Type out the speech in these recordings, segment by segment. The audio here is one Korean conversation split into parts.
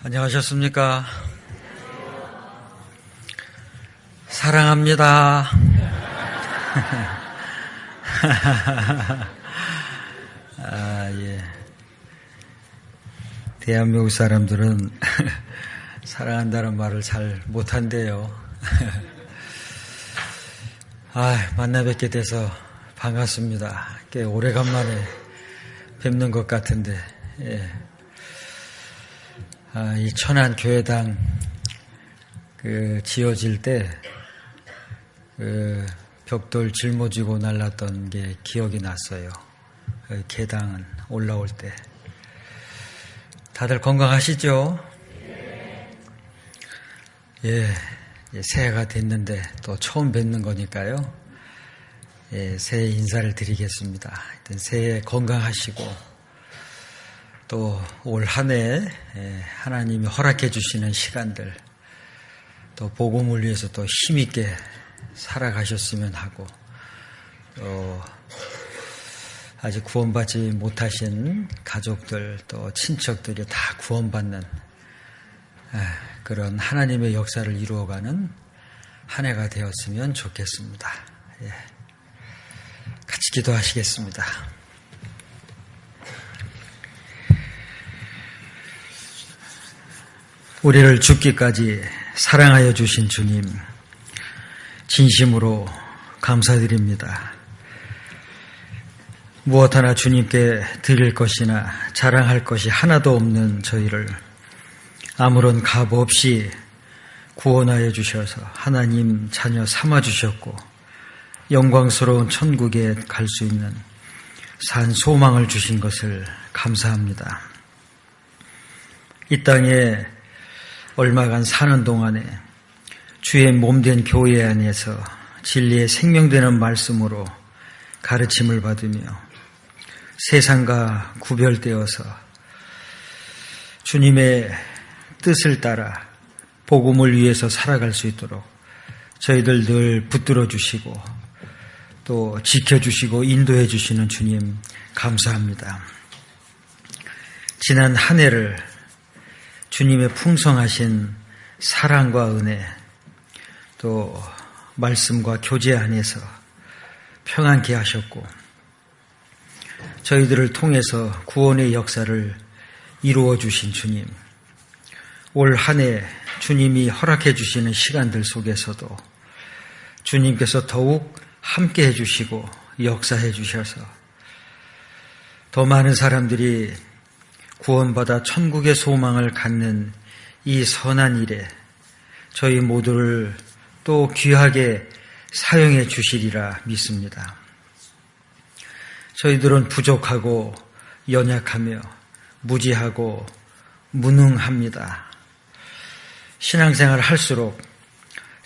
안녕하셨습니까? 사랑합니다. 예. 대한민국 사람들은 사랑한다는 말을 잘 못한대요. 만나 뵙게 돼서 반갑습니다. 꽤 오래간만에 뵙는 것 같은데, 예. 이 천안 교회당 지어질 때 벽돌 짊어지고 날랐던 게 기억이 났어요. 계단 올라올 때. 다들 건강하시죠? 예, 새해가 됐는데 또 처음 뵙는 거니까요. 예, 새해 인사를 드리겠습니다. 하여튼 새해 건강하시고 또 올 한 해 하나님이 허락해 주시는 시간들 또 복음을 위해서 또 힘있게 살아가셨으면 하고 또 아직 구원받지 못하신 가족들 또 친척들이 다 구원받는 그런 하나님의 역사를 이루어가는 한 해가 되었으면 좋겠습니다. 예. 같이 기도하시겠습니다. 우리를 죽기까지 사랑하여 주신 주님, 진심으로 감사드립니다. 무엇 하나 주님께 드릴 것이나 자랑할 것이 하나도 없는 저희를 아무런 값 없이 구원하여 주셔서 하나님 자녀 삼아 주셨고 영광스러운 천국에 갈 수 있는 산 소망을 주신 것을 감사합니다. 이 땅에 얼마간 사는 동안에 주의 몸된 교회 안에서 진리의 생명되는 말씀으로 가르침을 받으며 세상과 구별되어서 주님의 뜻을 따라 복음을 위해서 살아갈 수 있도록 저희들 늘 붙들어 주시고 또 지켜주시고 인도해 주시는 주님 감사합니다. 지난 한 해를 주님의 풍성하신 사랑과 은혜 또 말씀과 교제 안에서 평안케 하셨고 저희들을 통해서 구원의 역사를 이루어 주신 주님, 올 한 해 주님이 허락해 주시는 시간들 속에서도 주님께서 더욱 함께 해주시고 역사해 주셔서 더 많은 사람들이 구원받아 천국의 소망을 갖는 이 선한 일에 저희 모두를 또 귀하게 사용해 주시리라 믿습니다. 저희들은 부족하고 연약하며 무지하고 무능합니다. 신앙생활을 할수록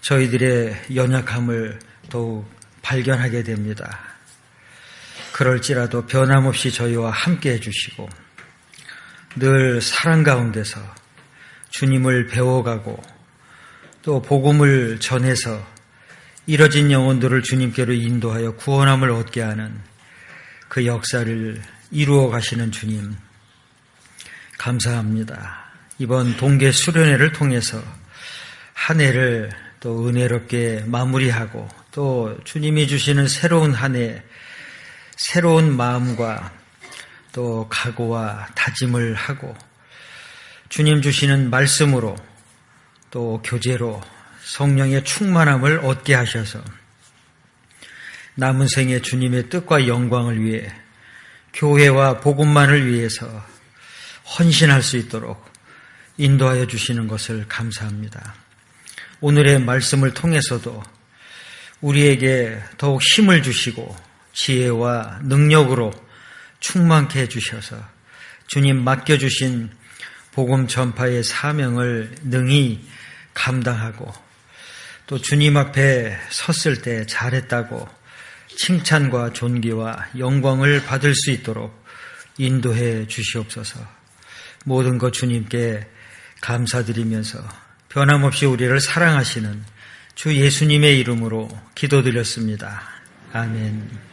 저희들의 연약함을 더욱 발견하게 됩니다. 그럴지라도 변함없이 저희와 함께 해주시고 늘 사랑 가운데서 주님을 배워가고 또 복음을 전해서 잃어진 영혼들을 주님께로 인도하여 구원함을 얻게 하는 그 역사를 이루어 가시는 주님 감사합니다. 이번 동계 수련회를 통해서 한 해를 또 은혜롭게 마무리하고 또 주님이 주시는 새로운 한 해 새로운 마음과 또 각오와 다짐을 하고 주님 주시는 말씀으로 또 교제로 성령의 충만함을 얻게 하셔서 남은 생에 주님의 뜻과 영광을 위해 교회와 복음만을 위해서 헌신할 수 있도록 인도하여 주시는 것을 감사합니다. 오늘의 말씀을 통해서도 우리에게 더욱 힘을 주시고 지혜와 능력으로 충만케 해주셔서 주님 맡겨주신 복음 전파의 사명을 능히 감당하고 또 주님 앞에 섰을 때 잘했다고 칭찬과 존귀와 영광을 받을 수 있도록 인도해 주시옵소서. 모든 것 주님께 감사드리면서 변함없이 우리를 사랑하시는 주 예수님의 이름으로 기도드렸습니다. 아멘.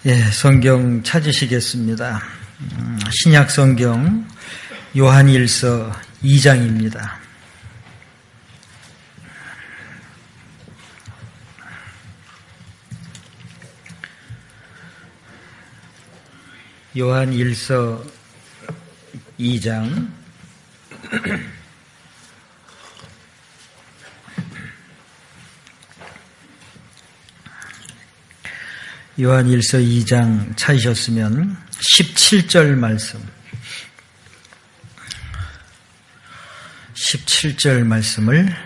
예, 성경 찾으시겠습니다. 신약성경 요한일서 2장입니다. 요한일서 2장 요한일서 2장 찾으셨으면 17절 말씀 17절 말씀을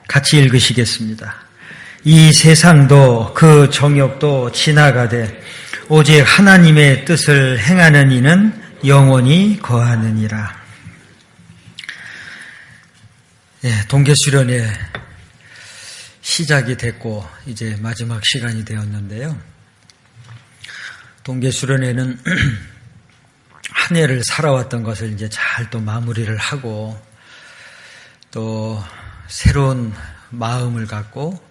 같이 읽으시겠습니다. 이 세상도 그 정욕도 지나가되 오직 하나님의 뜻을 행하는 이는 영원히 거하느니라. 동계수련회 시작이 됐고 이제 마지막 시간이 되었는데요. 동계수련회는 한 해를 살아왔던 것을 이제 잘 또 마무리를 하고 또 새로운 마음을 갖고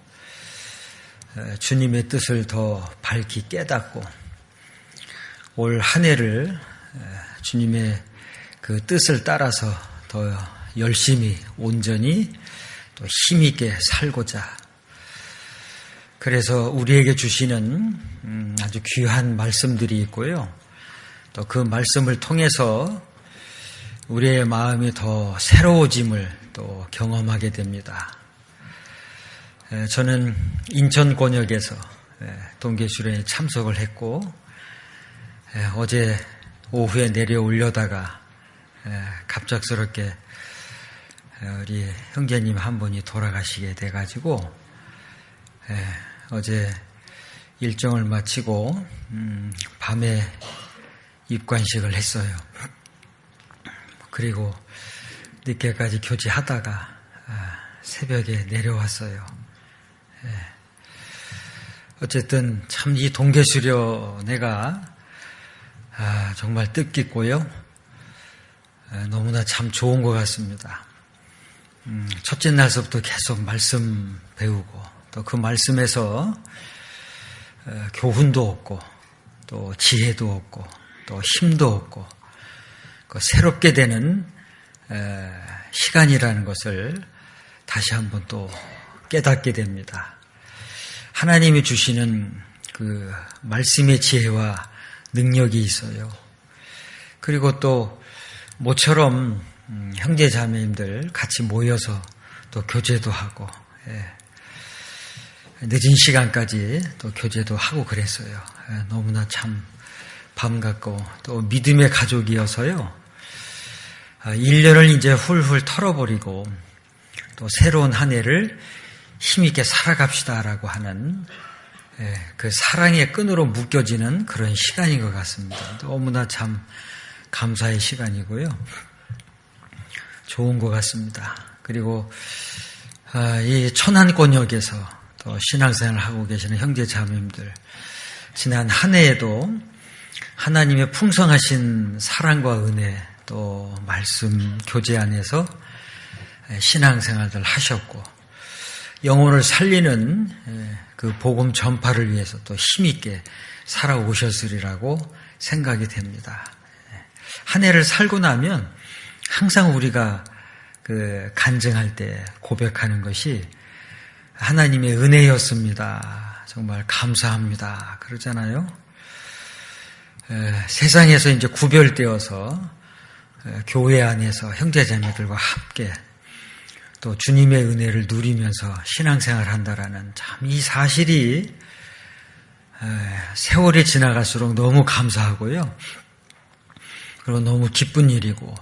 주님의 뜻을 더 밝히 깨닫고 올 한 해를 주님의 그 뜻을 따라서 더 열심히 온전히 또 힘있게 살고자 그래서 우리에게 주시는 아주 귀한 말씀들이 있고요. 또 그 말씀을 통해서 우리의 마음이 더 새로워짐을 또 경험하게 됩니다. 저는 인천권역에서 동계수련회에 참석을 했고 어제 오후에 내려오려다가 갑작스럽게 우리 형제님 한 분이 돌아가시게 돼가지고 어제 일정을 마치고 밤에 입관식을 했어요. 그리고 늦게까지 교제하다가 새벽에 내려왔어요. 어쨌든 참 이 동계수련회가 정말 뜻깊고요. 너무나 참 좋은 것 같습니다. 첫째 날서부터 계속 말씀 배우고 또 그 말씀에서 교훈도 얻고 또 지혜도 얻고 또 힘도 얻고 새롭게 되는 시간이라는 것을 다시 한번 또 깨닫게 됩니다. 하나님이 주시는 그 말씀의 지혜와 능력이 있어요. 그리고 또 모처럼 형제 자매님들 같이 모여서 또 교제도 하고 늦은 시간까지 또 교제도 하고 그랬어요. 너무나 참 반갑고 또 믿음의 가족이어서요. 1년을 이제 훌훌 털어버리고 또 새로운 한 해를 힘있게 살아갑시다라고 하는 그 사랑의 끈으로 묶여지는 그런 시간인 것 같습니다. 너무나 참 감사의 시간이고요. 좋은 것 같습니다. 그리고 이 천안권역에서 또 신앙생활을 하고 계시는 형제 자매님들 지난 한 해에도 하나님의 풍성하신 사랑과 은혜 또 말씀 교제 안에서 신앙생활들 하셨고 영혼을 살리는 그 복음 전파를 위해서 또 힘있게 살아오셨으리라고 생각이 됩니다. 한 해를 살고 나면 항상 우리가 그 간증할 때 고백하는 것이 하나님의 은혜였습니다. 정말 감사합니다. 그러잖아요. 세상에서 이제 구별되어서 교회 안에서 형제자매들과 함께 또 주님의 은혜를 누리면서 신앙생활을 한다라는 참 이 사실이 세월이 지나갈수록 너무 감사하고요. 그리고 너무 기쁜 일이고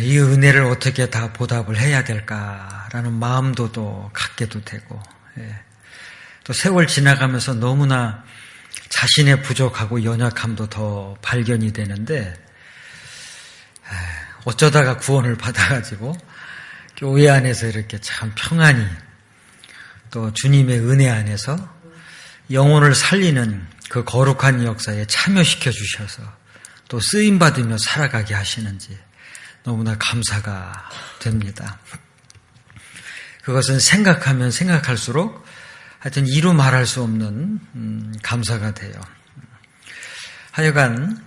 이 은혜를 어떻게 다 보답을 해야 될까라는 마음도 또 갖게도 되고 또 세월 지나가면서 너무나 자신의 부족하고 연약함도 더 발견이 되는데 어쩌다가 구원을 받아가지고 교회 안에서 이렇게 참 평안히 또 주님의 은혜 안에서 영혼을 살리는 그 거룩한 역사에 참여시켜 주셔서 또 쓰임받으며 살아가게 하시는지 너무나 감사가 됩니다. 그것은 생각하면 생각할수록 하여튼 이루 말할 수 없는 감사가 돼요. 하여간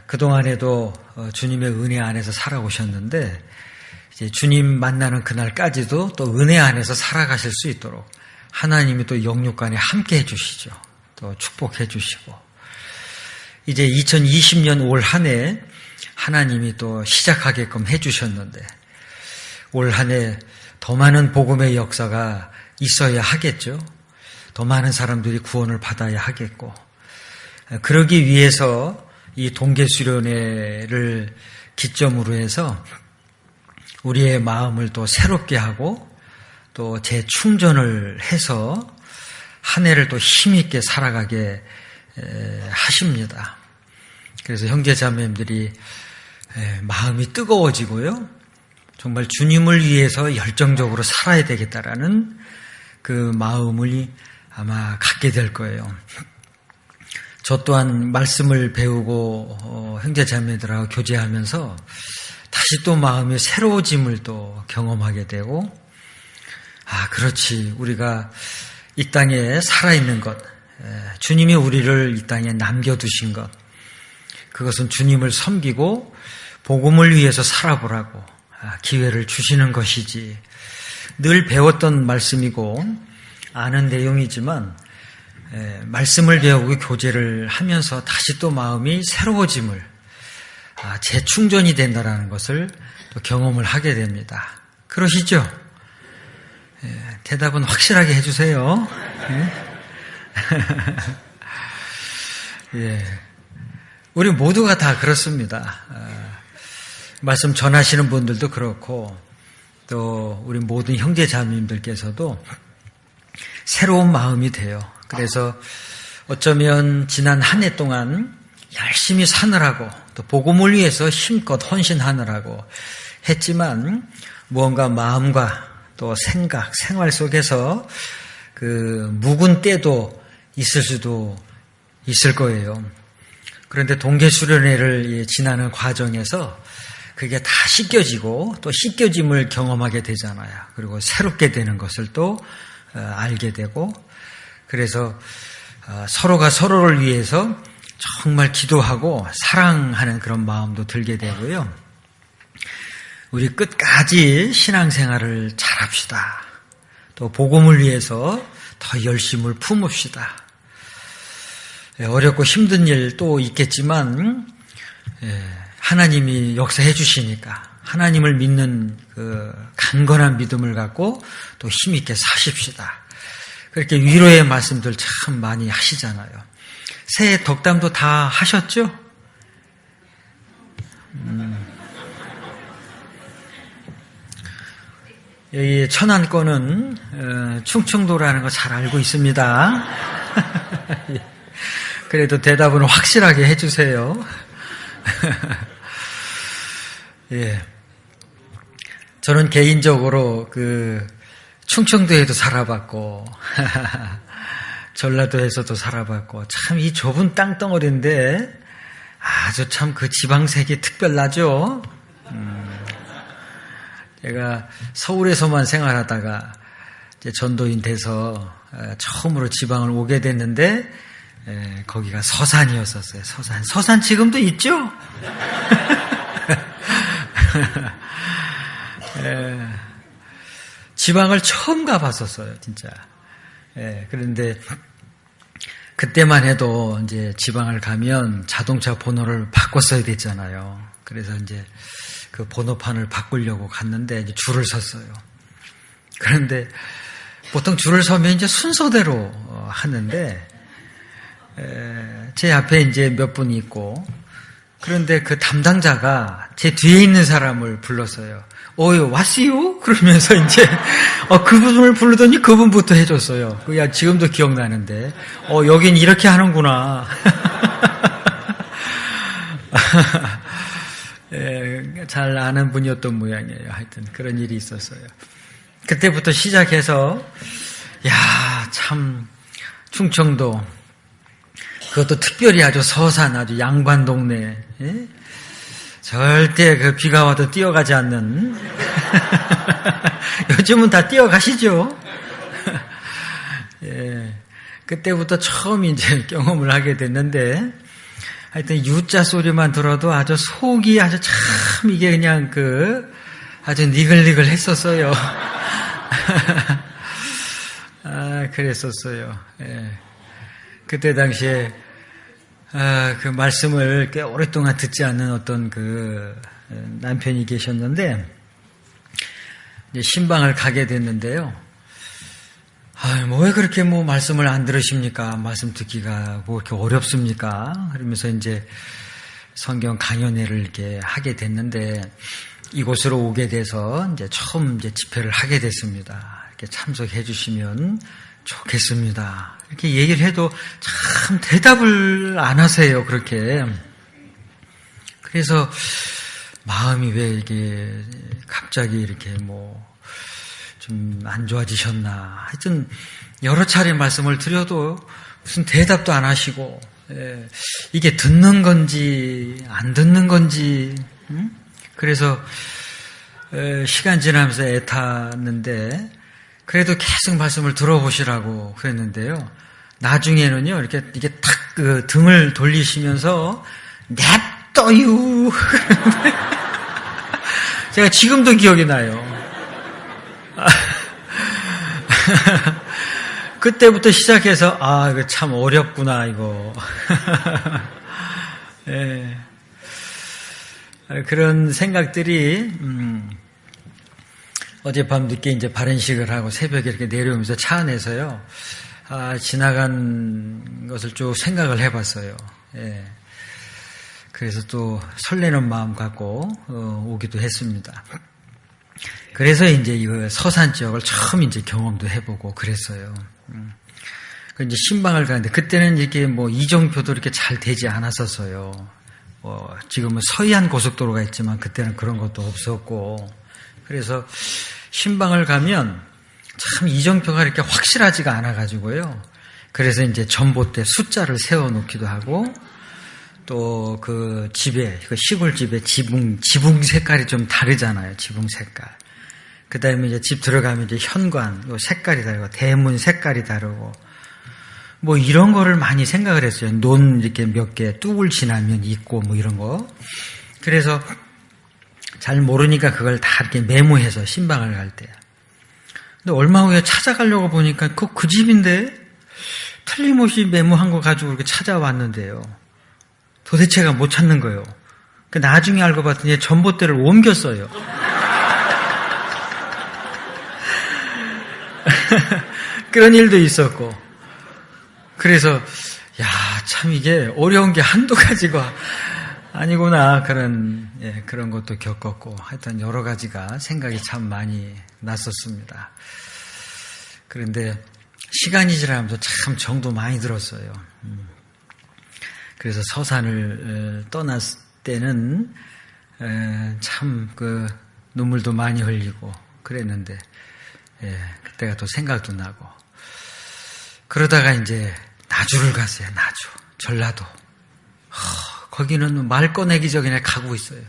그동안에도 주님의 은혜 안에서 살아오셨는데 이제 주님 만나는 그날까지도 또 은혜 안에서 살아가실 수 있도록 하나님이 또 영육간에 함께 해주시죠. 또 축복해 주시고 이제 2020년 올 한 해 하나님이 또 시작하게끔 해주셨는데 올 한 해 더 많은 복음의 역사가 있어야 하겠죠. 더 많은 사람들이 구원을 받아야 하겠고 그러기 위해서 이 동계수련회를 기점으로 해서 우리의 마음을 또 새롭게 하고 또 재충전을 해서 한 해를 또 힘있게 살아가게 하십니다. 그래서 형제자매님들이 마음이 뜨거워지고요. 정말 주님을 위해서 열정적으로 살아야 되겠다라는 그 마음을 아마 갖게 될 거예요. 저 또한 말씀을 배우고 형제자매들하고 교제하면서 다시 또 마음의 새로워짐을 또 경험하게 되고 그렇지 우리가 이 땅에 살아있는 것 주님이 우리를 이 땅에 남겨두신 것 그것은 주님을 섬기고 복음을 위해서 살아보라고 기회를 주시는 것이지 늘 배웠던 말씀이고 아는 내용이지만 말씀을 배우고 교제를 하면서 다시 또 마음이 새로워짐을 재충전이 된다라는 것을 또 경험을 하게 됩니다. 그러시죠? 대답은 확실하게 해주세요. 우리 모두가 다 그렇습니다. 말씀 전하시는 분들도 그렇고 또 우리 모든 형제자매님들께서도 새로운 마음이 돼요. 그래서 어쩌면 지난 한 해 동안 열심히 사느라고 또 복음을 위해서 힘껏 헌신하느라고 했지만 무언가 마음과 또 생각, 생활 속에서 그 묵은 때도 있을 수도 있을 거예요. 그런데 동계수련회를 지나는 과정에서 그게 다 씻겨지고 또 씻겨짐을 경험하게 되잖아요. 그리고 새롭게 되는 것을 또 알게 되고 그래서 서로가 서로를 위해서 정말 기도하고 사랑하는 그런 마음도 들게 되고요. 우리 끝까지 신앙생활을 잘합시다. 또 복음을 위해서 더 열심을 품읍시다. 어렵고 힘든 일 또 있겠지만 하나님이 역사해 주시니까 하나님을 믿는 그 강건한 믿음을 갖고 또 힘있게 사십시다. 그렇게 위로의 말씀들 참 많이 하시잖아요. 새해 덕담도 다 하셨죠? 여기 천안권은 충청도라는 거 잘 알고 있습니다. 그래도 대답은 확실하게 해주세요. 예. 저는 개인적으로 그 충청도에도 살아봤고 전라도에서도 살아봤고 참 이 좁은 땅덩어리인데 아주 참 그 지방색이 특별나죠. 제가 서울에서만 생활하다가 이제 전도인 돼서 처음으로 지방을 오게 됐는데 거기가 서산이었었어요. 서산 지금도 있죠? 지방을 처음 가봤었어요, 진짜. 그런데 그때만 해도 이제 지방을 가면 자동차 번호를 바꿨어야 됐잖아요. 그래서 이제 그 번호판을 바꾸려고 갔는데 이제 줄을 섰어요. 그런데 보통 줄을 서면 이제 순서대로 하는데 제 앞에 이제 몇 분이 있고 그런데 그 담당자가 제 뒤에 있는 사람을 불렀어요. 왔어요? 그러면서 이제 그분을 부르더니 그분부터 해줬어요. 야, 지금도 기억나는데 여긴 이렇게 하는구나. 잘 아는 분이었던 모양이에요. 하여튼 그런 일이 있었어요. 그때부터 시작해서 참 충청도 그것도 특별히 아주 서산 아주 양반 동네 절대 그 비가 와도 뛰어가지 않는 요즘은 다 뛰어가시죠. 그때부터 처음 이제 경험을 하게 됐는데 하여튼 유자 소리만 들어도 아주 속이 아주 참 이게 그냥 아주 니글니글 했었어요. 그랬었어요. 예. 그때 당시에 그 말씀을 꽤 오랫동안 듣지 않는 어떤 남편이 계셨는데 이제 신방을 가게 됐는데요. 왜 그렇게 말씀을 안 들으십니까? 말씀 듣기가 그렇게 어렵습니까? 그러면서 이제 성경 강연회를 이렇게 하게 됐는데 이곳으로 오게 돼서 이제 처음 이제 집회를 하게 됐습니다. 이렇게 참석해 주시면 좋겠습니다. 이렇게 얘기를 해도 참 대답을 안 하세요, 그렇게. 그래서 마음이 왜 이게 갑자기 이렇게 좀 안 좋아지셨나. 하여튼 여러 차례 말씀을 드려도 무슨 대답도 안 하시고, 이게 듣는 건지 안 듣는 건지, 그래서 시간 지나면서 애탔는데 그래도 계속 말씀을 들어보시라고 그랬는데요. 나중에는요, 이게 탁 등을 돌리시면서 냅둬유. 제가 지금도 기억이 나요. 그때부터 시작해서 이거 참 어렵구나 이거. 네. 그런 생각들이 어젯밤 늦게 이제 발연식을 하고 새벽에 이렇게 내려오면서 차 안에서요. 지나간 것을 쭉 생각을 해봤어요. 예. 그래서 또 설레는 마음 갖고 오기도 했습니다. 그래서 이제 이 서산 지역을 처음 이제 경험도 해보고 그랬어요. 이제 신방을 가는데 그때는 이렇게 이정표도 이렇게 잘 되지 않았었어요. 지금은 서해안 고속도로가 있지만 그때는 그런 것도 없었고, 그래서 신방을 가면 참 이정표가 이렇게 확실하지가 않아가지고요. 그래서 이제 전봇대 숫자를 세워놓기도 하고, 또 시골 집에 지붕 색깔이 좀 다르잖아요. 지붕 색깔. 그 다음에 이제 집 들어가면 이제 현관, 요 색깔이 다르고, 대문 색깔이 다르고, 이런 거를 많이 생각을 했어요. 논 이렇게 몇 개 뚝을 지나면 있고, 이런 거. 그래서 잘 모르니까 그걸 다 이렇게 메모해서 신방을 갈 때. 근데 얼마 후에 찾아가려고 보니까 그 집인데, 틀림없이 메모한 거 가지고 이렇게 찾아왔는데요. 도대체가 못 찾는 거예요. 나중에 알고 봤더니 전봇대를 옮겼어요. 그런 일도 있었고. 그래서 참 이게 어려운 게 한두 가지가 아니구나 그런 것도 겪었고, 하여튼 여러 가지가 생각이 참 많이 났었습니다. 그런데 시간이 지나면서 참 정도 많이 들었어요. 그래서 서산을 떠났을 때는 참 눈물도 많이 흘리고 그랬는데, 그때가 또 생각도 나고. 그러다가 이제 나주를 갔어요. 나주, 전라도. 거기는 말 꺼내기 전에 가고 있어요.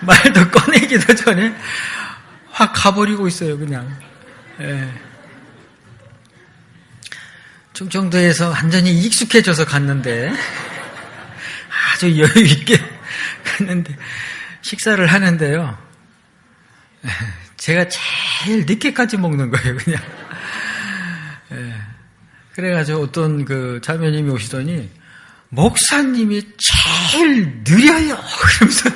말도 꺼내기도 전에 확 가버리고 있어요, 그냥. 충청도에서 완전히 익숙해져서 갔는데, 아주 여유 있게 갔는데, 식사를 하는데요. 제가 제일 늦게까지 먹는 거예요, 그냥. 그래가지고 어떤 자매님이 오시더니, 목사님이 제일 느려요! 그러면서.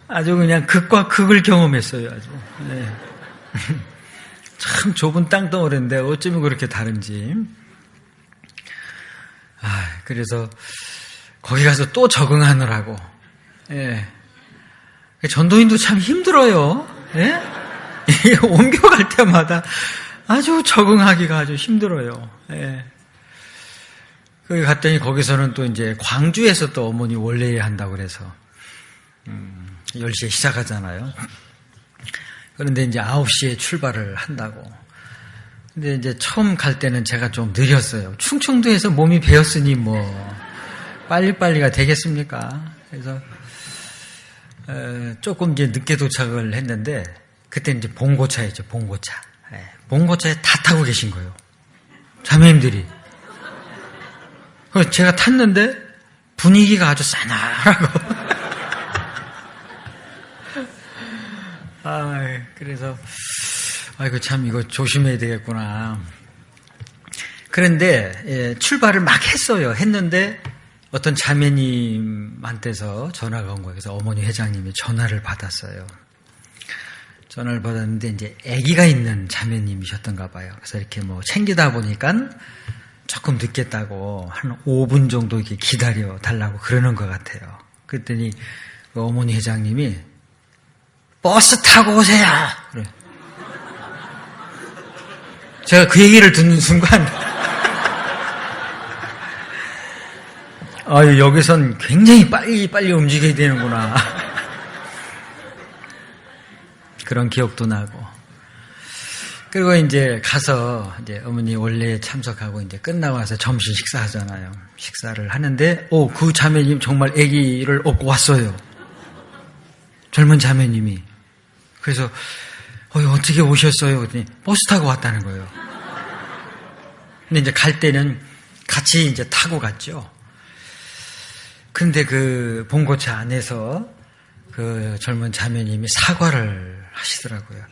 아주 그냥 극과 극을 경험했어요, 아주. 참 좁은 땅덩어리인데 어쩌면 그렇게 다른지. 그래서 거기 가서 또 적응하느라고. 전도인도 참 힘들어요. 옮겨갈 때마다 아주 적응하기가 아주 힘들어요. 거기 갔더니 거기서는 또 이제 광주에서 또 어머니 원래에 한다고 그래서 10시에 시작하잖아요. 그런데 이제 9시에 출발을 한다고. 근데 이제 처음 갈 때는 제가 좀 느렸어요. 충청도에서 몸이 배었으니 빨리빨리가 되겠습니까? 그래서 조금 이제 늦게 도착을 했는데, 그때 이제 봉고차였죠, 봉고차. 봉고차에 다 타고 계신 거예요. 자매님들이. 제가 탔는데 분위기가 아주 싸늘하고. 그래서 아이고 참 이거 조심해야 되겠구나. 그런데 출발을 막 했어요. 했는데 어떤 자매님한테서 전화가 온 거예요. 그래서 어머니 회장님이 전화를 받았어요. 전화를 받았는데 이제 아기가 있는 자매님이셨던가 봐요. 그래서 이렇게 뭐 챙기다 보니까 조금 늦겠다고 한 5분 정도 이렇게 기다려 달라고 그러는 것 같아요. 그랬더니 그 어머니 회장님이 버스 타고 오세요. 그래. 제가 그 얘기를 듣는 순간 여기선 굉장히 빨리 움직여야 되는구나. 그런 기억도 나고. 그리고 이제 가서 이제 어머니 원래 참석하고 이제 끝나고 와서 점심 식사하잖아요. 식사를 하는데 그 자매님 정말 아기를 업고 왔어요. 젊은 자매님이. 그래서 어떻게 오셨어요? 그랬더니 버스 타고 왔다는 거예요. 근데 이제 갈 때는 같이 이제 타고 갔죠. 근데 그 봉고차 안에서 그 젊은 자매님이 사과를 하시더라고요.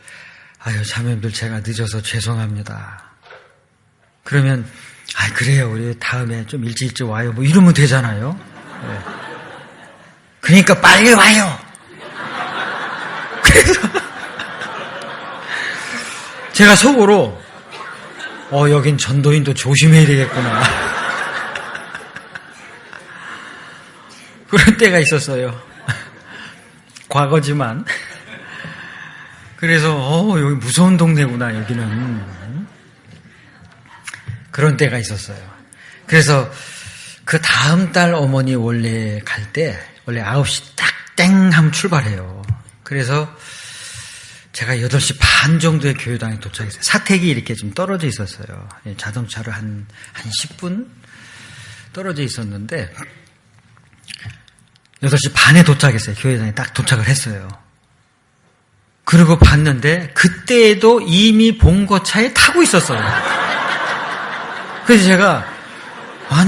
자매님들 제가 늦어서 죄송합니다. 그러면 그래요. 우리 다음에 좀 일찍 와요. 뭐 이러면 되잖아요. 네. 그러니까 빨리 와요. 그래서 제가 속으로 여긴 전도인도 조심해야 되겠구나. 그런 때가 있었어요. 과거지만. 그래서 여기 무서운 동네구나 여기는. 그런 때가 있었어요. 그래서 그 다음 달 어머니 원래 갈 때 원래 9시 딱 땡 하면 출발해요. 그래서 제가 8시 반 정도에 교회당에 도착했어요. 사택이 이렇게 좀 떨어져 있었어요. 자동차로 한 10분 떨어져 있었는데 8시 반에 도착했어요. 교회당에 딱 도착을 했어요. 그리고 봤는데 그때에도 이미 봉고차에 타고 있었어요. 그래서 제가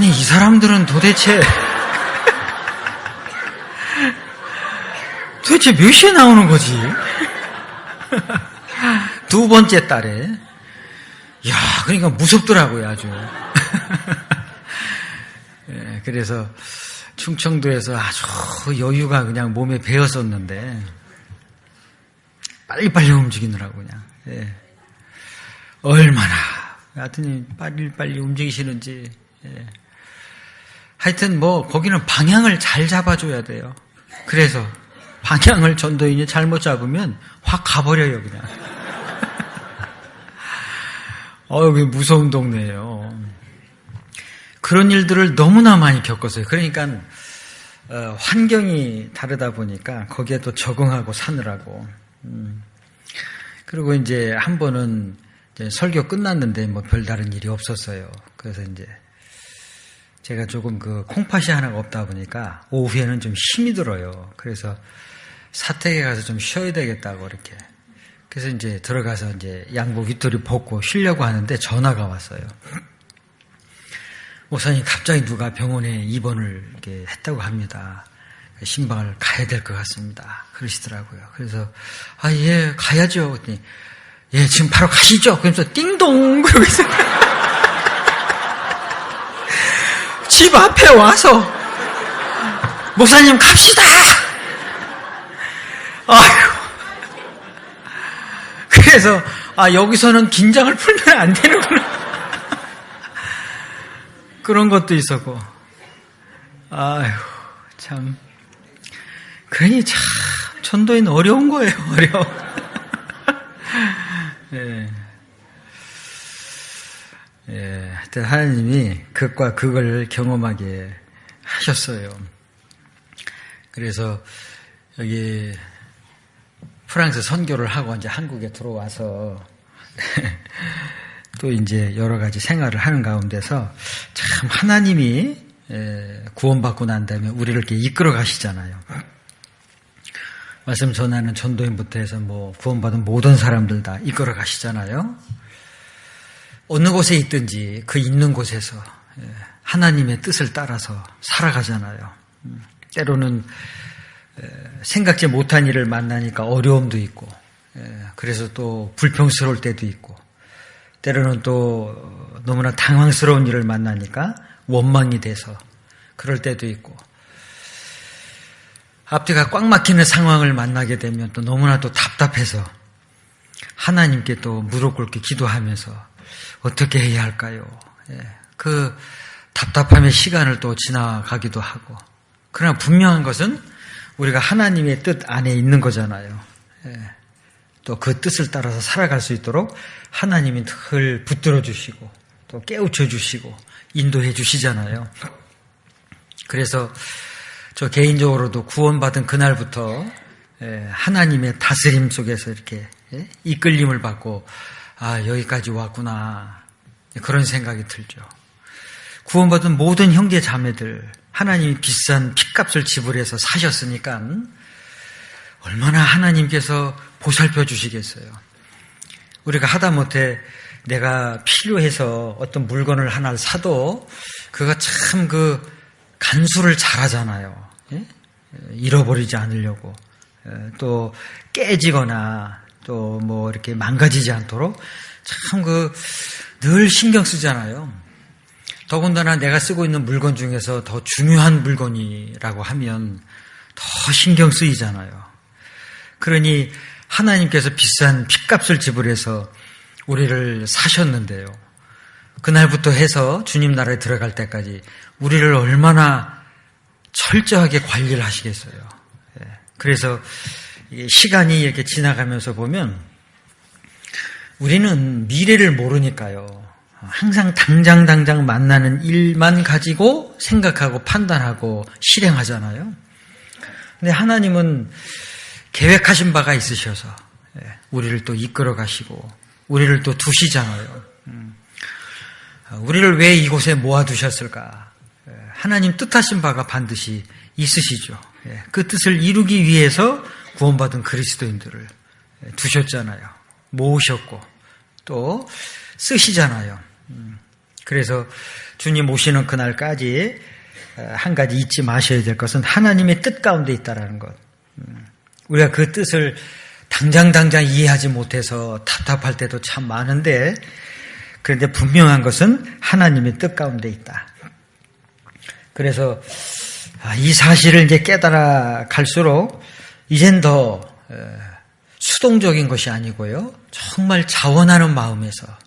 이 사람들은 도대체 몇 시에 나오는 거지? 두 번째 달에. 그러니까 무섭더라고요, 아주. 그래서 충청도에서 아주 여유가 그냥 몸에 배었었는데 빨리빨리 움직이느라고 그냥. 얼마나 하여튼 빨리 움직이시는지. 하여튼 뭐 거기는 방향을 잘 잡아줘야 돼요. 그래서 방향을 전도인이 잘못 잡으면 확 가버려요 그냥. 여기 무서운 동네예요. 그런 일들을 너무나 많이 겪었어요. 그러니까 환경이 다르다 보니까 거기에 또 적응하고 사느라고. 그리고 이제 한 번은 이제 설교 끝났는데 뭐 별다른 일이 없었어요. 그래서 이제 제가 조금 그 콩팥이 하나가 없다 보니까 오후에는 좀 힘이 들어요. 그래서 사택에 가서 좀 쉬어야 되겠다고 이렇게. 그래서 이제 들어가서 이제 양복 윗도리 벗고 쉬려고 하는데 전화가 왔어요. 목사님 갑자기 누가 병원에 입원을 이렇게 했다고 합니다. 신방을 가야 될 것 같습니다. 그러시더라고요. 그래서 예 가야죠. 그랬더니 예 지금 바로 가시죠. 그러면서 띵동 그러고 있어요. 집 앞에 와서 목사님 갑시다. 아이고. 그래서 여기서는 긴장을 풀면 안 되는구나. 그런 것도 있었고. 아이고 참. 그러니 참 전도인 어려운 거예요. 어려워. 하여튼 하나님이 극과 극을 경험하게 하셨어요. 그래서 여기 프랑스 선교를 하고 이제 한국에 들어와서 또 이제 여러 가지 생활을 하는 가운데서 참 하나님이 구원받고 난 다음에 우리를 이렇게 이끌어 가시잖아요. 말씀 전하는 전도인부터 해서 구원받은 모든 사람들 다 이끌어 가시잖아요. 어느 곳에 있든지 그 있는 곳에서 하나님의 뜻을 따라서 살아가잖아요. 때로는 생각지 못한 일을 만나니까 어려움도 있고, 그래서 또 불평스러울 때도 있고, 때로는 또 너무나 당황스러운 일을 만나니까 원망이 돼서 그럴 때도 있고, 앞뒤가 꽉 막히는 상황을 만나게 되면 또 너무나 또 답답해서 하나님께 또 무릎 꿇게 기도하면서 어떻게 해야 할까요? 그 답답함의 시간을 또 지나가기도 하고, 그러나 분명한 것은 우리가 하나님의 뜻 안에 있는 거잖아요. 또 그 뜻을 따라서 살아갈 수 있도록 하나님이 늘 붙들어 주시고 또 깨우쳐 주시고 인도해 주시잖아요. 그래서 저 개인적으로도 구원받은 그날부터 하나님의 다스림 속에서 이렇게 이끌림을 받고 여기까지 왔구나, 그런 생각이 들죠. 구원받은 모든 형제 자매들, 하나님이 비싼 핏값을 지불해서 사셨으니까 얼마나 하나님께서 보살펴 주시겠어요. 우리가 하다못해 내가 필요해서 어떤 물건을 하나를 사도 그가 참 간수를 잘하잖아요. 잃어버리지 않으려고, 또 깨지거나 또 이렇게 망가지지 않도록 참 늘 신경 쓰잖아요. 더군다나 내가 쓰고 있는 물건 중에서 더 중요한 물건이라고 하면 더 신경 쓰이잖아요. 그러니 하나님께서 비싼 핏값을 지불해서 우리를 사셨는데요. 그날부터 해서 주님 나라에 들어갈 때까지 우리를 얼마나 철저하게 관리를 하시겠어요. 그래서 시간이 이렇게 지나가면서 보면 우리는 미래를 모르니까요. 항상 당장 만나는 일만 가지고 생각하고 판단하고 실행하잖아요. 근데 하나님은 계획하신 바가 있으셔서 우리를 또 이끌어 가시고 우리를 또 두시잖아요. 우리를 왜 이곳에 모아두셨을까? 하나님 뜻하신 바가 반드시 있으시죠. 그 뜻을 이루기 위해서 구원받은 그리스도인들을 두셨잖아요. 모으셨고 또 쓰시잖아요. 그래서 주님 오시는 그날까지 한 가지 잊지 마셔야 될 것은 하나님의 뜻 가운데 있다라는 것. 우리가 그 뜻을 당장 이해하지 못해서 답답할 때도 참 많은데, 그런데 분명한 것은 하나님의 뜻 가운데 있다. 그래서 이 사실을 이제 깨달아 갈수록 이젠 더 수동적인 것이 아니고요, 정말 자원하는 마음에서,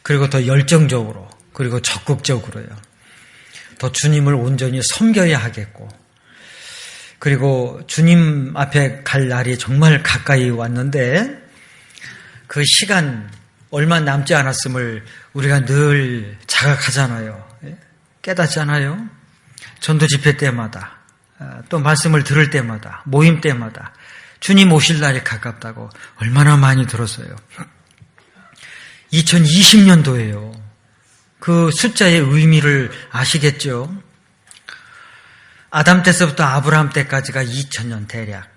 그리고 더 열정적으로, 그리고 적극적으로요, 더 주님을 온전히 섬겨야 하겠고, 그리고 주님 앞에 갈 날이 정말 가까이 왔는데 그 시간 얼마 남지 않았음을 우리가 늘 자각하잖아요. 깨닫잖아요. 전도 집회 때마다, 또 말씀을 들을 때마다, 모임 때마다 주님 오실 날이 가깝다고 얼마나 많이 들었어요. 2020년도예요. 그 숫자의 의미를 아시겠죠? 아담 때서부터 아브라함 때까지가 2000년 대략.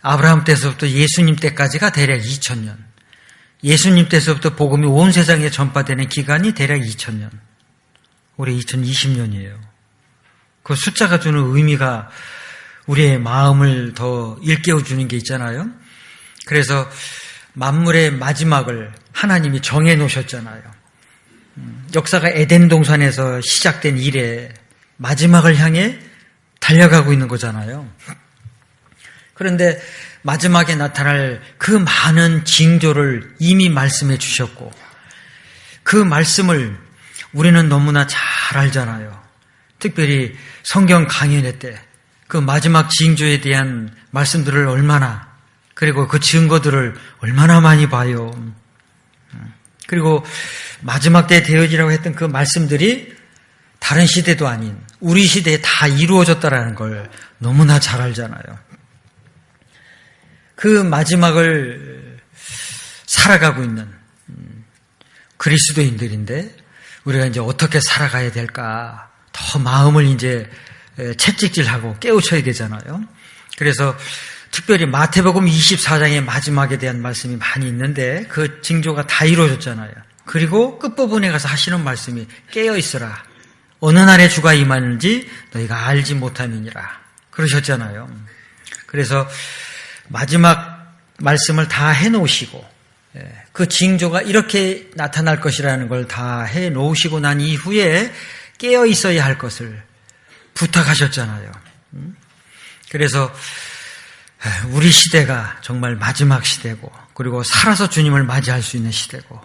아브라함 때서부터 예수님 때까지가 대략 2000년. 예수님 때서부터 복음이 온 세상에 전파되는 기간이 대략 2000년. 올해 2020년이에요. 그 숫자가 주는 의미가 우리의 마음을 더 일깨워주는 게 있잖아요. 그래서 만물의 마지막을 하나님이 정해 놓으셨잖아요. 역사가 에덴 동산에서 시작된 이래 마지막을 향해 달려가고 있는 거잖아요. 그런데 마지막에 나타날 그 많은 징조를 이미 말씀해 주셨고, 그 말씀을 우리는 너무나 잘 알잖아요. 특별히 성경 강연회 때 그 마지막 징조에 대한 말씀들을 얼마나, 그리고 그 증거들을 얼마나 많이 봐요. 그리고 마지막 때 되어지라고 했던 그 말씀들이 다른 시대도 아닌 우리 시대에 다 이루어졌다라는 걸 너무나 잘 알잖아요. 그 마지막을 살아가고 있는 그리스도인들인데 우리가 이제 어떻게 살아가야 될까 더 마음을 이제 채찍질하고 깨우쳐야 되잖아요. 그래서 특별히 마태복음 24장의 마지막에 대한 말씀이 많이 있는데 그 징조가 다 이루어졌잖아요. 그리고 끝부분에 가서 하시는 말씀이 깨어있으라. 어느 날에 주가 임하는지 너희가 알지 못함이니라. 그러셨잖아요. 그래서 마지막 말씀을 다 해놓으시고 그 징조가 이렇게 나타날 것이라는 걸 다 해놓으시고 난 이후에 깨어있어야 할 것을 부탁하셨잖아요. 그래서 우리 시대가 정말 마지막 시대고 그리고 살아서 주님을 맞이할 수 있는 시대고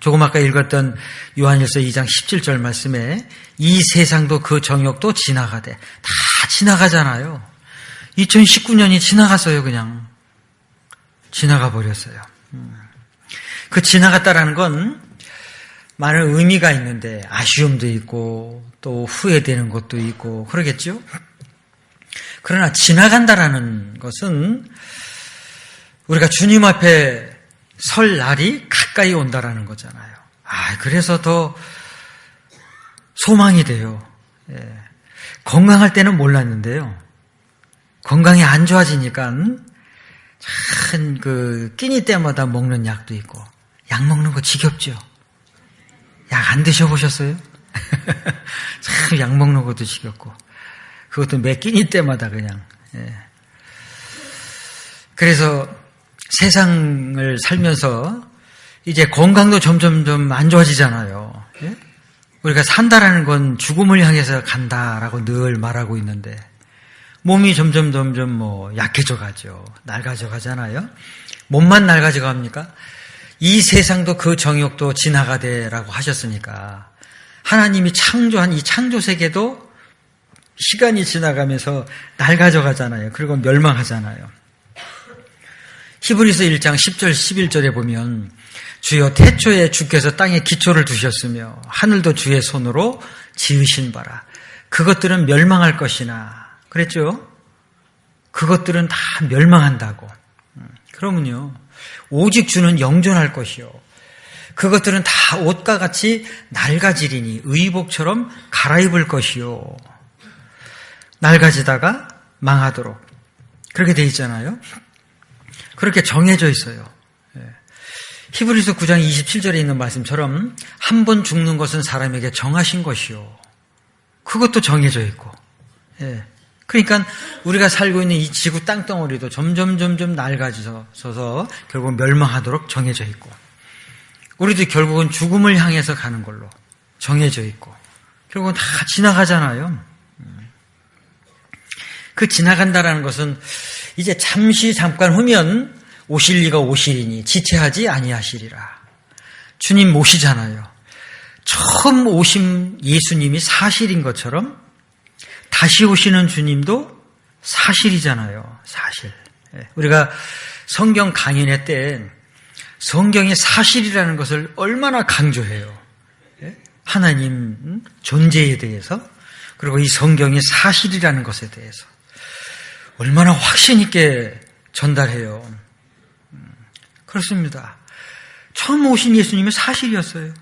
조금 아까 읽었던 요한일서 2장 17절 말씀에 이 세상도 그 정욕도 지나가되 다 지나가잖아요. 2019년이 지나갔어요. 그냥 지나가 버렸어요. 그 지나갔다라는 건 많은 의미가 있는데 아쉬움도 있고 또 후회되는 것도 있고 그러겠죠. 그러나 지나간다라는 것은 우리가 주님 앞에 설 날이 가까이 온다라는 거잖아요. 그래서 더 소망이 돼요. 건강할 때는 몰랐는데요. 건강이 안 좋아지니까 참 끼니 때마다 먹는 약도 있고 약 먹는 거 지겹죠. 약 안 드셔보셨어요? 참 약 먹는 것도 지겹고 그것도 매 끼니 때마다 그냥. 그래서 세상을 살면서 이제 건강도 점점점 안 좋아지잖아요. 우리가 산다라는 건 죽음을 향해서 간다라고 늘 말하고 있는데 몸이 점점 약해져 가죠. 낡아져 가잖아요. 몸만 낡아져 갑니까? 이 세상도 그 정욕도 지나가되라고 하셨으니까 하나님이 창조한 이 창조 세계도 시간이 지나가면서 낡아져 가잖아요. 그리고 멸망하잖아요. 히브리서 1장 10절 11절에 보면 주여 태초에 주께서 땅에 기초를 두셨으며 하늘도 주의 손으로 지으신 바라. 그것들은 멸망할 것이나 그랬죠? 그것들은 다 멸망한다고. 그러면요. 오직 주는 영존할 것이요. 그것들은 다 옷과 같이 낡아지리니 의복처럼 갈아입을 것이요. 낡아지다가 망하도록. 그렇게 돼 있잖아요. 그렇게 정해져 있어요. 히브리서 9장 27절에 있는 말씀처럼 한 번 죽는 것은 사람에게 정하신 것이요. 그것도 정해져 있고. 그러니까 우리가 살고 있는 이 지구 땅덩어리도 점점 낡아져서 결국 멸망하도록 정해져 있고 우리도 결국은 죽음을 향해서 가는 걸로 정해져 있고 결국은 다 지나가잖아요. 그 지나간다라는 것은 이제 잠깐 후면 오실 이가 오시리니 지체하지 아니하시리라. 주님 오시잖아요. 처음 오신 예수님이 사실인 것처럼 다시 오시는 주님도 사실이잖아요. 사실. 우리가 성경 강연회 때 성경의 사실이라는 것을 얼마나 강조해요. 하나님 존재에 대해서 그리고 이 성경의 사실이라는 것에 대해서 얼마나 확신 있게 전달해요. 그렇습니다. 처음 오신 예수님은 사실이었어요.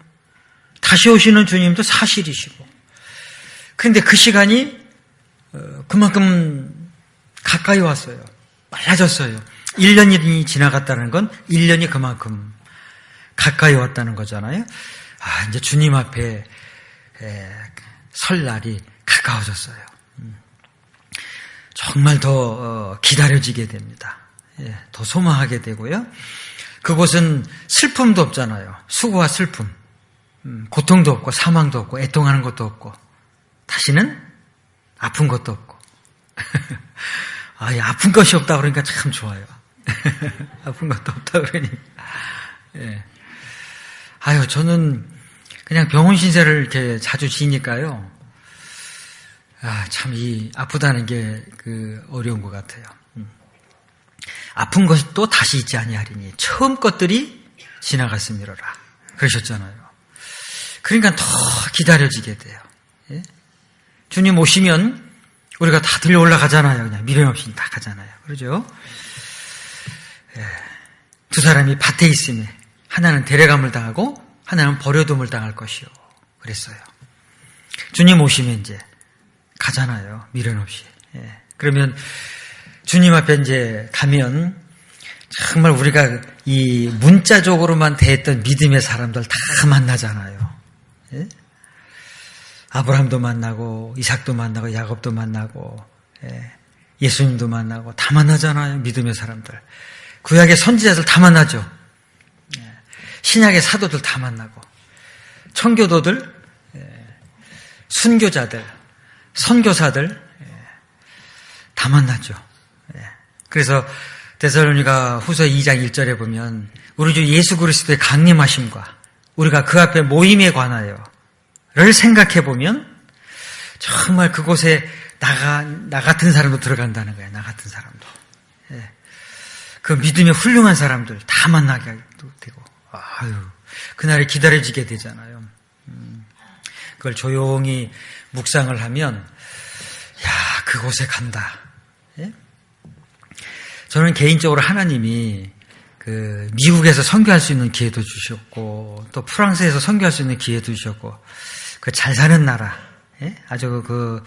다시 오시는 주님도 사실이시고 그런데 그 시간이 그만큼 가까이 왔어요. 빨라졌어요. 1년이 지나갔다는 건 1년이 그만큼 가까이 왔다는 거잖아요. 이제 주님 앞에 설 날이 가까워졌어요. 정말 더 기다려지게 됩니다. 더 소망하게 되고요. 그곳은 슬픔도 없잖아요. 수고와 슬픔, 고통도 없고 사망도 없고 애통하는 것도 없고 다시는 아픈 것도 없고 아픈 것이 없다 그러니까 참 좋아요. 아픈 것도 없다 그러니 저는 그냥 병원 신세를 이렇게 자주 지니까요. 참 아프다는 게 어려운 것 같아요. 아픈 것도 다시 있지 아니하리니 처음 것들이 지나갔음이로라 그러셨잖아요. 그러니까 더 기다려지게 돼요. 주님 오시면 우리가 다 들려 올라가잖아요. 그냥 미련 없이 다 가잖아요. 그러죠? 두 사람이 밭에 있으며 하나는 데려감을 당하고 하나는 버려둠을 당할 것이요. 그랬어요. 주님 오시면 이제 가잖아요. 미련 없이. 그러면 주님 앞에 이제 가면 정말 우리가 이 문자적으로만 대했던 믿음의 사람들 다 만나잖아요. 예? 아브라함도 만나고 이삭도 만나고 야곱도 만나고 예수님도 만나고 다 만나잖아요. 믿음의 사람들. 구약의 선지자들 다 만나죠. 신약의 사도들 다 만나고 청교도들, 순교자들, 선교사들 다 만났죠. 그래서 데살로니가 후서 2장 1절에 보면 우리 주 예수 그리스도의 강림하심과 우리가 그 앞에 모임에 관하여를 생각해 보면 정말 그곳에 나 같은 사람도 들어간다는 거예요. 나 같은 사람도. 그 믿음의 훌륭한 사람들 다 만나게 되고, 그날이 기다려지게 되잖아요. 그걸 조용히 묵상을 하면, 그곳에 간다. 저는 개인적으로 하나님이 그 미국에서 선교할 수 있는 기회도 주셨고, 또 프랑스에서 선교할 수 있는 기회도 주셨고, 그 잘 사는 나라, 아주 그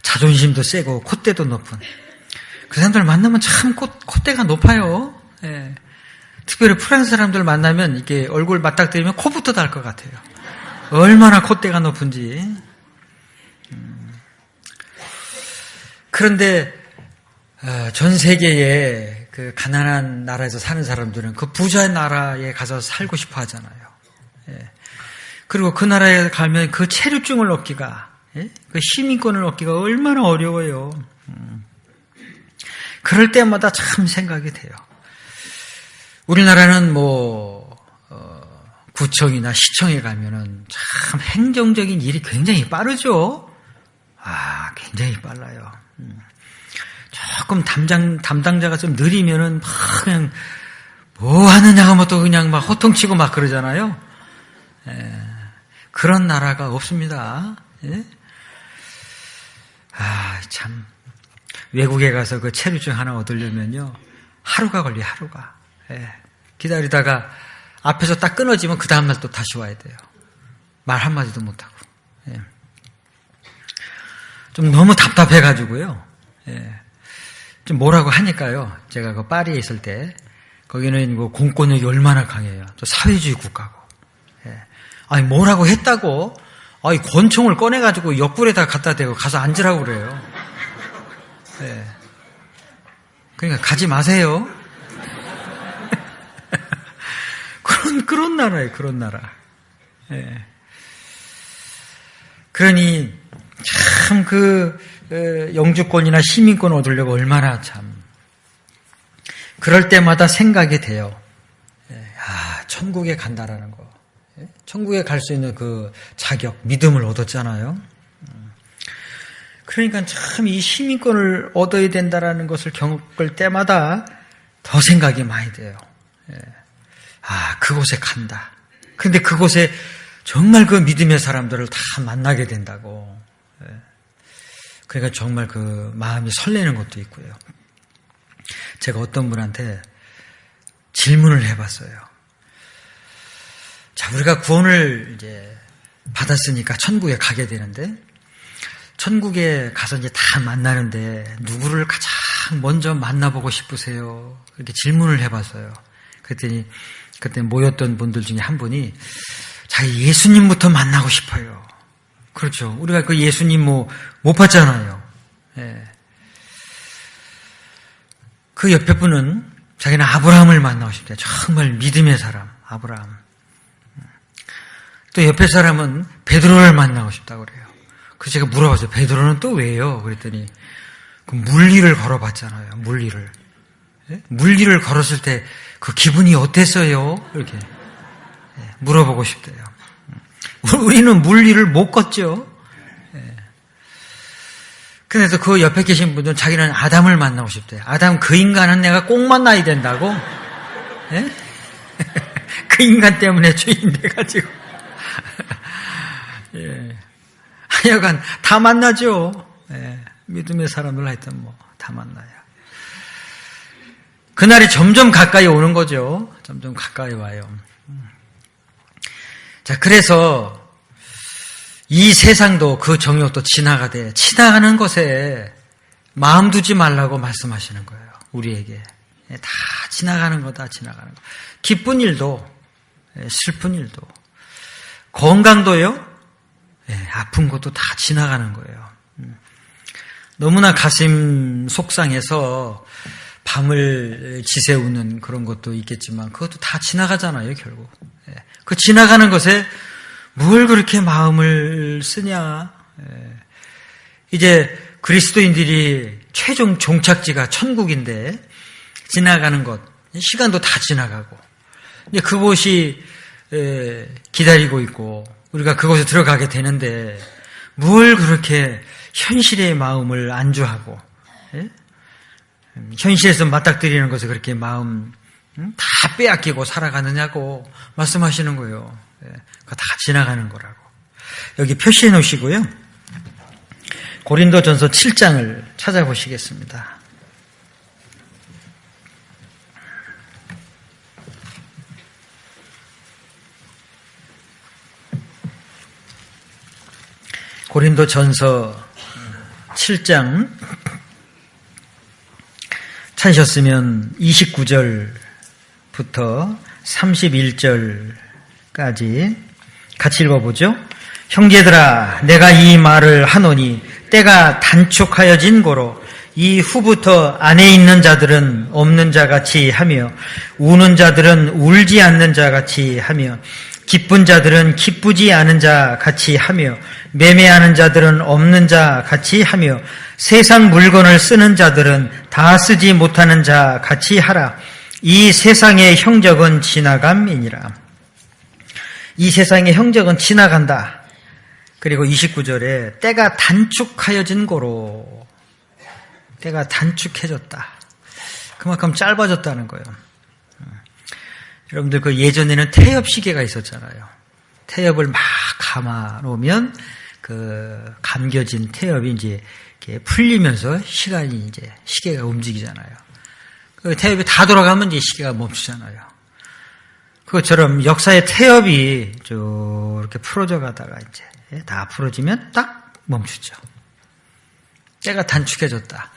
자존심도 세고 콧대도 높은 그 사람들 만나면 참 콧대가 높아요. 특별히 프랑스 사람들 만나면 이렇게 얼굴 맞닥뜨리면 코부터 달 것 같아요. 얼마나 콧대가 높은지. 그런데 전 세계의 그 가난한 나라에서 사는 사람들은 그 부자의 나라에 가서 살고 싶어 하잖아요. 그리고 그 나라에 가면 그 체류증을 얻기가, 그 시민권을 얻기가 얼마나 어려워요. 그럴 때마다 참 생각이 돼요. 우리나라는 구청이나 시청에 가면은 참 행정적인 일이 굉장히 빠르죠. 굉장히 빨라요. 조금 담당자가 좀 느리면은 막 그냥 뭐 하느냐가 뭐 또 그냥 막 호통치고 막 그러잖아요. 그런 나라가 없습니다. 참 외국에 가서 그 체류증 하나 얻으려면요 하루가 걸려요. 하루가. 기다리다가 앞에서 딱 끊어지면 그 다음날 또 다시 와야 돼요. 말 한마디도 못하고. 좀 너무 답답해가지고요. 좀 뭐라고 하니까요. 제가 그 파리에 있을 때 거기는 뭐 공권력이 얼마나 강해요. 또 사회주의 국가고. 뭐라고 했다고? 권총을 꺼내가지고 옆구리에다 갖다 대고 가서 앉으라고 그래요. 그러니까 가지 마세요. 그런 나라예요, 그런 나라. 그러니 참 영주권이나 시민권 얻으려고 얼마나 참 그럴 때마다 생각이 돼요. 천국에 간다라는 거. 천국에 갈 수 있는 그 자격, 믿음을 얻었잖아요. 그러니까 참 이 시민권을 얻어야 된다라는 것을 겪을 때마다 더 생각이 많이 돼요. 그곳에 간다. 근데 그곳에 정말 그 믿음의 사람들을 다 만나게 된다고. 그러니까 정말 그 마음이 설레는 것도 있고요. 제가 어떤 분한테 질문을 해봤어요. 자, 우리가 구원을 이제 받았으니까 천국에 가게 되는데, 천국에 가서 이제 다 만나는데, 누구를 가장 먼저 만나보고 싶으세요? 이렇게 질문을 해봤어요. 그랬더니, 그때 모였던 분들 중에 한 분이, 자기 예수님부터 만나고 싶어요. 그렇죠. 우리가 그 예수님 못 봤잖아요. 그 옆에 분은 자기는 아브라함을 만나고 싶대요. 정말 믿음의 사람, 아브라함. 또 옆에 사람은 베드로를 만나고 싶다고 그래요. 그래서 제가 물어봤어요. 베드로는 또 왜요? 그랬더니 그 물리를 걸어봤잖아요. 물리를 걸었을 때 그 기분이 어땠어요? 이렇게 물어보고 싶대요. 우리는 물리를 못 걷죠. 그래서 그 옆에 계신 분들은 자기는 아담을 만나고 싶대요. 아담 그 인간은 내가 꼭 만나야 된다고. 그 인간 때문에 주인 돼가지고. 하여간 다 만나죠. 믿음의 사람들 하여튼 다 만나요. 그날이 점점 가까이 오는 거죠. 점점 가까이 와요. 자, 그래서 이 세상도 그 정욕도 지나가는 것에 마음 두지 말라고 말씀하시는 거예요. 우리에게. 다 지나가는 거다, 지나가는 거. 기쁜 일도, 슬픈 일도, 건강도요, 아픈 것도 다 지나가는 거예요. 너무나 가슴 속상해서 밤을 지새우는 그런 것도 있겠지만 그것도 다 지나가잖아요, 결국. 그 지나가는 것에 뭘 그렇게 마음을 쓰냐. 이제 그리스도인들이 최종 종착지가 천국인데 지나가는 것, 시간도 다 지나가고 이제 그곳이 기다리고 있고 우리가 그곳에 들어가게 되는데 뭘 그렇게 현실의 마음을 안주하고 현실에서 맞닥뜨리는 것에 그렇게 마음 다 빼앗기고 살아가느냐고 말씀하시는 거예요. 그거 다 지나가는 거라고. 여기 표시해 놓으시고요. 고린도전서 7장을 찾아보시겠습니다. 고린도전서 7장 찾으셨으면 29절부터 31절까지 같이 읽어보죠. 형제들아, 내가 이 말을 하노니 때가 단축하여진 고로 이 후부터 안에 있는 자들은 없는 자같이 하며 우는 자들은 울지 않는 자같이 하며 기쁜 자들은 기쁘지 않은 자같이 하며 매매하는 자들은 없는 자같이 하며 세상 물건을 쓰는 자들은 다 쓰지 못하는 자같이 하라. 이 세상의 형적은 지나감이니라. 이 세상의 형적은 지나간다. 그리고 29절에 때가 단축하여진 고로, 때가 단축해졌다. 그만큼 짧아졌다는 거예요. 여러분들 그 예전에는 태엽 시계가 있었잖아요. 태엽을 막 감아 놓으면 그 감겨진 태엽이 이제 이렇게 풀리면서 시간이 이제 시계가 움직이잖아요. 그 태엽이 다 돌아가면 이제 시계가 멈추잖아요. 그것처럼 역사의 태엽이 쭉 이렇게 풀어져 가다가 이제 다 풀어지면 딱 멈추죠. 때가 단축해졌다.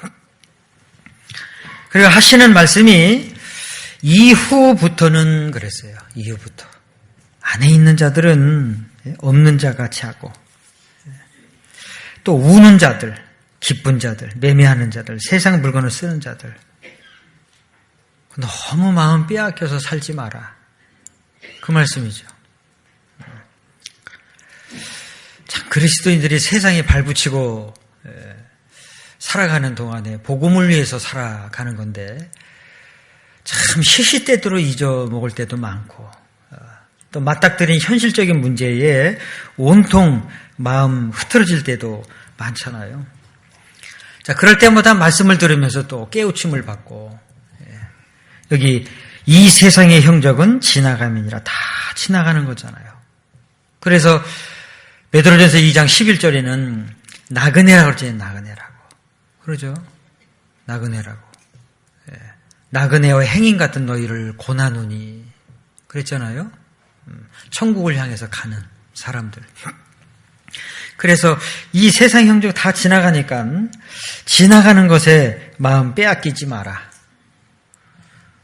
그리고 하시는 말씀이 이후부터는 그랬어요. 이후부터. 안에 있는 자들은 없는 자 같이 하고 또 우는 자들, 기쁜 자들, 매매하는 자들, 세상 물건을 쓰는 자들 너무 마음 빼앗겨서 살지 마라. 그 말씀이죠. 참 그리스도인들이 세상에 발붙이고 살아가는 동안에 복음을 위해서 살아가는 건데 참 시시때때로 잊어먹을 때도 많고 또 맞닥뜨린 현실적인 문제에 온통 마음 흐트러질 때도 많잖아요. 자, 그럴 때마다 말씀을 들으면서 또 깨우침을 받고 여기 이 세상의 형적은 지나감이니라. 다 지나가는 거잖아요. 그래서 베드로전서 2장 11절에는 나그네라고 그러지. 나그네라고. 그러죠? 나그네라고. 나그네와 행인 같은 너희를 고나노니 그랬잖아요. 천국을 향해서 가는 사람들. 그래서 이 세상 형적 다 지나가니까 지나가는 것에 마음 빼앗기지 마라.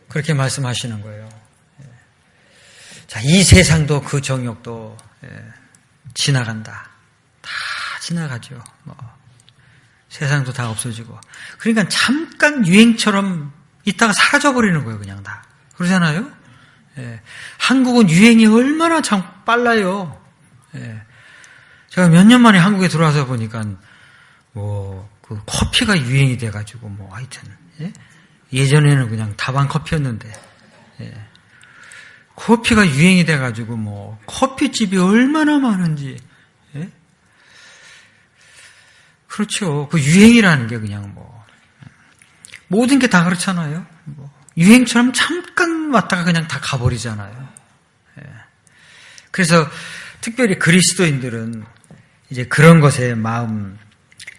그렇게 말씀하시는 거예요. 자, 이 세상도 그 정욕도 지나간다. 다 지나가죠. 세상도 다 없어지고. 그러니까 잠깐 유행처럼 있다가 사라져버리는 거예요, 그냥 다. 그러잖아요? 한국은 유행이 얼마나 참 빨라요. 제가 몇 년 만에 한국에 들어와서 보니까, 그 커피가 유행이 돼가지고, 하여튼, 예전에는 그냥 다방 커피였는데, 커피가 유행이 돼가지고, 커피집이 얼마나 많은지, 그렇죠. 그 유행이라는 게 그냥 모든 게 다 그렇잖아요. 유행처럼 잠깐 왔다가 그냥 다 가버리잖아요. 그래서 특별히 그리스도인들은 이제 그런 것에 마음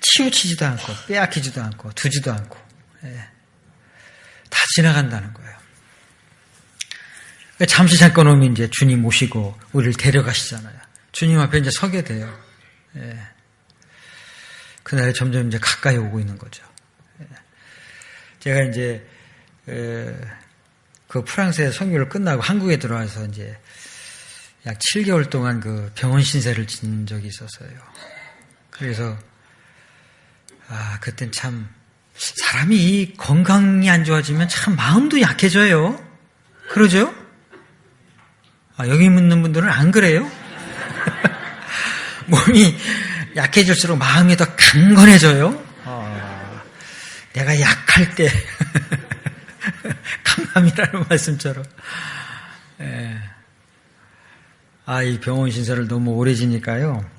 치우치지도 않고 빼앗기지도 않고 두지도 않고 다 지나간다는 거예요. 잠시 잠깐 오면 이제 주님 모시고 우리를 데려가시잖아요. 주님 앞에 이제 서게 돼요. 그날에 점점 이제 가까이 오고 있는 거죠. 제가 이제 그 프랑스에 선교를 끝나고 한국에 들어와서 이제 약 7개월 동안 그 병원 신세를 진 적이 있었어요. 그래서 그땐 참 사람이 건강이 안 좋아지면 참 마음도 약해져요. 그러죠? 여기 있는 분들은 안 그래요? 몸이 약해질수록 마음이 더 강건해져요. 내가 약할 때 강함이라는 말씀처럼. 이 병원 신세를 너무 오래 지니까요.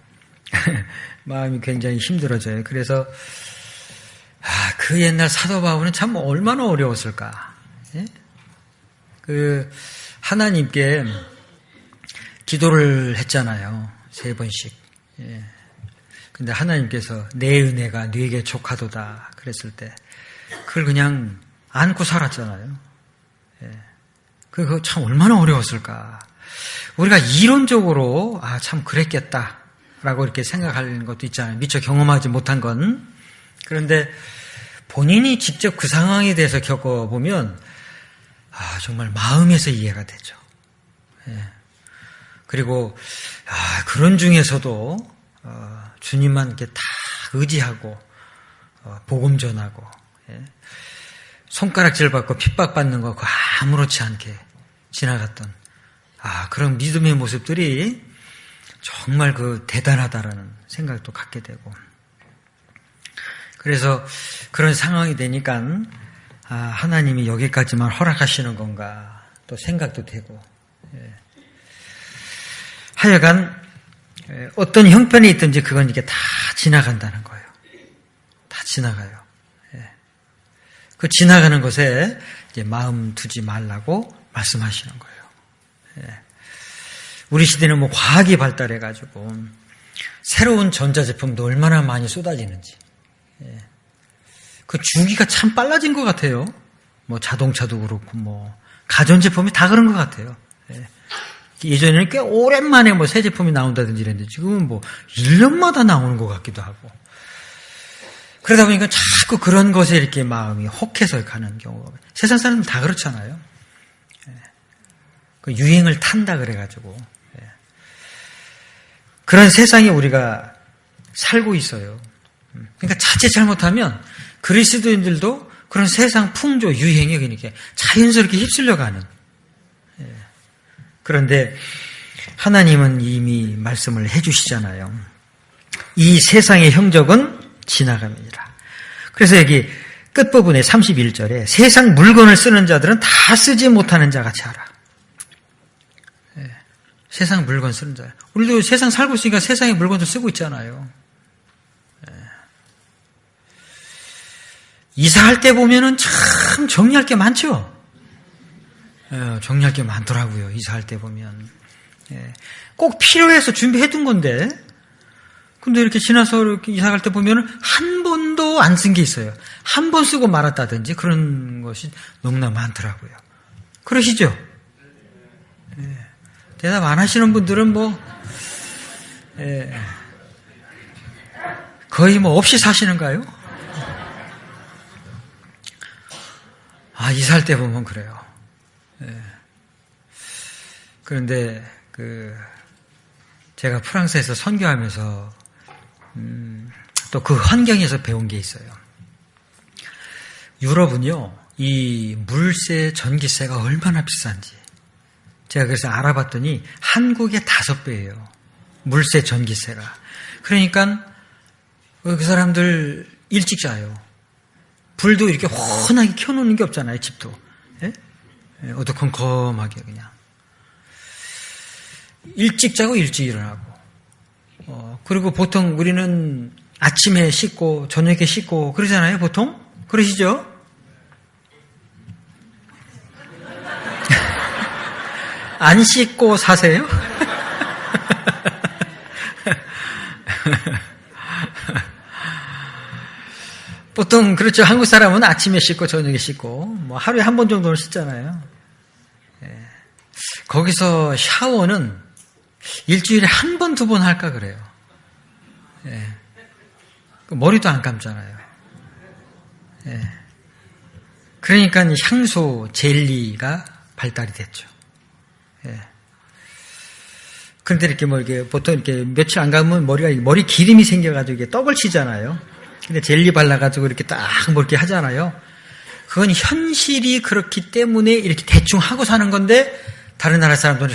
마음이 굉장히 힘들어져요. 그래서 그 옛날 사도 바울은 참 얼마나 어려웠을까. 예? 그 하나님께 기도를 했잖아요. 3번씩. 예. 근데 하나님께서 내 은혜가 네게 족하도다 그랬을 때 그걸 그냥 안고 살았잖아요. 예. 그거 참 얼마나 어려웠을까. 우리가 이론적으로 참 그랬겠다라고 이렇게 생각하는 것도 있잖아요. 미처 경험하지 못한 건. 그런데 본인이 직접 그 상황에 대해서 겪어보면 정말 마음에서 이해가 되죠. 예. 그리고 그런 중에서도 주님만 이렇게 다 의지하고 복음 전하고 손가락질 받고 핍박받는 거 아무렇지 않게 지나갔던 그런 믿음의 모습들이 정말 대단하다라는 생각도 갖게 되고, 그래서 그런 상황이 되니까 하나님이 여기까지만 허락하시는 건가 또 생각도 되고, 하여간 어떤 형편이 있든지 그건 이게 다 지나간다는 거예요. 다 지나가요. 그 지나가는 것에 이제 마음 두지 말라고 말씀하시는 거예요. 우리 시대는 과학이 발달해가지고 새로운 전자제품도 얼마나 많이 쏟아지는지, 그 주기가 참 빨라진 것 같아요. 자동차도 그렇고 가전제품이 다 그런 것 같아요. 예전에는 꽤 오랜만에 새 제품이 나온다든지 이랬는데 지금은 1년마다 나오는 것 같기도 하고, 그러다 보니까 자꾸 그런 것에 이렇게 마음이 혹해서 가는 경우가, 세상 사람들 다 그렇잖아요. 그 유행을 탄다 그래가지고. 그런 세상에 우리가 살고 있어요. 그러니까 자칫 잘못하면 그리스도인들도 그런 세상 풍조, 유행에 그러니까 자연스럽게 휩쓸려가는. 그런데 하나님은 이미 말씀을 해주시잖아요. 이 세상의 형적은 지나갑니다. 그래서 여기 끝부분에 31절에 세상 물건을 쓰는 자들은 다 쓰지 못하는 자 같이 하라. 세상 물건 쓰는 자. 우리도 세상 살고 있으니까 세상의 물건도 쓰고 있잖아요. 이사할 때 보면은 참 정리할 게 많죠. 정리할 게 많더라고요. 이사할 때 보면. 꼭 필요해서 준비해둔 건데, 근데 이렇게 지나서 이렇게 이사갈 때 보면은 한 번도 안 쓴 게 있어요. 한 번 쓰고 말았다든지 그런 것이 너무나 많더라고요. 그러시죠? 대답 안 하시는 분들은 거의 없이 사시는가요? 이사할 때 보면 그래요. 그런데 제가 프랑스에서 선교하면서 또 그 환경에서 배운 게 있어요. 유럽은요, 이 물세, 전기세가 얼마나 비싼지 제가 그래서 알아봤더니 한국의 5배예요. 물세, 전기세가. 그러니까 그 사람들 일찍 자요. 불도 이렇게 훤하게 켜놓는 게 없잖아요, 집도. 어두컴컴하게 그냥. 일찍 자고 일찍 일어나고. 그리고 보통 우리는 아침에 씻고 저녁에 씻고 그러잖아요, 보통? 그러시죠? 안 씻고 사세요? 보통 그렇죠. 한국 사람은 아침에 씻고 저녁에 씻고 하루에 한 번 정도는 씻잖아요. 거기서 샤워는 일주일에 한 번, 2번 할까 그래요. 머리도 안 감잖아요. 그러니까 향수 젤리가 발달이 됐죠. 예. 그런데 이렇게 이렇게 보통 이렇게 며칠 안 가면 머리 기름이 생겨가지고 이게 떡을 치잖아요. 근데 젤리 발라가지고 이렇게 딱 이렇게 하잖아요. 그건 현실이 그렇기 때문에 이렇게 대충 하고 사는 건데, 다른 나라 사람들은,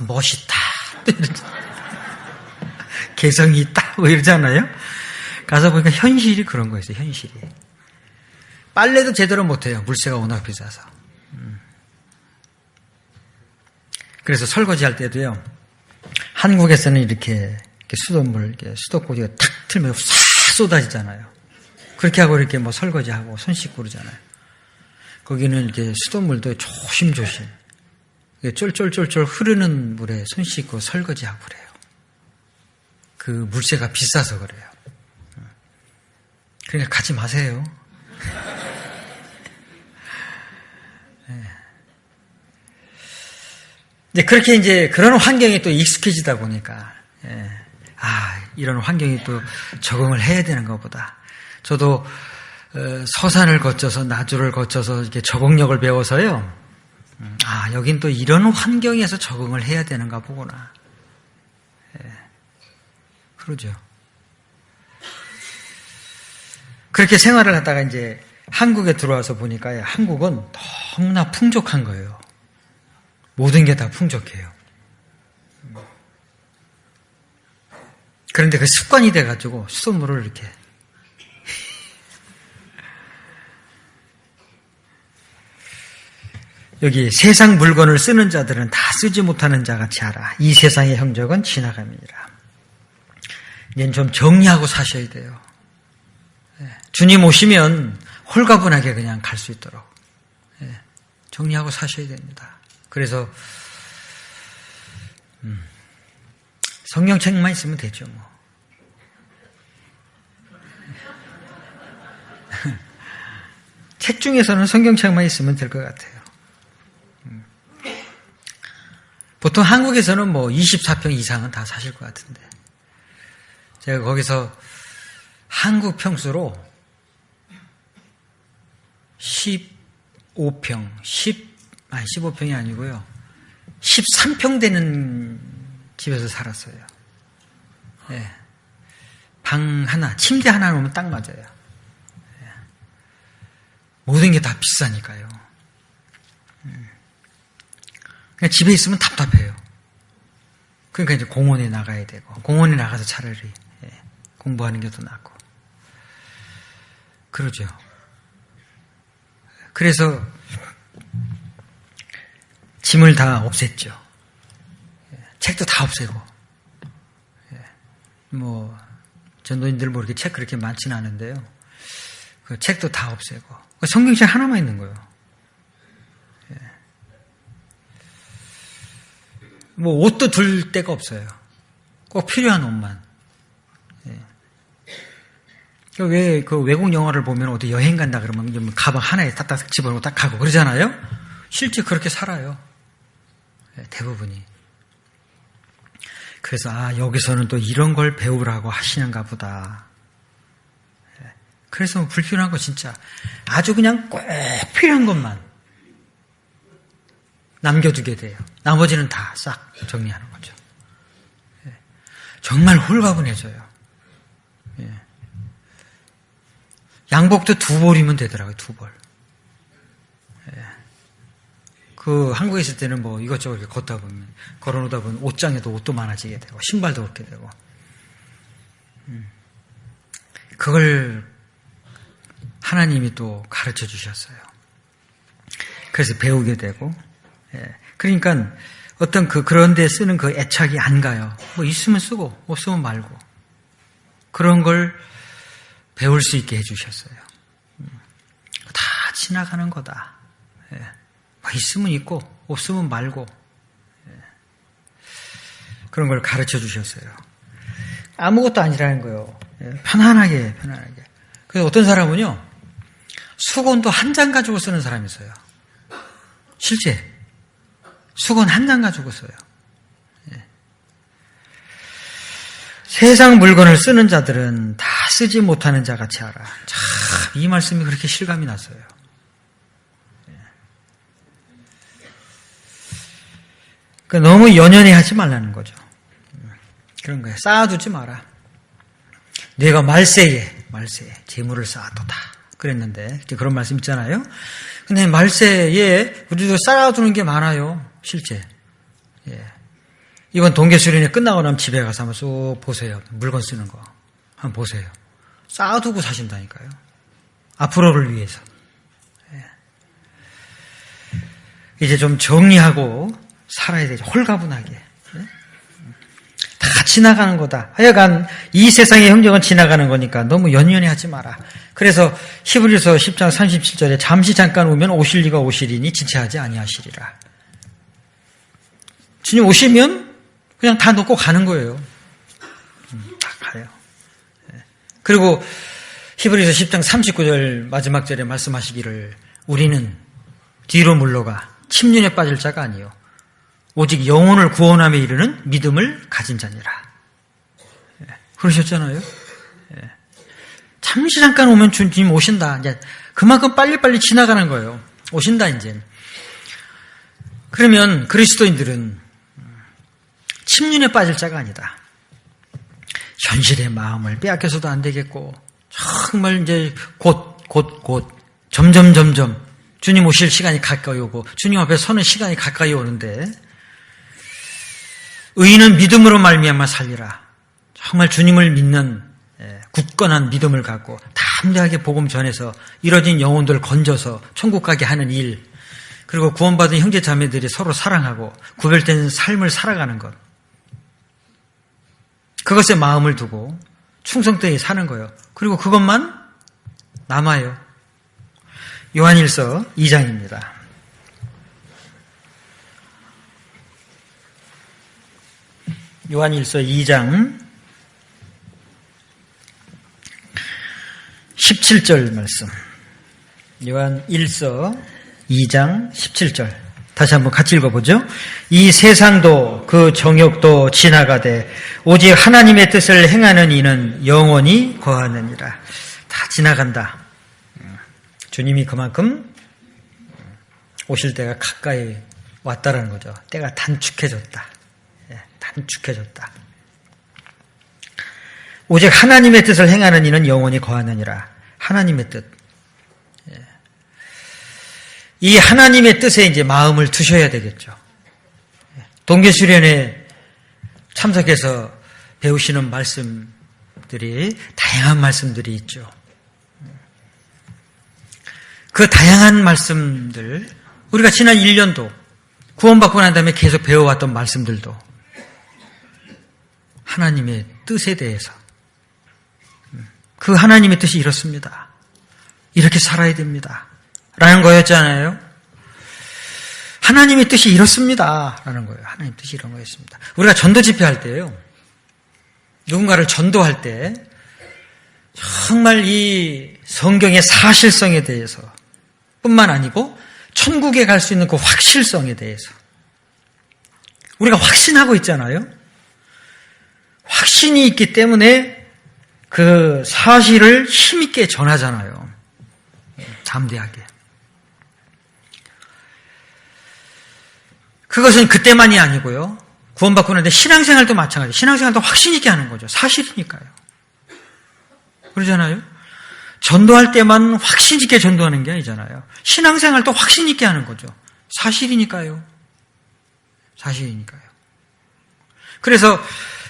멋있다. 개성이 있다. 뭐 이러잖아요. 가서 보니까 현실이 그런 거였어요, 현실이. 빨래도 제대로 못해요. 물세가 워낙 비싸서. 그래서 설거지 할 때도요, 한국에서는 이렇게 수돗물, 수도꼭지가 탁 틀면 싹 쏟아지잖아요. 그렇게 하고 이렇게 뭐 설거지하고 손 씻고 그러잖아요. 거기는 이렇게 수돗물도 조심조심, 쫄쫄쫄쫄 흐르는 물에 손 씻고 설거지하고 그래요. 그 물세가 비싸서 그래요. 그러니까 가지 마세요. 이제 그렇게 이제 그런 환경에 또 익숙해지다 보니까, 이런 환경에 또 적응을 해야 되는 것보다. 저도 서산을 거쳐서 나주를 거쳐서 이렇게 적응력을 배워서요. 여긴 또 이런 환경에서 적응을 해야 되는가 보구나. 그러죠. 그렇게 생활을 하다가 이제 한국에 들어와서 보니까 한국은 너무나 풍족한 거예요. 모든 게 다 풍족해요. 그런데 그 습관이 돼가지고 수돗물을 이렇게 여기 세상 물건을 쓰는 자들은 다 쓰지 못하는 자같이 하라. 이 세상의 형적은 지나갑니다. 이제는 좀 정리하고 사셔야 돼요. 주님 오시면 홀가분하게 그냥 갈 수 있도록 정리하고 사셔야 됩니다. 그래서 성경책만 있으면 되죠, 뭐. 책 중에서는 성경책만 있으면 될 것 같아요. 보통 한국에서는 뭐 24평 이상은 다 사실 것 같은데, 제가 거기서 한국 평수로 15평이 아니고요, 13평 되는 집에서 살았어요. 방 하나, 침대 하나 놓으면 딱 맞아요. 모든 게 다 비싸니까요. 그냥 집에 있으면 답답해요. 그러니까 이제 공원에 나가야 되고, 공원에 나가서 차라리 공부하는 게 더 낫고. 그러죠. 그래서 짐을 다 없앴죠. 책도 다 없애고. 뭐 전도인들 뭐 이렇게 책 그렇게 많지는 않은데요. 그 책도 다 없애고. 성경책 하나만 있는 거예요. 뭐 옷도 둘 데가 없어요. 꼭 필요한 옷만. 왜 그 외국 영화를 보면 어디 여행 간다 그러면 가방 하나에 딱딱 집어넣고 딱 가고 그러잖아요. 실제 그렇게 살아요. 대부분이. 그래서 여기서는 또 이런 걸 배우라고 하시는가 보다. 그래서 불필요한 거 진짜 아주 그냥 꼭 필요한 것만 남겨두게 돼요. 나머지는 다 싹 정리하는 거죠. 정말 홀가분해져요. 양복도 2벌이면 되더라고요. 2벌. 그 한국에 있을 때는 뭐 이것저것 이렇게 걸어놓다 보면 옷장에도 옷도 많아지게 되고 신발도 그렇게 되고. 그걸 하나님이 또 가르쳐 주셨어요. 그래서 배우게 되고. 그러니까 어떤 그런 데 쓰는 그 애착이 안 가요. 뭐 있으면 쓰고 없으면 말고. 그런 걸 배울 수 있게 해주셨어요. 다 지나가는 거다. 있으면 있고 없으면 말고. 그런 걸 가르쳐 주셨어요. 아무것도 아니라는 거예요. 편안하게. 그래서 어떤 사람은요, 수건도 한 장 가지고 쓰는 사람이 있어요. 실제 수건 한 장 가지고 써요. 세상 물건을 쓰는 자들은 다 쓰지 못하는 자같이 하라. 참, 이 말씀이 그렇게 실감이 났어요. 너무 연연해 하지 말라는 거죠. 그런 거예요. 쌓아두지 마라. 내가 말세에 재물을 쌓아두다 그랬는데 그런 말씀 있잖아요. 근데 말세에 우리도 쌓아두는 게 많아요. 실제. 예. 이번 동계수련회 끝나고 나면 집에 가서 한번 쏙 보세요. 물건 쓰는 거 한번 보세요. 쌓아두고 사신다니까요. 앞으로를 위해서. 예. 이제 좀 정리하고 살아야 되죠. 홀가분하게. 예? 다 지나가는 거다. 하여간 이 세상의 형정은 지나가는 거니까 너무 연연해 하지 마라. 그래서 히브리서 10장 37절에 잠시 잠깐 오면 오실 이가 오시리니 지체하지 아니하시리라. 주님 오시면 그냥 다 놓고 가는 거예요. 다 가요. 그리고 히브리서 10장 39절 마지막 절에 말씀하시기를 우리는 뒤로 물러가 침륜에 빠질 자가 아니요 오직 영혼을 구원함에 이르는 믿음을 가진 자니라. 그러셨잖아요. 잠시 잠깐 오면 주님 오신다. 이제 그만큼 빨리빨리 지나가는 거예요. 오신다 이제. 그러면 그리스도인들은 침륜에 빠질 자가 아니다. 현실의 마음을 빼앗겨서도 안 되겠고 정말 이제 곧 점점 주님 오실 시간이 가까이 오고 주님 앞에 서는 시간이 가까이 오는데 의인은 믿음으로 말미암아 살리라. 정말 주님을 믿는 굳건한 믿음을 갖고 담대하게 복음 전해서 이뤄진 영혼들 건져서 천국 가게 하는 일, 그리고 구원받은 형제 자매들이 서로 사랑하고 구별된 삶을 살아가는 것, 그것에 마음을 두고 충성되게 사는 거예요. 그리고 그것만 남아요. 요한일서 2장입니다. 요한일서 2장 17절 말씀. 요한일서 2장 17절. 다시 한번 같이 읽어보죠. 이 세상도 그 정욕도 지나가되 오직 하나님의 뜻을 행하는 이는 영원히 거하느니라. 다 지나간다. 주님이 그만큼 오실 때가 가까이 왔다라는 거죠. 때가 단축해졌다. 단축해졌다. 오직 하나님의 뜻을 행하는 이는 영원히 거하느니라. 하나님의 뜻. 이 하나님의 뜻에 이제 마음을 두셔야 되겠죠. 동계수련회 참석해서 배우시는 말씀들이 다양한 말씀들이 있죠. 그 다양한 말씀들, 우리가 지난 1년도 구원받고 난 다음에 계속 배워왔던 말씀들도 하나님의 뜻에 대해서, 그 하나님의 뜻이 이렇습니다. 이렇게 살아야 됩니다. 라는 거였잖아요. 하나님의 뜻이 이렇습니다. 라는 거예요. 하나님의 뜻이 이런 거였습니다. 우리가 전도 집회할 때요, 누군가를 전도할 때 정말 이 성경의 사실성에 대해서 뿐만 아니고 천국에 갈 수 있는 그 확실성에 대해서 우리가 확신하고 있잖아요. 확신이 있기 때문에 그 사실을 힘있게 전하잖아요. 담대하게. 그것은 그때만이 아니고요. 구원받고 나는데 신앙생활도 마찬가지예요. 신앙생활도 확신 있게 하는 거죠. 사실이니까요. 그러잖아요. 전도할 때만 확신 있게 전도하는 게 아니잖아요. 신앙생활도 확신 있게 하는 거죠. 사실이니까요. 사실이니까요. 그래서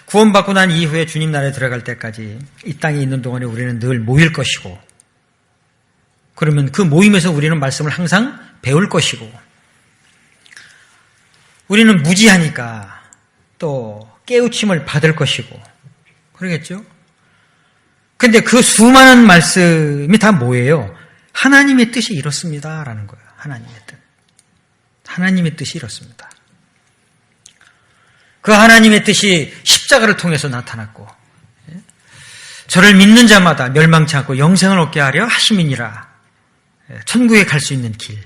구원받고 난 이후에 주님 나라에 들어갈 때까지 이 땅에 있는 동안에 우리는 늘 모일 것이고, 그러면 그 모임에서 우리는 말씀을 항상 배울 것이고, 우리는 무지하니까 또 깨우침을 받을 것이고, 그러겠죠? 근데 그 수많은 말씀이 다 뭐예요? 하나님의 뜻이 이렇습니다. 라는 거예요. 하나님의 뜻. 하나님의 뜻이 이렇습니다. 그 하나님의 뜻이 십자가를 통해서 나타났고, 저를 믿는 자마다 멸망치 않고 영생을 얻게 하려 하심이니라. 천국에 갈 수 있는 길.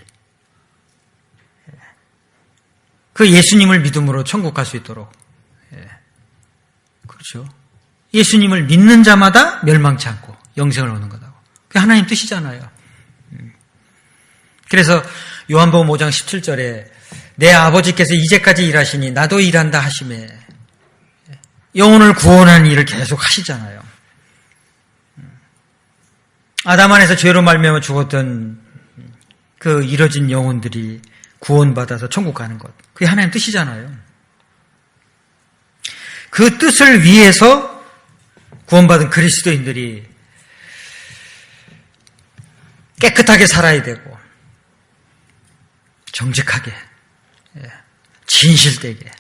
그 예수님을 믿음으로 천국 갈 수 있도록. 그렇죠. 예수님을 믿는 자마다 멸망치 않고 영생을 얻는 거다고. 그게 하나님 뜻이잖아요. 그래서 요한복음 5장 17절에 내 아버지께서 이제까지 일하시니 나도 일한다 하시매 영혼을 구원하는 일을 계속 하시잖아요. 아담 안에서 죄로 말미암아 죽었던 그 잃어진 영혼들이 구원받아서 천국 가는 것, 그게 하나님 뜻이잖아요. 그 뜻을 위해서 구원받은 그리스도인들이 깨끗하게 살아야 되고 정직하게, 진실되게,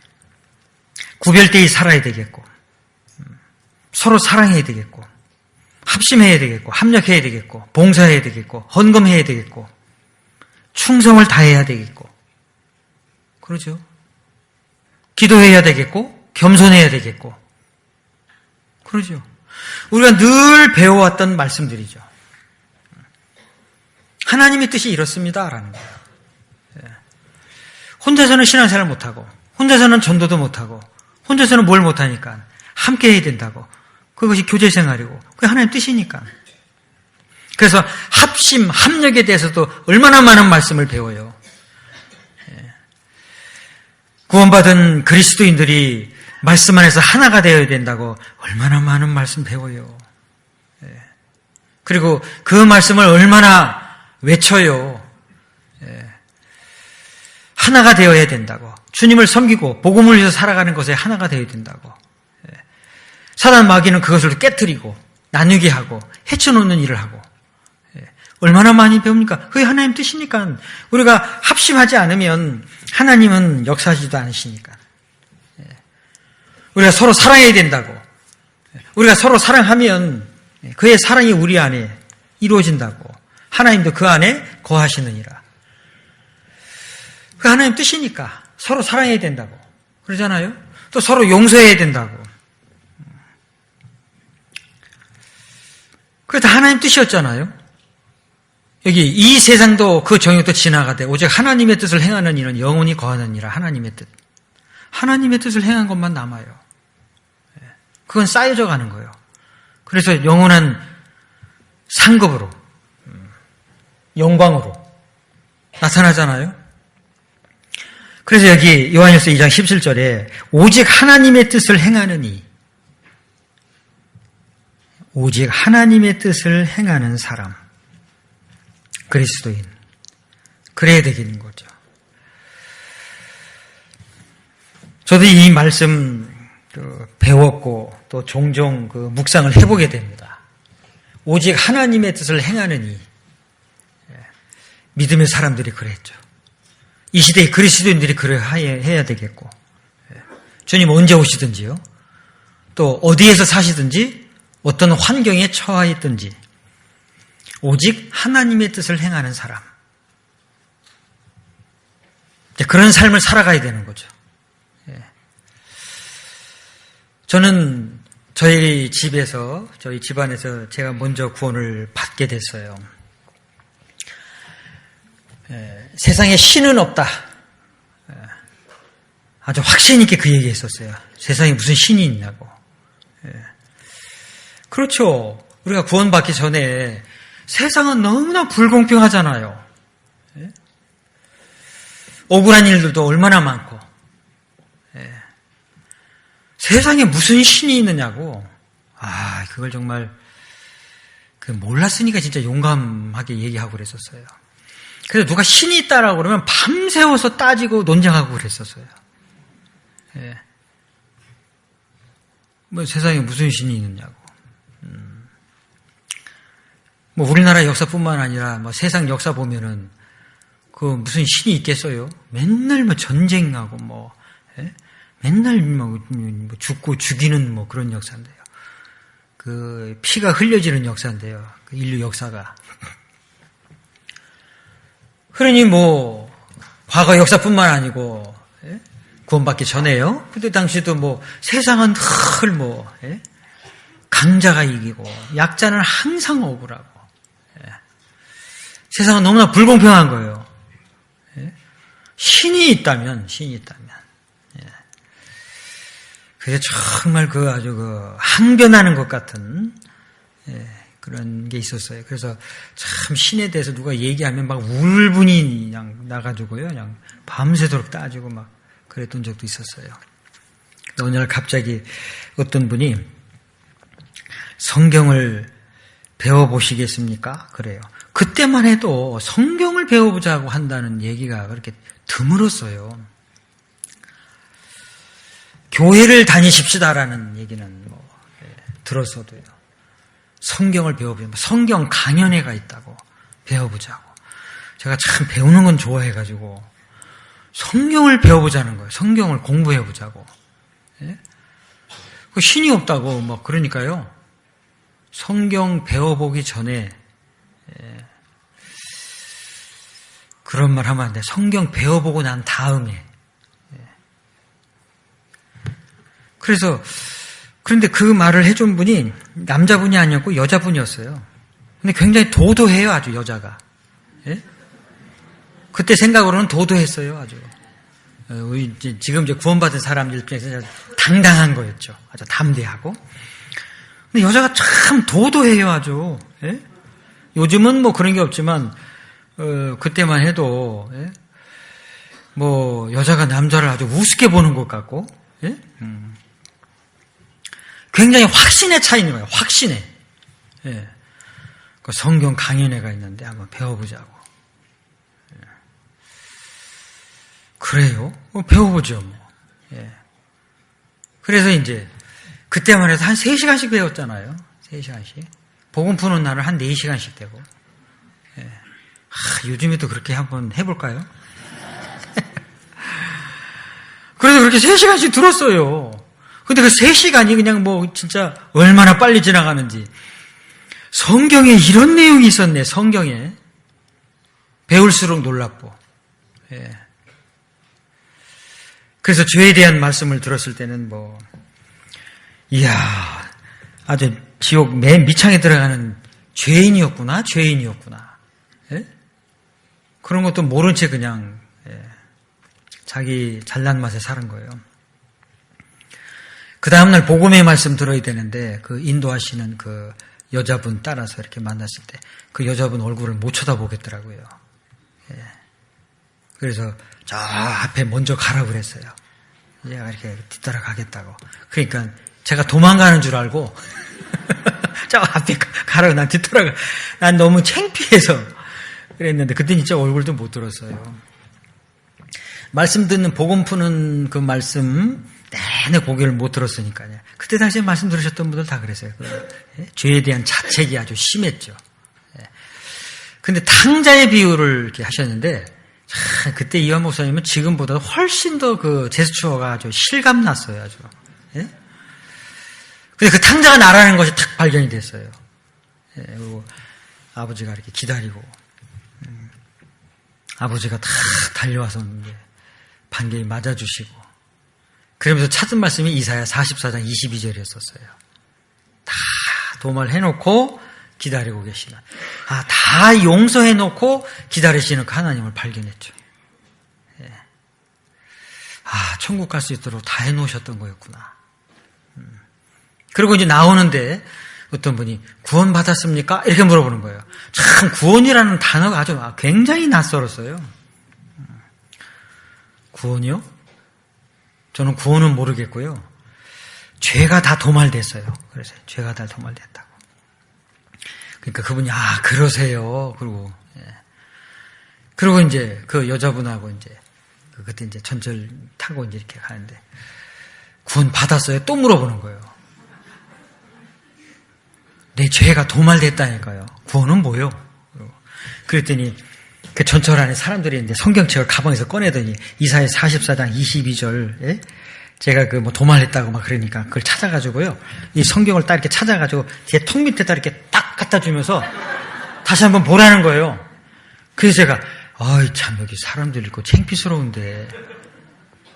구별되게 살아야 되겠고, 서로 사랑해야 되겠고, 합심해야 되겠고, 합력해야 되겠고, 봉사해야 되겠고, 헌금해야 되겠고, 충성을 다해야 되겠고, 그러죠. 기도해야 되겠고, 겸손해야 되겠고, 그러죠. 우리가 늘 배워왔던 말씀들이죠. 하나님의 뜻이 이렇습니다라는 거예요. 혼자서는 신앙생활 못하고, 혼자서는 전도도 못하고, 혼자서는 뭘 못하니까 함께 해야 된다고. 그것이 교제생활이고 그게 하나님의 뜻이니까. 그래서 합심, 합력에 대해서도 얼마나 많은 말씀을 배워요. 구원받은 그리스도인들이 말씀 안에서 하나가 되어야 된다고 얼마나 많은 말씀 배워요. 그리고 그 말씀을 얼마나 외쳐요. 하나가 되어야 된다고. 주님을 섬기고 복음을 위해서 살아가는 것에 하나가 되어야 된다고. 사단 마귀는 그것을 깨트리고 나누게 하고 해쳐놓는 일을 하고. 얼마나 많이 배웁니까? 그게 하나님 뜻이니까. 우리가 합심하지 않으면 하나님은 역사하지도 않으시니까. 우리가 서로 사랑해야 된다고. 우리가 서로 사랑하면 그의 사랑이 우리 안에 이루어진다고. 하나님도 그 안에 거하시느니라. 그 하나님 뜻이니까 서로 사랑해야 된다고. 그러잖아요. 또 서로 용서해야 된다고. 그게 다 하나님 뜻이었잖아요. 여기 이 세상도 그 정욕도 지나가되 오직 하나님의 뜻을 행하는 이는 영원히 거하느니라. 하나님의 뜻. 하나님의 뜻을 행한 것만 남아요. 그건 쌓여져 가는 거예요. 그래서 영원한 상급으로, 영광으로 나타나잖아요. 그래서 여기 요한일서 2장 17절에 오직 하나님의 뜻을 행하는 이, 오직 하나님의 뜻을 행하는 사람, 그리스도인, 그래야 되겠는 거죠. 저도 이 말씀 배웠고 또 종종 그 묵상을 해보게 됩니다. 오직 하나님의 뜻을 행하는 이, 믿음의 사람들이 그랬죠. 이 시대의 그리스도인들이 그래 해야 되겠고, 주님 언제 오시든지요, 또 어디에서 사시든지 어떤 환경에 처하있든지 오직 하나님의 뜻을 행하는 사람, 그런 삶을 살아가야 되는 거죠. 저는 저희 집에서, 저희 집안에서 제가 먼저 구원을 받게 됐어요. 세상에 신은 없다. 아주 확신 있게 그 얘기 했었어요. 세상에 무슨 신이 있냐고. 그렇죠. 우리가 구원받기 전에 세상은 너무나 불공평하잖아요. 억울한 일들도 얼마나 많고. 세상에 무슨 신이 있느냐고. 그걸 정말 몰랐으니까 진짜 용감하게 얘기하고 그랬었어요. 그래서 누가 신이 있다라고 그러면 밤새워서 따지고 논쟁하고 그랬었어요. 뭐 세상에 무슨 신이 있느냐고. 뭐 우리나라 역사뿐만 아니라 뭐 세상 역사 보면은 그 무슨 신이 있겠어요? 맨날 뭐 전쟁하고 뭐 맨날 뭐 죽고 죽이는 뭐 그런 역사인데요. 그 피가 흘려지는 역사인데요. 그 인류 역사가. 그러니 뭐 과거 역사뿐만 아니고 구원받기 전에요. 그때 당시도 뭐 세상은 늘 뭐 강자가 이기고 약자는 항상 억울하고 세상은 너무나 불공평한 거예요. 신이 있다면. 그래서 정말 아주 항변하는 것 같은 그런 게 있었어요. 그래서 참 신에 대해서 누가 얘기하면 막 울분이 그냥 나가지고요. 그냥 밤새도록 따지고 막 그랬던 적도 있었어요. 어느 날 갑자기 어떤 분이 성경을 배워보시겠습니까? 그래요. 그때만 해도 성경을 배워보자고 한다는 얘기가 그렇게 드물었어요. 교회를 다니십시다라는 얘기는 들었어도요. 성경을 배워보자. 성경 강연회가 있다고 배워보자고. 제가 참 배우는 건 좋아해가지고 성경을 배워보자는 거예요. 성경을 공부해보자고. 예? 신이 없다고 뭐 그러니까요. 성경 배워보기 전에 그런 말 하면 안 돼. 성경 배워보고 난 다음에. 그런데 그 말을 해준 분이 남자분이 아니었고 여자분이었어요. 근데 굉장히 도도해요, 아주 여자가. 예? 그때 생각으로는 도도했어요, 아주. 지금 이제 구원받은 사람들 중에서 당당한 거였죠. 아주 담대하고. 근데 여자가 참 도도해요, 아주. 예? 요즘은 뭐 그런 게 없지만, 그때만 해도, 예? 뭐, 여자가 남자를 아주 우습게 보는 것 같고, 예? 굉장히 확신에 차 있는 거예요, 확신에. 예. 그 성경 강연회가 있는데 한번 배워보자고. 예. 그래요? 배워보죠, 뭐. 예. 그래서 이제, 그때만 해도 한 3시간씩 배웠잖아요. 3시간씩. 복음 푸는 날은 한 4시간씩 되고. 예. 요즘에도 그렇게 한번 해볼까요? 그래서 그렇게 3시간씩 들었어요. 근데 그 3시간이 그냥 뭐 진짜 얼마나 빨리 지나가는지. 성경에 이런 내용이 있었네, 성경에. 배울수록 놀랍고. 예. 그래서 죄에 대한 말씀을 들었을 때는 뭐, 이야, 아주 지옥 맨 밑창에 들어가는 죄인이었구나. 예? 그런 것도 모른 채 그냥, 예. 자기 잘난 맛에 사는 거예요. 그 다음날 복음의 말씀 들어야 되는데, 그 인도하시는 그 여자분 따라서 이렇게 만났을 때, 그 여자분 얼굴을 못 쳐다보겠더라고요. 예. 그래서 저 앞에 먼저 가라 그랬어요. 얘가 이렇게 뒤따라 가겠다고. 그러니까 제가 도망가는 줄 알고, 저 앞에 가라고 난 뒤따라가. 난 너무 창피해서 그랬는데, 그때 진짜 얼굴도 못 들었어요. 말씀 듣는, 복음 푸는 그 말씀, 내내 고개를 못 들었으니까요. 그때 당시에 말씀 들으셨던 분들 다 그랬어요. 죄에 대한 자책이 아주 심했죠. 근데 탕자의 비유를 이렇게 하셨는데, 그때 이완 목사님은 지금보다 훨씬 더 그 제스처가 아주 실감 났어요, 아주. 예? 근데 그 탕자가 나라는 것이 탁 발견이 됐어요. 예, 그리고 아버지가 이렇게 기다리고, 아버지가 탁 달려와서 반개에 맞아주시고, 그러면서 찾은 말씀이 이사야 44장 22절이었었어요. 다 도말해놓고 기다리고 계시는. 다 용서해놓고 기다리시는 그 하나님을 발견했죠. 예. 천국 갈 수 있도록 다 해놓으셨던 거였구나. 그리고 이제 나오는데 어떤 분이 구원 받았습니까? 이렇게 물어보는 거예요. 참 구원이라는 단어가 아주 굉장히 낯설었어요. 구원이요? 저는 구원은 모르겠고요. 죄가 다 도말됐어요. 그래서 죄가 다 도말됐다고. 그러니까 그분이 그러세요. 그리고 이제 그 여자분하고 이제 그때 이제 전철 타고 이제 이렇게 가는데 구원 받았어요? 또 물어보는 거예요. 내 죄가 도말됐다니까요. 구원은 뭐요? 그랬더니 그 전철 안에 사람들이 이제 성경책을 가방에서 꺼내더니 이사야 44장 22절, 예? 제가 그 뭐 도말했다고 막 그러니까 그걸 찾아가지고요. 이 성경을 딱 이렇게 찾아가지고 뒤에 턱 밑에다 이렇게 딱 갖다 주면서 다시 한번 보라는 거예요. 그래서 제가, 참 여기 사람들 있고 창피스러운데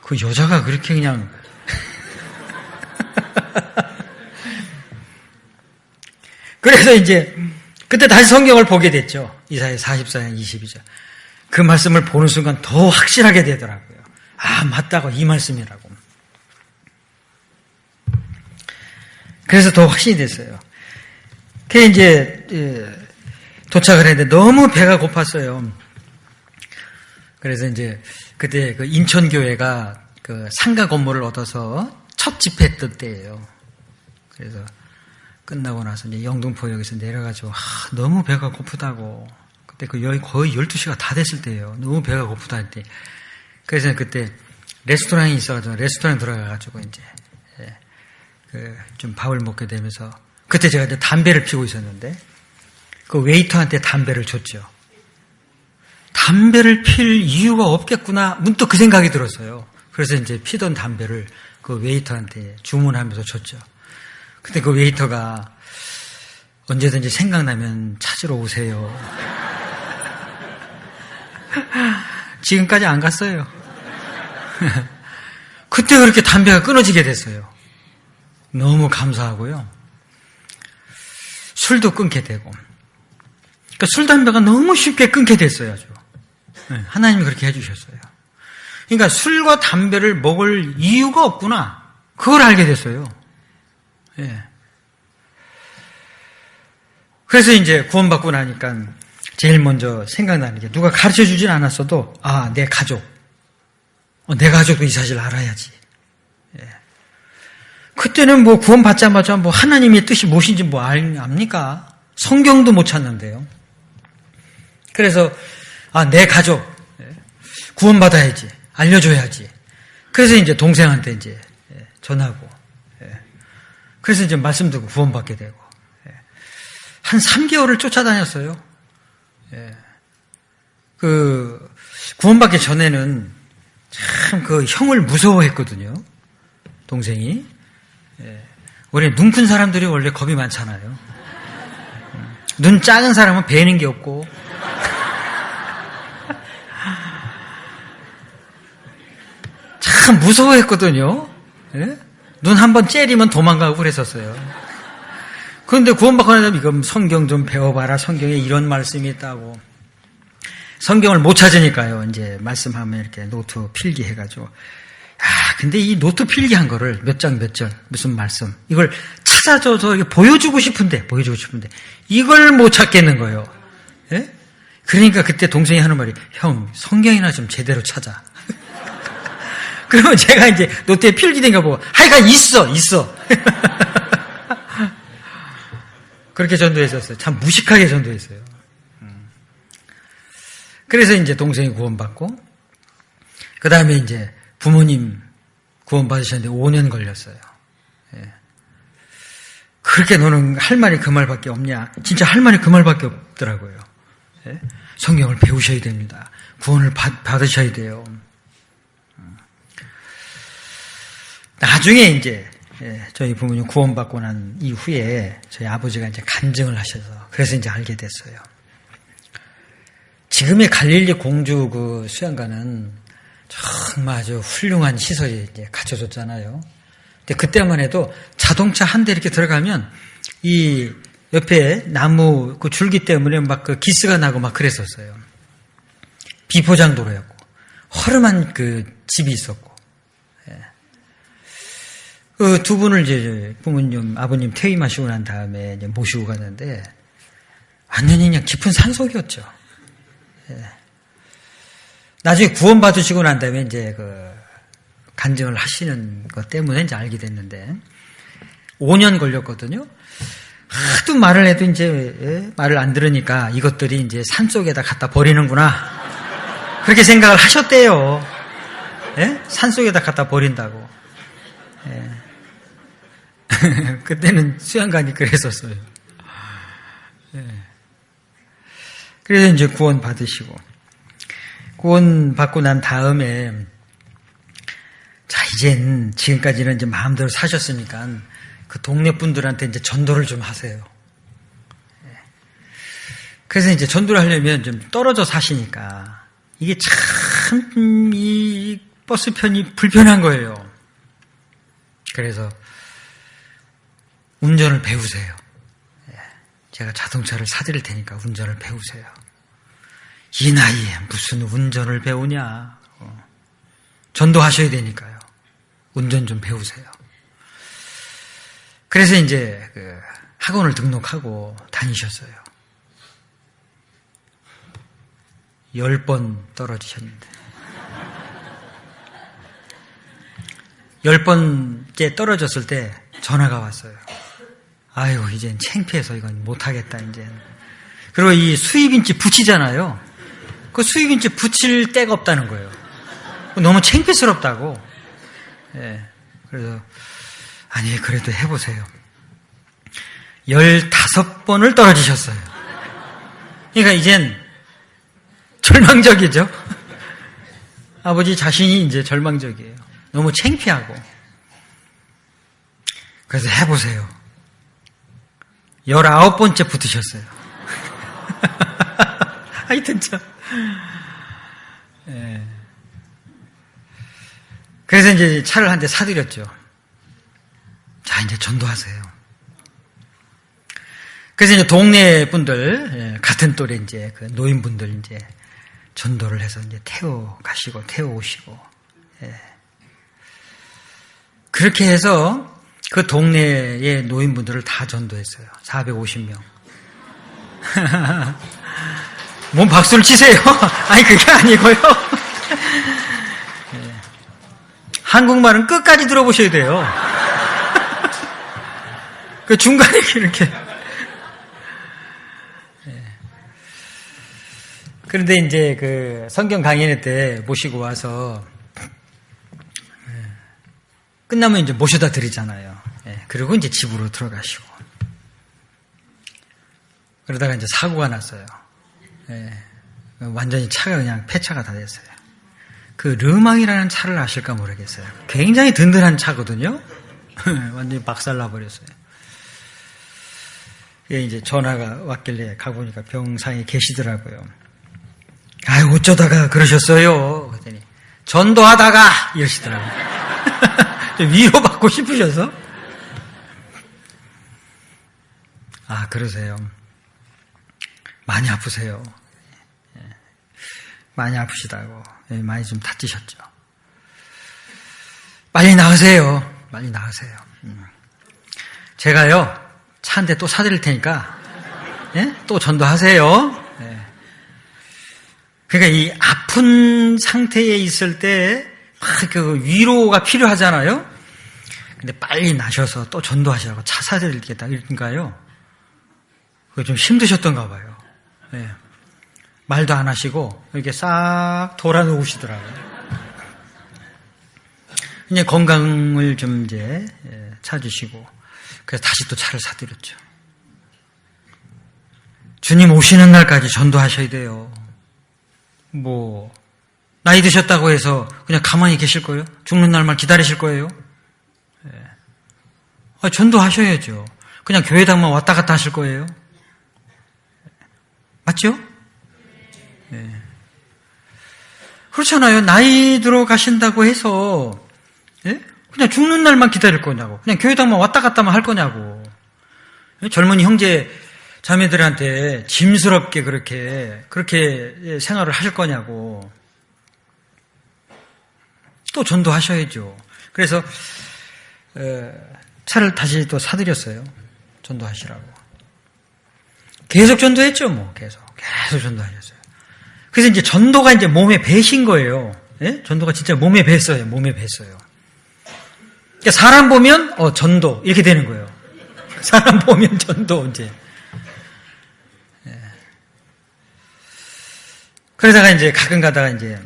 그 여자가 그렇게 그냥 그래서 이제 그때 다시 성경을 보게 됐죠. 이사야 44장 22절. 그 말씀을 보는 순간 더 확실하게 되더라고요. 맞다고, 이 말씀이라고. 그래서 더 확신이 됐어요. 그게 이제 도착을 했는데 너무 배가 고팠어요. 그래서 이제 그때 그 인천교회가 그 상가 건물을 얻어서 첫 집회했던 때예요. 그래서 끝나고 나서 이제 영등포역에서 내려가지고 너무 배가 고프다고. 그때 그 여기 거의 12시가 다 됐을 때예요. 너무 배가 고프다 할 때. 그래서 그때 레스토랑이 있어가지고 레스토랑 들어가가지고 이제 좀 밥을 먹게 되면서 그때 제가 이제 담배를 피우고 있었는데 그 웨이터한테 담배를 줬죠. 담배를 필 이유가 없겠구나. 문득 그 생각이 들었어요. 그래서 이제 피던 담배를 그 웨이터한테 주문하면서 줬죠. 근데 그 웨이터가 언제든지 생각나면 찾으러 오세요. 지금까지 안 갔어요. 그때 그렇게 담배가 끊어지게 됐어요. 너무 감사하고요. 술도 끊게 되고. 그러니까 술, 담배가 너무 쉽게 끊게 됐어요. 아주. 하나님이 그렇게 해주셨어요. 그러니까 술과 담배를 먹을 이유가 없구나. 그걸 알게 됐어요. 예. 그래서 이제 구원받고 나니까 제일 먼저 생각나는 게 누가 가르쳐 주진 않았어도 내 가족. 내 가족도 이 사실을 알아야지. 예. 그때는 뭐 구원받자마자 뭐 하나님의 뜻이 무엇인지 뭐 압니까? 성경도 못 찾는데요. 그래서 내 가족 구원받아야지. 알려줘야지. 그래서 이제 동생한테 이제 전하고 그래서 이제 말씀 듣고 구원받게 되고 한 3개월을 쫓아다녔어요. 그 구원받기 전에는 참 그 형을 무서워했거든요. 동생이. 원래 눈 큰 사람들이 원래 겁이 많잖아요. 눈 작은 사람은 배는 게 없고 참 무서워했거든요. 눈 한번 째리면 도망가고 그랬었어요. 그런데 구원받고 나면 이거 성경 좀 배워봐라. 성경에 이런 말씀이 있다고. 성경을 못 찾으니까요. 이제 말씀하면 이렇게 노트 필기해가지고. 근데 이 노트 필기한 거를 몇 장 몇 절 무슨 말씀 이걸 찾아줘서 보여주고 싶은데 이걸 못 찾겠는 거예요. 예? 그러니까 그때 동생이 하는 말이 형 성경이나 좀 제대로 찾아. 그러면 제가 이제 노트에 필기된 거 보고 하여간 있어. 그렇게 전도했었어요. 참 무식하게 전도했어요. 그래서 이제 동생이 구원받고 그 다음에 이제 부모님 구원받으셨는데 5년 걸렸어요. 예. 그렇게 너는 할 말이 그 말밖에 없냐? 진짜 할 말이 그 말밖에 없더라고요. 예? 성경을 배우셔야 됩니다. 구원을 받으셔야 돼요. 나중에 이제 저희 부모님 구원받고 난 이후에 저희 아버지가 이제 간증을 하셔서 그래서 이제 알게 됐어요. 지금의 갈릴리 공주 그 수양관은 정말 아주 훌륭한 시설이 이제 갖춰졌잖아요. 근데 그때만 해도 자동차 한 대 이렇게 들어가면 이 옆에 나무 그 줄기 때문에 막 그 기스가 나고 막 그랬었어요. 비포장도로였고 허름한 그 집이 있었고. 그 두 분을 이제 부모님, 아버님 퇴임하시고 난 다음에 이제 모시고 갔는데 완전히 그냥 깊은 산속이었죠. 나중에 구원받으시고 난 다음에 이제 그 간증을 하시는 것 때문에 이제 알게 됐는데 5년 걸렸거든요. 하도 말을 해도 이제 말을 안 들으니까 이것들이 이제 산속에다 갖다 버리는구나. 그렇게 생각을 하셨대요. 산속에다 갖다 버린다고. 그때는 수양관이 그랬었어요. 그래서 이제 구원 받으시고 구원 받고 난 다음에 자 이젠 지금까지는 이제 마음대로 사셨으니까 그 동네 분들한테 이제 전도를 좀 하세요. 그래서 이제 전도를 하려면 좀 떨어져 사시니까 이게 참 이 버스편이 불편한 거예요. 그래서 운전을 배우세요. 제가 자동차를 사드릴 테니까 운전을 배우세요. 이 나이에 무슨 운전을 배우냐. 전도하셔야 되니까요. 운전 좀 배우세요. 그래서 이제 학원을 등록하고 다니셨어요. 10번 떨어지셨는데 10번째 떨어졌을 때 전화가 왔어요. 아이고 이젠 창피해서 이건 못하겠다 이제. 그리고 이 수입인지 붙이잖아요. 그 수입인지 붙일 데가 없다는 거예요. 너무 창피스럽다고. 예. 그래서 아니 그래도 해보세요. 15번을 떨어지셨어요. 그러니까 이젠 절망적이죠. 아버지 자신이 이제 절망적이에요. 너무 창피하고. 그래서 해보세요. 19번째 붙으셨어요. 하여튼 참. 예. 그래서 이제 차를 한 대 사드렸죠. 자, 이제 전도하세요. 그래서 이제 동네 분들, 같은 또래 이제 그 노인분들 이제 전도를 해서 이제 태워 오시고, 예. 그렇게 해서 그 동네의 노인분들을 다 전도했어요. 450명. 뭔 박수를 치세요? 아니, 그게 아니고요. 예. 한국말은 끝까지 들어보셔야 돼요. 그 중간에 이렇게. 예. 그런데 이제 그 성경 강연회 때 모시고 와서 끝나면 이제 모셔다 드리잖아요. 예, 그리고 이제 집으로 들어가시고. 그러다가 이제 사고가 났어요. 예, 완전히 차가 그냥 폐차가 다 됐어요. 그 르망이라는 차를 아실까 모르겠어요. 굉장히 든든한 차거든요. 완전히 박살나버렸어요. 예, 이제 전화가 왔길래 가보니까 병상에 계시더라고요. 아유, 어쩌다가 그러셨어요? 그랬더니, 전도하다가! 이러시더라고요. 위로받고 싶으셔서? 아, 그러세요. 많이 아프세요. 많이 아프시다고. 많이 좀 다치셨죠. 빨리 나으세요. 빨리 나으세요. 제가요, 차 한 대 또 사드릴 테니까, 예? 또 전도하세요. 예. 그러니까 이 아픈 상태에 있을 때, 막 그 위로가 필요하잖아요? 근데 빨리 나셔서 또 전도하시라고 차 사드리겠다. 이러니까요. 그게 좀 힘드셨던가 봐요. 예. 말도 안 하시고, 이렇게 싹 돌아 누우시더라고요. 이제 건강을 좀 이제 찾으시고, 그래서 다시 또 차를 사드렸죠. 주님 오시는 날까지 전도하셔야 돼요. 뭐, 나이 드셨다고 해서 그냥 가만히 계실 거예요? 죽는 날만 기다리실 거예요? 예. 전도하셔야죠. 그냥 교회당만 왔다 갔다 하실 거예요? 맞죠? 예. 그렇잖아요. 나이 들어 가신다고 해서, 예? 그냥 죽는 날만 기다릴 거냐고. 그냥 교회당만 왔다 갔다만 할 거냐고. 예? 젊은이 형제, 자매들한테 짐스럽게 그렇게 생활을 하실 거냐고. 또 전도하셔야죠. 그래서 차를 다시 또 사드렸어요. 전도하시라고. 계속 전도했죠, 뭐. 계속 전도하셨어요. 그래서 이제 전도가 이제 몸에 배신 거예요. 예? 전도가 진짜 몸에 뱄어요. 몸에 뱄어요. 그러니까 사람 보면 전도 이렇게 되는 거예요. 사람 보면 전도 이제. 예. 그러다가 이제 가끔 가다가 이제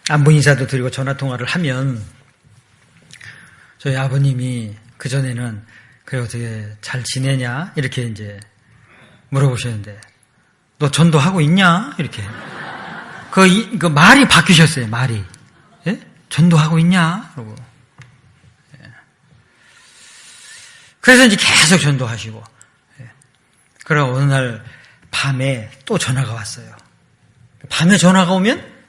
안부 인사도 드리고 전화 통화를 하면 저희 아버님이 그 전에는 그래 어떻게 잘 지내냐 이렇게 이제 물어보셨는데 너 전도하고 있냐 이렇게 그 말이 바뀌셨어요. 말이 예? 전도하고 있냐 그러고 예. 그래서 이제 계속 전도하시고 예. 그러고 어느 날 밤에 또 전화가 왔어요. 밤에 전화가 오면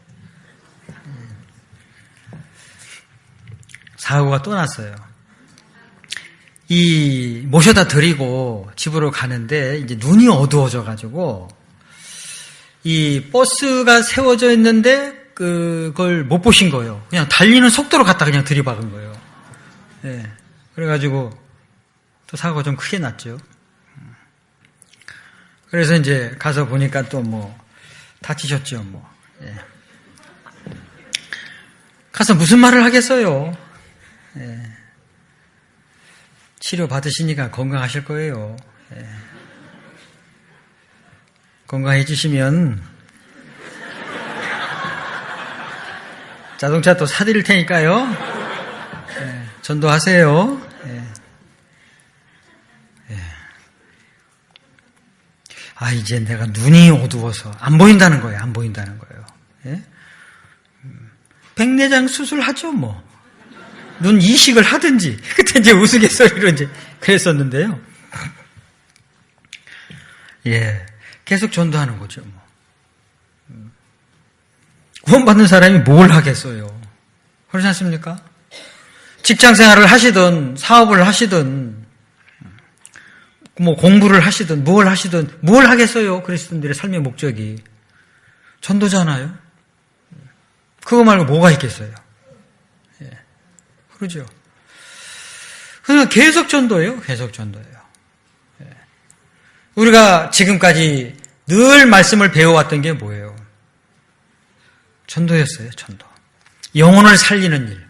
사고가 또 났어요. 이 모셔다 드리고 집으로 가는데 이제 눈이 어두워져가지고 이 버스가 세워져 있는데 그걸 못 보신 거예요. 그냥 달리는 속도로 갔다 그냥 들이박은 거예요. 예. 그래가지고 또 사고가 좀 크게 났죠. 그래서 이제 가서 보니까 또 뭐 다치셨죠, 뭐. 예. 가서 무슨 말을 하겠어요. 예. 치료 받으시니까 건강하실 거예요. 예. 건강해지시면 자동차 또 사드릴 테니까요. 예. 전도하세요. 예. 예. 아, 이제 내가 눈이 어두워서 안 보인다는 거예요. 안 보인다는 거예요. 예? 백내장 수술하죠, 뭐. 눈 이식을 하든지. 그때 이제 우스갯소리로 이제 그랬었는데요. 예. 계속 전도하는 거죠, 뭐. 구원받는 사람이 뭘 하겠어요? 그렇지 않습니까? 직장 생활을 하시든, 사업을 하시든, 뭐 공부를 하시든, 뭘 하시든, 뭘 하겠어요? 그리스도인들의 삶의 목적이. 전도잖아요? 그거 말고 뭐가 있겠어요? 예. 그러죠. 그냥 계속 전도예요. 계속 전도예요. 예. 우리가 지금까지 늘 말씀을 배워왔던 게 뭐예요? 전도였어요. 전도. 영혼을 살리는 일.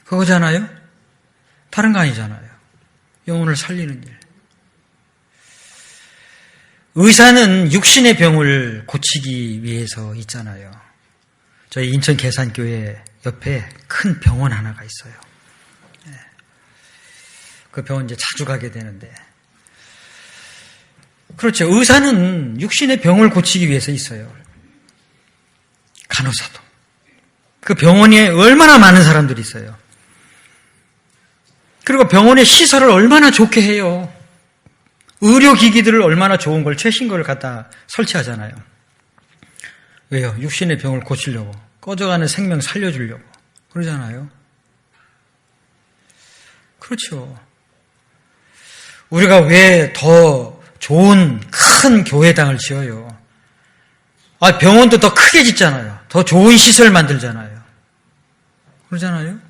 그거잖아요? 다른 거 아니잖아요. 영혼을 살리는 일. 의사는 육신의 병을 고치기 위해서 있잖아요. 저희 인천 계산교회 옆에 큰 병원 하나가 있어요. 그 병원 이제 자주 가게 되는데. 그렇죠. 의사는 육신의 병을 고치기 위해서 있어요. 간호사도. 그 병원에 얼마나 많은 사람들이 있어요. 그리고 병원의 시설을 얼마나 좋게 해요. 의료기기들을 얼마나 좋은 걸, 최신 걸 갖다 설치하잖아요. 왜요? 육신의 병을 고치려고. 꺼져가는 생명 살려주려고. 그러잖아요. 그렇죠. 우리가 왜 더 좋은 큰 교회당을 지어요? 아, 병원도 더 크게 짓잖아요. 더 좋은 시설 만들잖아요. 그러잖아요.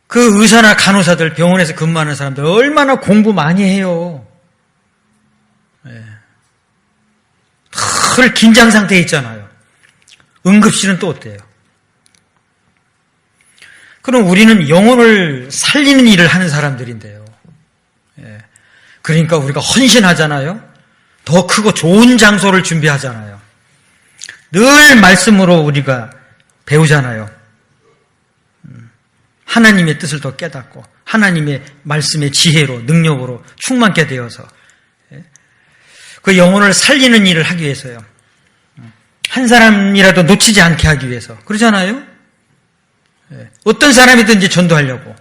그 의사나 간호사들, 병원에서 근무하는 사람들 얼마나 공부 많이 해요. 네. 늘 긴장 상태에 있잖아요. 응급실은 또 어때요? 그럼 우리는 영혼을 살리는 일을 하는 사람들인데요. 예. 그러니까 우리가 헌신하잖아요. 더 크고 좋은 장소를 준비하잖아요. 늘 말씀으로 우리가 배우잖아요. 하나님의 뜻을 더 깨닫고 하나님의 말씀의 지혜로 능력으로 충만케 되어서 그 영혼을 살리는 일을 하기 위해서요. 한 사람이라도 놓치지 않게 하기 위해서. 그러잖아요. 어떤 사람이든지 전도하려고.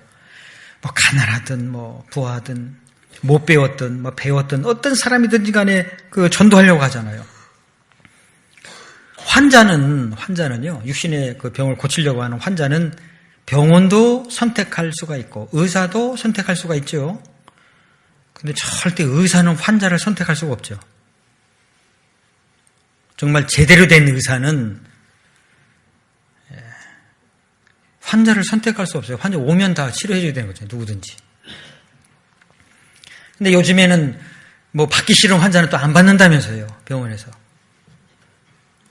뭐 가난하든 뭐 부하든 못 배웠든 뭐 배웠든 어떤 사람이든지 간에 그 전도하려고 하잖아요. 환자는요. 육신의 그 병을 고치려고 하는 환자는 병원도 선택할 수가 있고 의사도 선택할 수가 있죠. 근데 절대 의사는 환자를 선택할 수가 없죠. 정말 제대로 된 의사는 환자를 선택할 수 없어요. 환자 오면 다 치료해줘야 되는 거죠. 누구든지. 근데 요즘에는 뭐 받기 싫은 환자는 또 안 받는다면서요. 병원에서.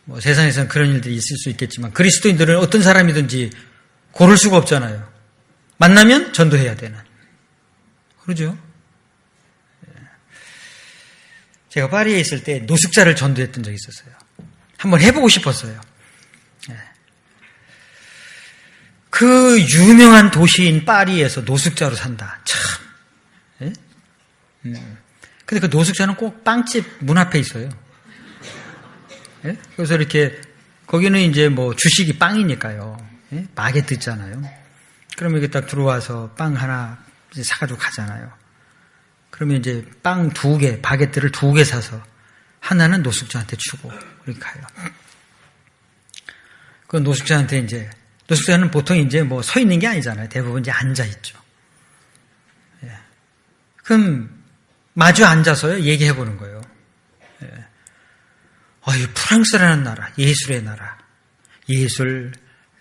뭐 세상에서는 그런 일들이 있을 수 있겠지만 그리스도인들은 어떤 사람이든지 고를 수가 없잖아요. 만나면 전도해야 되는. 그러죠? 제가 파리에 있을 때 노숙자를 전도했던 적이 있었어요. 한번 해보고 싶었어요. 그 유명한 도시인 파리에서 노숙자로 산다. 참. 예? 근데 그 노숙자는 꼭 빵집 문 앞에 있어요. 예? 그래서 이렇게, 거기는 이제 뭐 주식이 빵이니까요. 예? 바게트 있잖아요. 그러면 이렇게 딱 들어와서 빵 하나 이제 사가지고 가잖아요. 그러면 이제 빵 2개, 바게트를 2개 사서 하나는 노숙자한테 주고 그렇게 가요. 그 노숙자한테 이제 노숙자는 보통 이제 뭐 서 있는 게 아니잖아요. 대부분 이제 앉아 있죠. 예. 그럼 마주 앉아서요 얘기해 보는 거예요. 예. 이 프랑스라는 나라, 예술의 나라, 예술,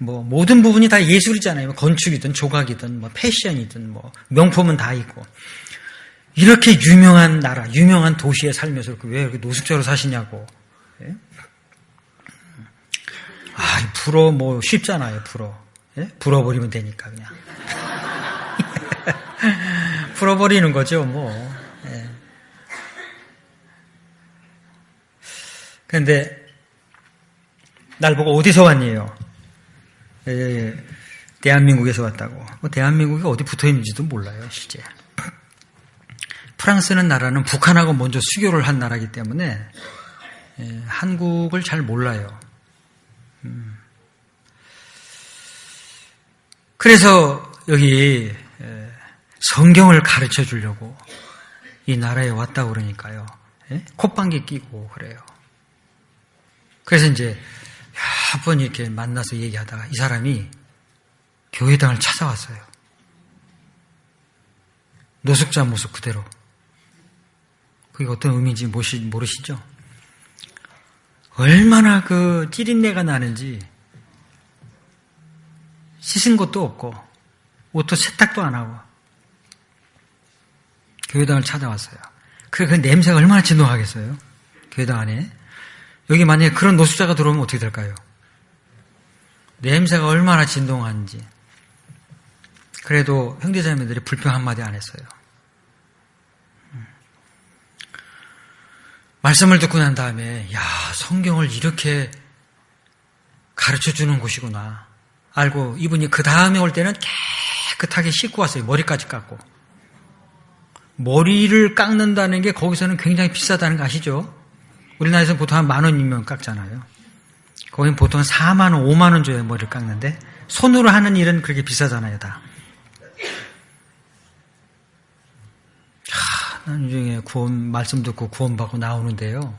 뭐 모든 부분이 다 예술이잖아요. 건축이든 조각이든 뭐 패션이든 뭐 명품은 다 있고. 이렇게 유명한 나라, 유명한 도시에 살면서 왜 이렇게 노숙자로 사시냐고. 예? 불어 뭐 쉽잖아요. 불어. 예? 불어버리면 되니까 그냥. 불어버리는 거죠. 뭐. 예. 그런데 날 보고 어디서 왔니요? 대한민국에서 왔다고. 뭐 대한민국이 어디 붙어 있는지도 몰라요, 실제. 프랑스는 나라는 북한하고 먼저 수교를 한 나라이기 때문에 한국을 잘 몰라요. 그래서 여기 성경을 가르쳐 주려고 이 나라에 왔다고 그러니까요. 콧방귀 끼고 그래요. 그래서 이제 몇 번 이렇게 만나서 얘기하다가 이 사람이 교회당을 찾아왔어요. 노숙자 모습 그대로. 그게 어떤 의미인지 모르시죠? 얼마나 그 찌린내가 나는지 씻은 것도 없고 옷도 세탁도 안 하고 교회당을 찾아왔어요. 그 냄새가 얼마나 진동하겠어요? 교회당 안에. 여기 만약에 그런 노숙자가 들어오면 어떻게 될까요? 냄새가 얼마나 진동하는지. 그래도 형제자매들이 불평 한마디 안 했어요. 말씀을 듣고 난 다음에 야, 성경을 이렇게 가르쳐주는 곳이구나 알고 이분이 그 다음에 올 때는 깨끗하게 씻고 왔어요. 머리까지 깎고. 머리를 깎는다는 게 거기서는 굉장히 비싸다는 거 아시죠? 우리나라에서는 보통 한 10,000원이면 깎잖아요. 거긴 보통 40,000원, 50,000원 줘야 머리를 깎는데 손으로 하는 일은 그렇게 비싸잖아요, 다. 나중에 말씀 듣고 구원받고 나오는데요.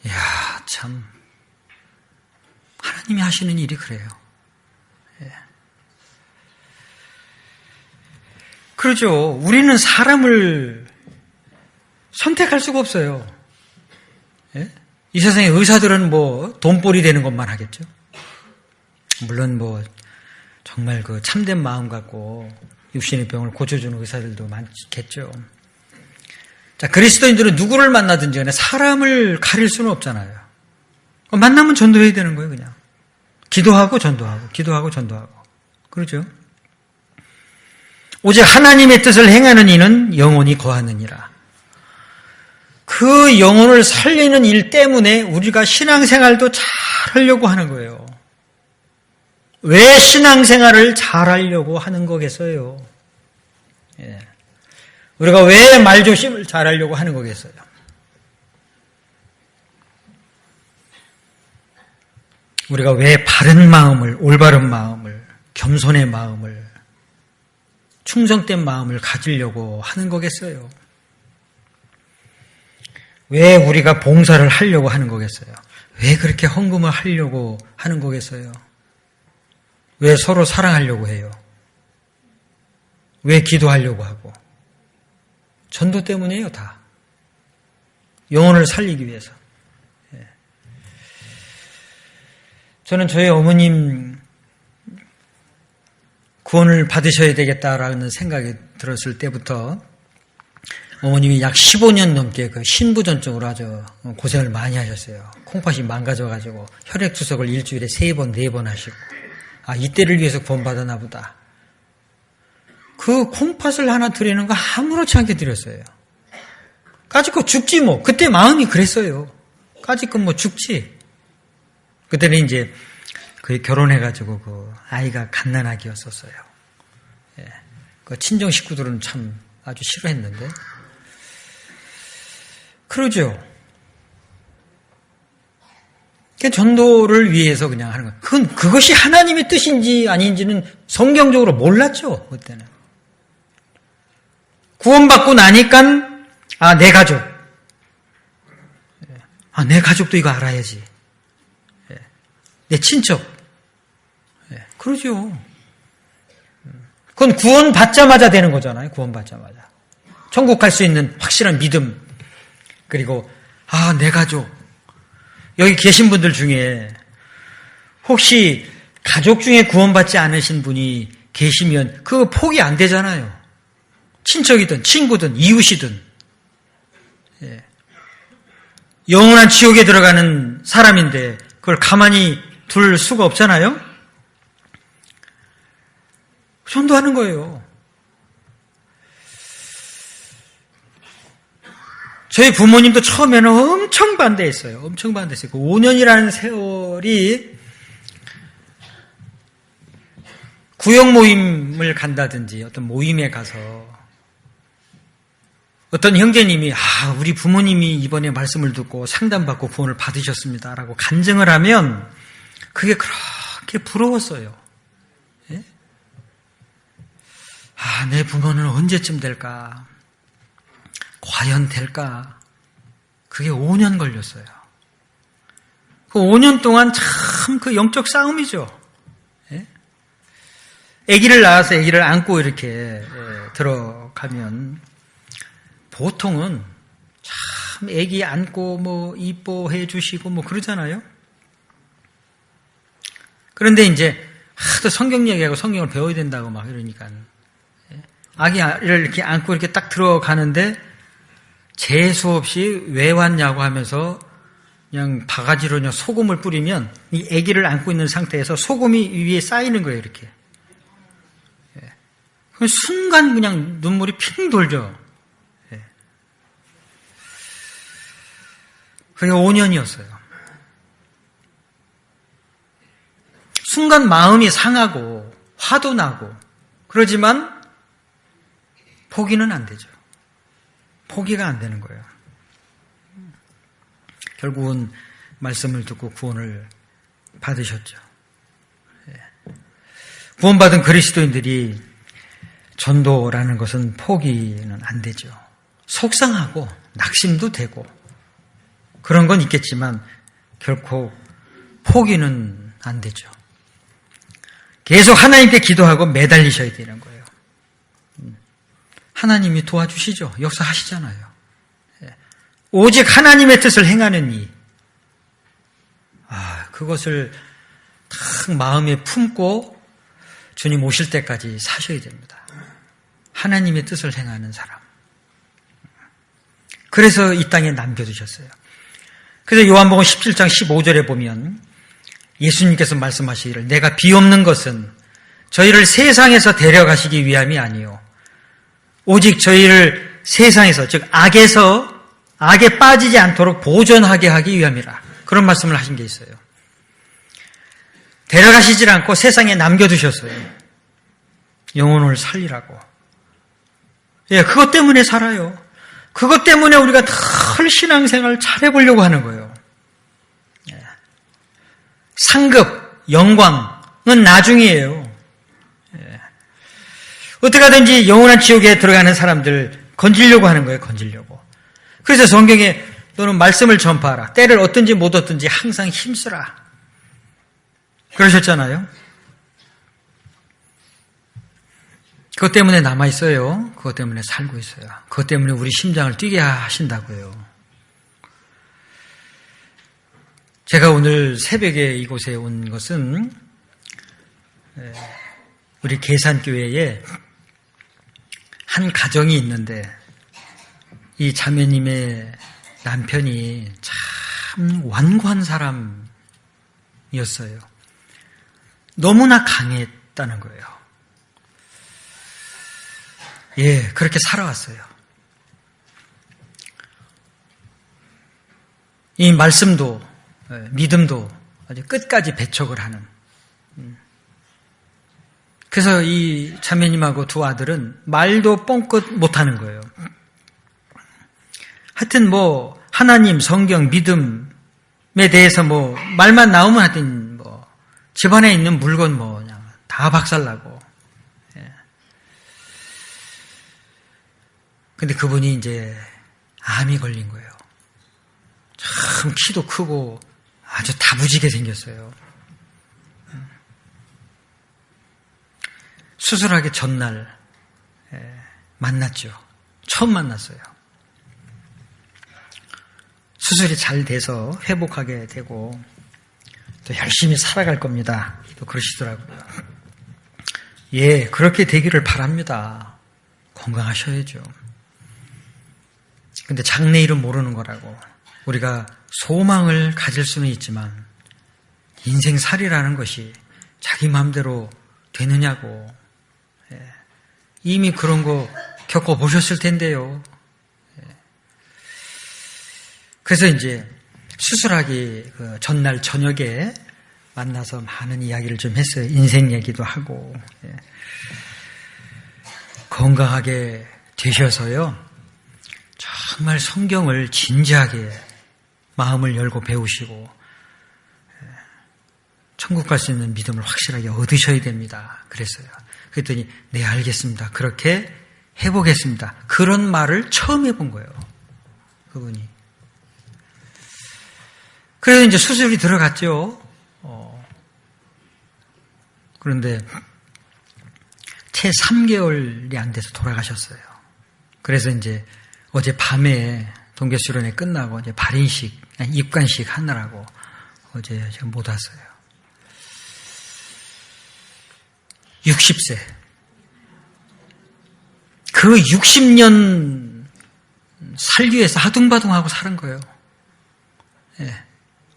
이야, 참. 하나님이 하시는 일이 그래요. 예. 그렇죠. 우리는 사람을 선택할 수가 없어요. 예? 이 세상의 의사들은 뭐 돈벌이 되는 것만 하겠죠. 물론 뭐 정말 그 참된 마음 갖고 육신의 병을 고쳐주는 의사들도 많겠죠. 자, 그리스도인들은 누구를 만나든지 간에 사람을 가릴 수는 없잖아요. 만나면 전도해야 되는 거예요, 그냥. 기도하고 전도하고, 기도하고 전도하고. 그렇죠? 오직 하나님의 뜻을 행하는 이는 영원히 거하느니라. 그 영혼을 살리는 일 때문에 우리가 신앙생활도 잘 하려고 하는 거예요. 왜 신앙생활을 잘 하려고 하는 거겠어요? 예. 우리가 왜 말조심을 잘 하려고 하는 거겠어요? 우리가 왜 바른 마음을, 올바른 마음을, 겸손의 마음을, 충성된 마음을 가지려고 하는 거겠어요? 왜 우리가 봉사를 하려고 하는 거겠어요? 왜 그렇게 헌금을 하려고 하는 거겠어요? 왜 서로 사랑하려고 해요? 왜 기도하려고 하고? 전도 때문이에요, 다. 영혼을 살리기 위해서. 저는 저희 어머님 구원을 받으셔야 되겠다라는 생각이 들었을 때부터 어머님이 약 15년 넘게 그 신부전증으로 아주 고생을 많이 하셨어요. 콩팥이 망가져가지고 혈액투석을 일주일에 3번, 4번 하시고. 아, 이때를 위해서 구원받았나 보다. 그 콩팥을 하나 드리는 거 아무렇지 않게 드렸어요. 까짓거 죽지 뭐. 그때 마음이 그랬어요. 까짓거 뭐 죽지. 그때는 이제 그 결혼해가지고 그 아이가 갓난아기였었어요. 예. 그 친정 식구들은 참 아주 싫어했는데. 그러죠. 전도를 위해서 그냥 하는 거예요. 그것이 하나님의 뜻인지 아닌지는 성경적으로 몰랐죠, 그때는. 구원받고 나니까, 아, 내 가족. 아, 내 가족도 이거 알아야지. 내 친척. 그러죠. 그건 구원받자마자 되는 거잖아요, 구원받자마자. 천국 갈 수 있는 확실한 믿음. 그리고, 아, 내 가족. 여기 계신 분들 중에 혹시 가족 중에 구원받지 않으신 분이 계시면 그거 포기 안 되잖아요. 친척이든 친구든 이웃이든. 예. 영원한 지옥에 들어가는 사람인데 그걸 가만히 둘 수가 없잖아요. 전도하는 거예요. 저희 부모님도 처음에는 엄청 반대했어요. 엄청 반대했어요. 그 5년이라는 세월이 구역 모임을 간다든지 어떤 모임에 가서 어떤 형제님이 우리 부모님이 이번에 말씀을 듣고 상담받고 구원을 받으셨습니다 라고 간증을 하면 그게 그렇게 부러웠어요. 예? 내 부모는 언제쯤 될까? 과연 될까? 그게 5년 걸렸어요. 그 5년 동안 참 그 영적 싸움이죠. 예? 아기를 낳아서 아기를 안고 이렇게 들어가면 보통은 참 아기 안고 뭐 이뻐해 주시고 뭐 그러잖아요. 그런데 이제 하도 성경 얘기하고 성경을 배워야 된다고 막 이러니까 아기를 이렇게 안고 이렇게 딱 들어가는데 재수 없이 왜 왔냐고 하면서 그냥 바가지로 그냥 소금을 뿌리면 이 아기를 안고 있는 상태에서 소금이 위에 쌓이는 거예요, 이렇게. 순간 그냥 눈물이 핑 돌죠. 그게 5년이었어요. 순간 마음이 상하고 화도 나고 그러지만 포기는 안 되죠. 포기가 안 되는 거예요. 결국은 말씀을 듣고 구원을 받으셨죠. 구원받은 그리스도인들이 전도라는 것은 포기는 안 되죠. 속상하고 낙심도 되고 그런 건 있겠지만 결코 포기는 안 되죠. 계속 하나님께 기도하고 매달리셔야 되는 거예요. 하나님이 도와주시죠. 역사하시잖아요. 오직 하나님의 뜻을 행하는 이. 그것을 딱 마음에 품고 주님 오실 때까지 사셔야 됩니다. 하나님의 뜻을 행하는 사람. 그래서 이 땅에 남겨두셨어요. 그래서 요한복음 17장 15절에 보면 예수님께서 말씀하시기를 내가 비옵는 것은 저희를 세상에서 데려가시기 위함이 아니요 오직 저희를 세상에서 즉 악에 빠지지 않도록 보존하게 하기 위함이라. 그런 말씀을 하신 게 있어요. 데려가시질 않고 세상에 남겨두셨어요. 영혼을 살리라고. 그것 때문에 살아요. 그것 때문에 우리가 덜 신앙생활을 잘해보려고 하는 거예요. 상급, 영광은 나중이에요. 어떻게 하든지 영원한 지옥에 들어가는 사람들 건지려고 하는 거예요. 건지려고. 그래서 성경에 너는 말씀을 전파하라. 때를 얻든지 못 얻든지 항상 힘쓰라. 그러셨잖아요. 그것 때문에 남아있어요. 그것 때문에 살고 있어요. 그것 때문에 우리 심장을 뛰게 하신다고요. 제가 오늘 새벽에 이곳에 온 것은 우리 계산교회에 한 가정이 있는데 이 자매님의 남편이 참 완고한 사람이었어요. 너무나 강했다는 거예요. 그렇게 살아왔어요. 이 말씀도 믿음도 아주 끝까지 배척을 하는. 그래서 이 자매님하고 두 아들은 말도 뻥끗 못하는 거예요. 하여튼 하나님, 성경, 믿음에 대해서 말만 나오면 하여튼 집안에 있는 물건 그냥 다 박살나고. 근데 그분이 이제 암이 걸린 거예요. 참 키도 크고 아주 다부지게 생겼어요. 수술하기 전날 만났죠. 처음 만났어요. 수술이 잘 돼서 회복하게 되고 또 열심히 살아갈 겁니다. 또 그러시더라고요. 예, 그렇게 되기를 바랍니다. 건강하셔야죠. 근데 장래일은 모르는 거라고. 우리가 소망을 가질 수는 있지만 인생살이라는 것이 자기 마음대로 되느냐고. 예. 이미 그런 거 겪어보셨을 텐데요. 예. 그래서 이제 수술하기 그 전날 저녁에 만나서 많은 이야기를 좀 했어요. 인생 얘기도 하고. 예. 건강하게 되셔서요. 정말 성경을 진지하게 마음을 열고 배우시고 천국 갈 수 있는 믿음을 확실하게 얻으셔야 됩니다. 그랬어요. 그랬더니 네, 알겠습니다. 그렇게 해보겠습니다. 그런 말을 처음 해본 거예요. 그분이. 그래서 이제 수술이 들어갔죠. 그런데 채 3개월이 안 돼서 돌아가셨어요. 그래서 이제 어제 밤에 동계수련회 끝나고 이제 발인식, 입관식 하느라고 어제 제가 못 왔어요. 60세. 그 60년 살기 위해서 하둥바둥하고 사는 거예요. 예.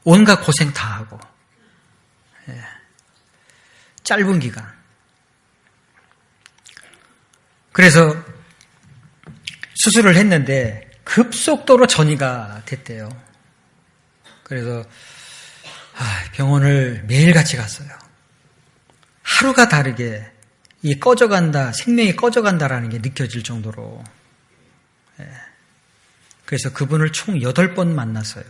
온갖 고생 다 하고. 예. 짧은 기간. 그래서 수술을 했는데 급속도로 전이가 됐대요. 그래서 병원을 매일같이 갔어요. 하루가 다르게 이 꺼져간다, 생명이 꺼져간다라는 게 느껴질 정도로. 예. 그래서 그분을 총 8번 만났어요.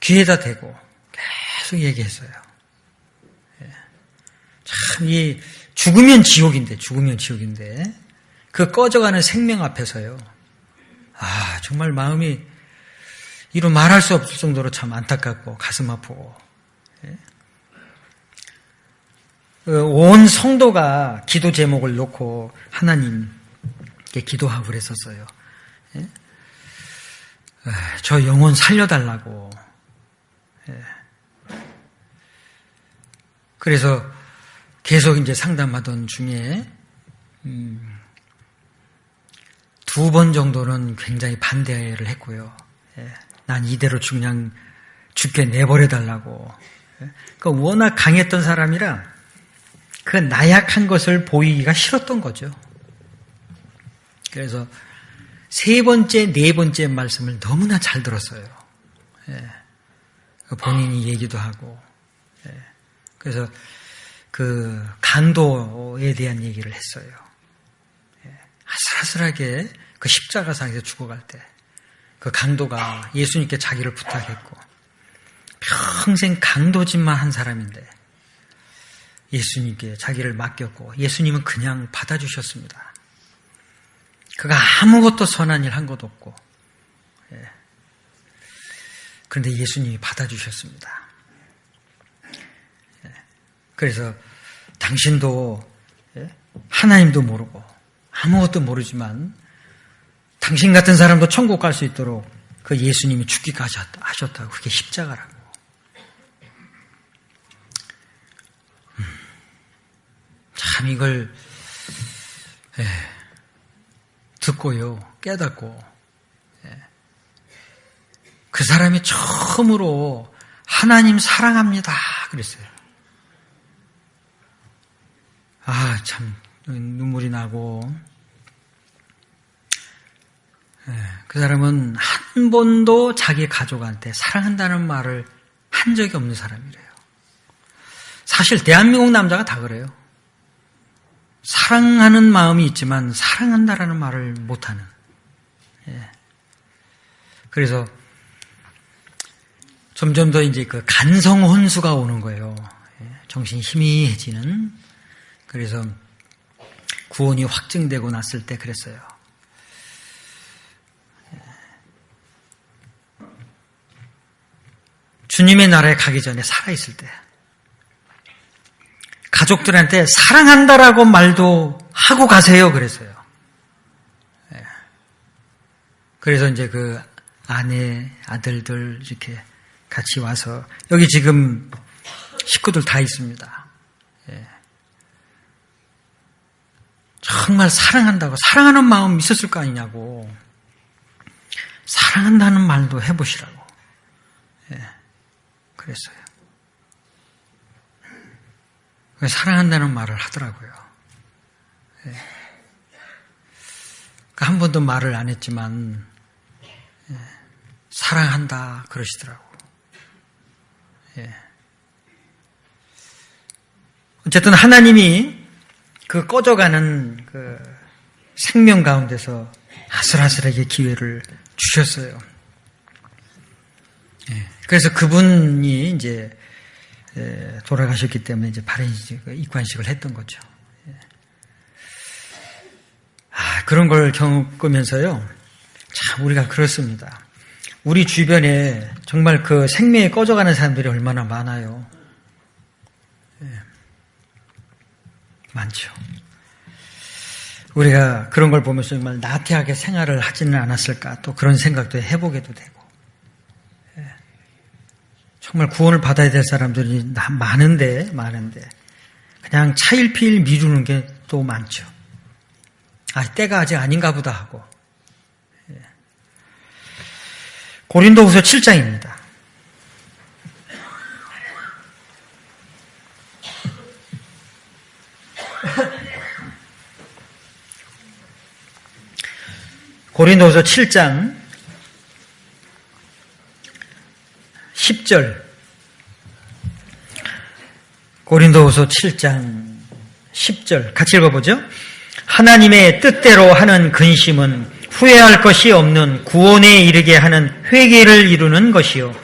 귀에다 대고 계속 얘기했어요. 예. 참, 이 죽으면 지옥인데 그 꺼져가는 생명 앞에서요. 정말 마음이 이루 말할 수 없을 정도로 참 안타깝고 가슴 아프고. 예. 온 성도가 기도 제목을 놓고 하나님께 기도하고 그랬었어요. 예? 저 영혼 살려달라고. 예. 그래서 계속 이제 상담하던 중에 2번 정도는 굉장히 반대를 했고요. 예. 난 이대로 그냥 죽게 내버려달라고. 예. 그러니까 워낙 강했던 사람이라 그 나약한 것을 보이기가 싫었던 거죠. 그래서 3번째, 4번째 말씀을 너무나 잘 들었어요. 예. 본인이 얘기도 하고. 예. 그래서 그 강도에 대한 얘기를 했어요. 예. 아슬아슬하게 그 십자가상에서 죽어갈 때 그 강도가 예수님께 자기를 부탁했고 평생 강도짓만 한 사람인데 예수님께 자기를 맡겼고 예수님은 그냥 받아주셨습니다. 그가 아무것도 선한 일 한 것도 없고. 예. 그런데 예수님이 받아주셨습니다. 예. 그래서 당신도 하나님도 모르고 아무것도 모르지만 당신 같은 사람도 천국 갈 수 있도록 그 예수님이 죽기까지 하셨다고. 그게 십자가라고. 참 이걸 듣고요, 깨닫고 그 사람이 처음으로 하나님 사랑합니다 그랬어요. 참 눈물이 나고. 그 사람은 한 번도 자기 가족한테 사랑한다는 말을 한 적이 없는 사람이래요. 사실 대한민국 남자가 다 그래요. 사랑하는 마음이 있지만 사랑한다라는 말을 못하는. 예. 그래서 점점 더 이제 그 간성 혼수가 오는 거예요. 예. 정신이 희미해지는. 그래서 구원이 확증되고 났을 때 그랬어요. 주님의 나라에 가기 전에 살아있을 때 가족들한테 사랑한다라고 말도 하고 가세요 그랬어요. 그래서 이제 그 아내, 아들들 이렇게 같이 와서 여기 지금 식구들 다 있습니다. 예. 정말 사랑한다고 사랑하는 마음 있었을 거 아니냐고 사랑한다는 말도 해보시라고 그랬어요. 사랑한다는 말을 하더라고요. 한 번도 말을 안 했지만 사랑한다 그러시더라고. 어쨌든 하나님이 그 꺼져가는 그 생명 가운데서 아슬아슬하게 기회를 주셨어요. 그래서 그분이 이제 돌아가셨기 때문에 이제 바른 입관식을 했던 거죠. 그런 걸 겪으면서요, 참 우리가 그렇습니다. 우리 주변에 정말 그 생명이 꺼져가는 사람들이 얼마나 많아요. 많죠. 우리가 그런 걸 보면서 정말 나태하게 생활을 하지는 않았을까 또 그런 생각도 해보게도 되고, 정말 구원을 받아야 될 사람들이 많은데 그냥 차일피일 미루는 게 또 많죠. 때가 아직 아닌가 보다 하고. 고린도후서 7장입니다. 고린도후서 7장 10절. 고린도후서 7장 10절 같이 읽어보죠. 하나님의 뜻대로 하는 근심은 후회할 것이 없는 구원에 이르게 하는 회개를 이루는 것이요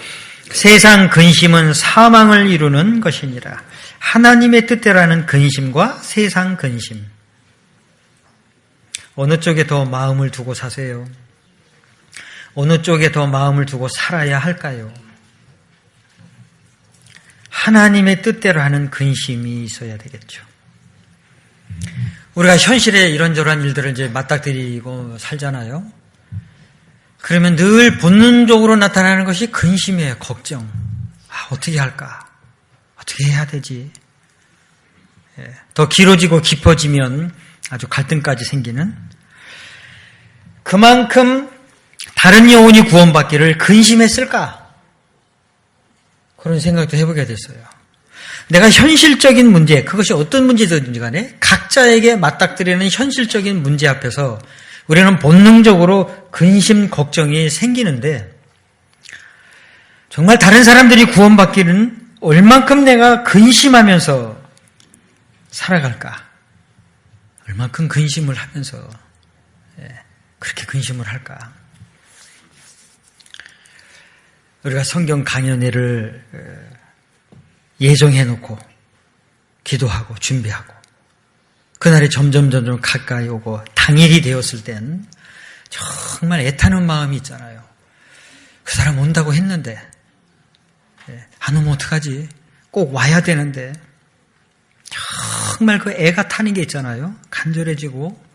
세상 근심은 사망을 이루는 것이니라. 하나님의 뜻대로 하는 근심과 세상 근심, 어느 쪽에 더 마음을 두고 사세요? 어느 쪽에 더 마음을 두고 살아야 할까요? 하나님의 뜻대로 하는 근심이 있어야 되겠죠. 우리가 현실에 이런저런 일들을 이제 맞닥뜨리고 살잖아요. 그러면 늘 본능적으로 나타나는 것이 근심이에요. 걱정. 어떻게 할까? 어떻게 해야 되지? 더 길어지고 깊어지면 아주 갈등까지 생기는, 그만큼 다른 영혼이 구원받기를 근심했을까? 그런 생각도 해보게 됐어요. 내가 현실적인 문제, 그것이 어떤 문제든지 간에 각자에게 맞닥뜨리는 현실적인 문제 앞에서 우리는 본능적으로 근심, 걱정이 생기는데, 정말 다른 사람들이 구원받기는 얼만큼 내가 근심하면서 살아갈까? 얼만큼 근심을 하면서 그렇게 근심을 할까? 우리가 성경 강연회를 예정해놓고 기도하고 준비하고 그날이 점점 가까이 오고 당일이 되었을 땐 정말 애타는 마음이 있잖아요. 그 사람 온다고 했는데 안 오면 어떡하지? 꼭 와야 되는데, 정말 그 애가 타는 게 있잖아요. 간절해지고.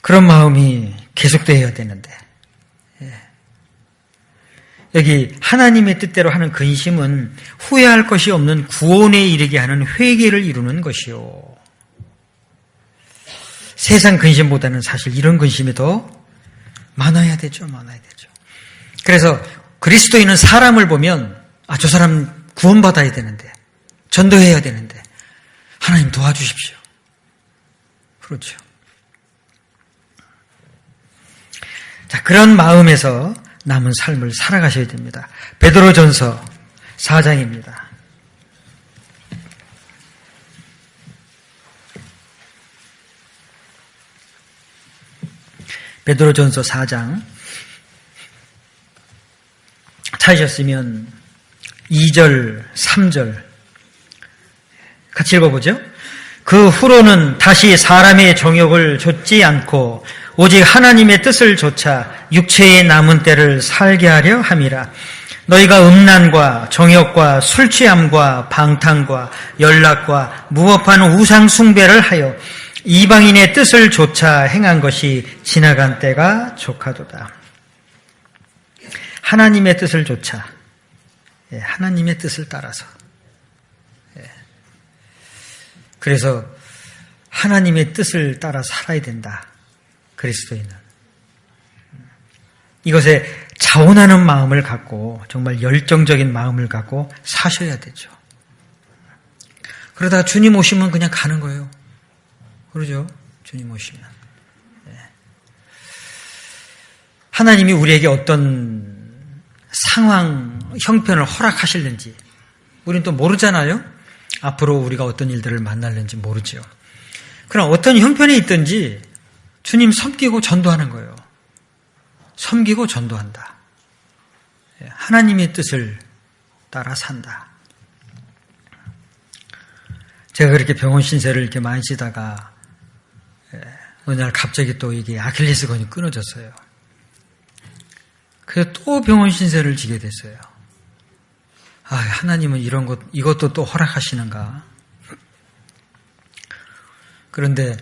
그런 마음이 계속되어야 되는데, 여기 하나님의 뜻대로 하는 근심은 후회할 것이 없는 구원에 이르게 하는 회개를 이루는 것이요. 세상 근심보다는 사실 이런 근심이 더 많아야 되죠. 그래서 그리스도인은 사람을 보면 저 사람 구원받아야 되는데, 전도해야 되는데 하나님 도와주십시오. 그렇죠. 자, 그런 마음에서 남은 삶을 살아가셔야 됩니다. 베드로전서 4장입니다. 베드로전서 4장 찾으셨으면 2절, 3절 같이 읽어보죠. 그 후로는 다시 사람의 정욕을 좇지 않고 오직 하나님의 뜻을 좇아 육체의 남은 때를 살게 하려 함이라. 너희가 음란과 정욕과 술 취함과 방탕과 연락과 무법한 우상 숭배를 하여 이방인의 뜻을 좇아 행한 것이 지나간 때가 족하도다. 하나님의 뜻을 좇아. 하나님의 뜻을 따라서. 그래서 하나님의 뜻을 따라 살아야 된다. 그리스도인은. 이것에 자원하는 마음을 갖고 정말 열정적인 마음을 갖고 사셔야 되죠. 그러다가 주님 오시면 그냥 가는 거예요. 그러죠? 주님 오시면. 하나님이 우리에게 어떤 상황, 형편을 허락하실는지 우리는 또 모르잖아요. 앞으로 우리가 어떤 일들을 만날는지 모르죠. 그럼 어떤 형편에 있든지 주님 섬기고 전도하는 거예요. 섬기고 전도한다. 하나님의 뜻을 따라 산다. 제가 그렇게 병원 신세를 이렇게 많이 지다가 어느 날 갑자기 또 이게 아킬레스건이 끊어졌어요. 그래서 또 병원 신세를 지게 됐어요. 아, 하나님은 이것도 또 허락하시는가. 그런데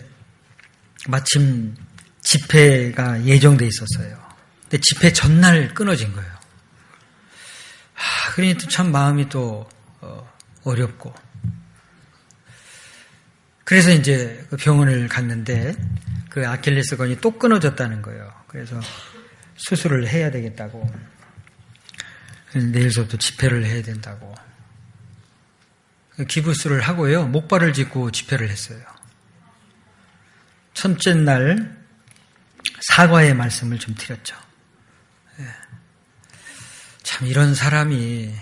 마침 집회가 예정돼 있었어요. 근데 집회 전날 끊어진 거예요. 그러니 또 참 마음이 또 어렵고. 그래서 이제 그 병원을 갔는데 그 아킬레스건이 또 끊어졌다는 거예요. 그래서 수술을 해야 되겠다고. 내일서부터 집회를 해야 된다고. 기부스를 하고요. 목발을 짚고 집회를 했어요. 첫째 날 사과의 말씀을 좀 드렸죠. 참 이런 사람이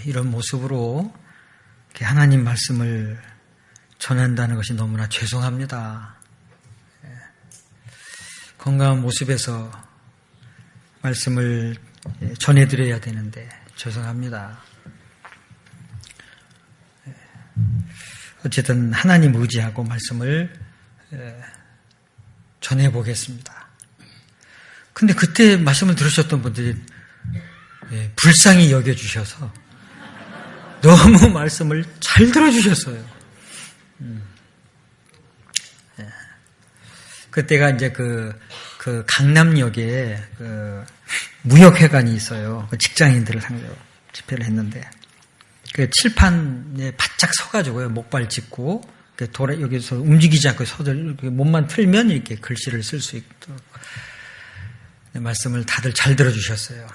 이런 모습으로 하나님 말씀을 전한다는 것이 너무나 죄송합니다. 건강한 모습에서 말씀을 전해드려야 되는데 죄송합니다. 어쨌든 하나님 의지하고 말씀을 전해보겠습니다. 근데 그때 말씀을 들으셨던 분들이 불쌍히 여겨주셔서 너무 말씀을 잘 들어주셨어요. 그때가 이제 그 강남역에 그 무역회관이 있어요. 그 직장인들을 상대로 집회를 했는데 그 칠판에 바짝 서가지고요. 목발 짚고 여기서 움직이지 않고 몸만 틀면 이렇게 글씨를 쓸 수 있도록 말씀을 다들 잘 들어주셨어요.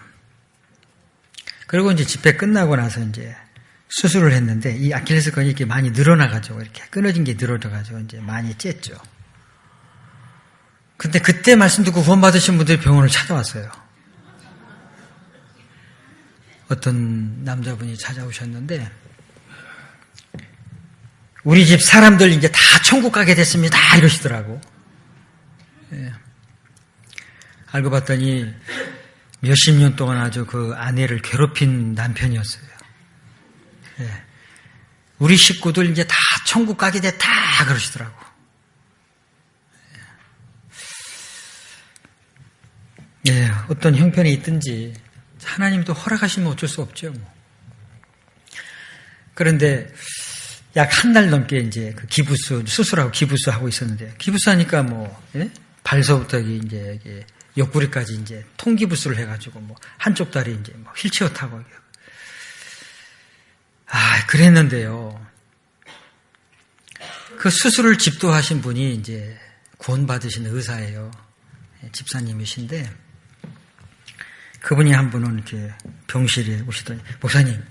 그리고 이제 집회 끝나고 나서 이제 수술을 했는데 이 아킬레스건이 이렇게 많이 늘어나가지고 이렇게 끊어진 게 늘어져가지고 이제 많이 쨌죠. 근데 그때 말씀 듣고 구원받으신 분들이 병원을 찾아왔어요. 어떤 남자분이 찾아오셨는데 우리 집 사람들 이제 다 천국 가게 됐습니다. 이러시더라고. 알고 봤더니 몇십 년 동안 아주 그 아내를 괴롭힌 남편이었어요. 우리 식구들 이제 다 천국 가게 됐다 그러시더라고. 어떤 형편이 있든지 하나님도 허락하시면 어쩔 수 없죠. 그런데 약 한 달 넘게 이제 그 수술하고 기부스 하고 있었는데 기부스 하니까 발서부터 이제 옆구리까지 이제 통기부스를 해가지고 한쪽 다리 이제 휠체어 타고 그랬는데요. 그 수술을 집도하신 분이 이제 구원받으신 의사예요. 집사님이신데 그분이 한 분은 이렇게 병실에 오시더니 목사님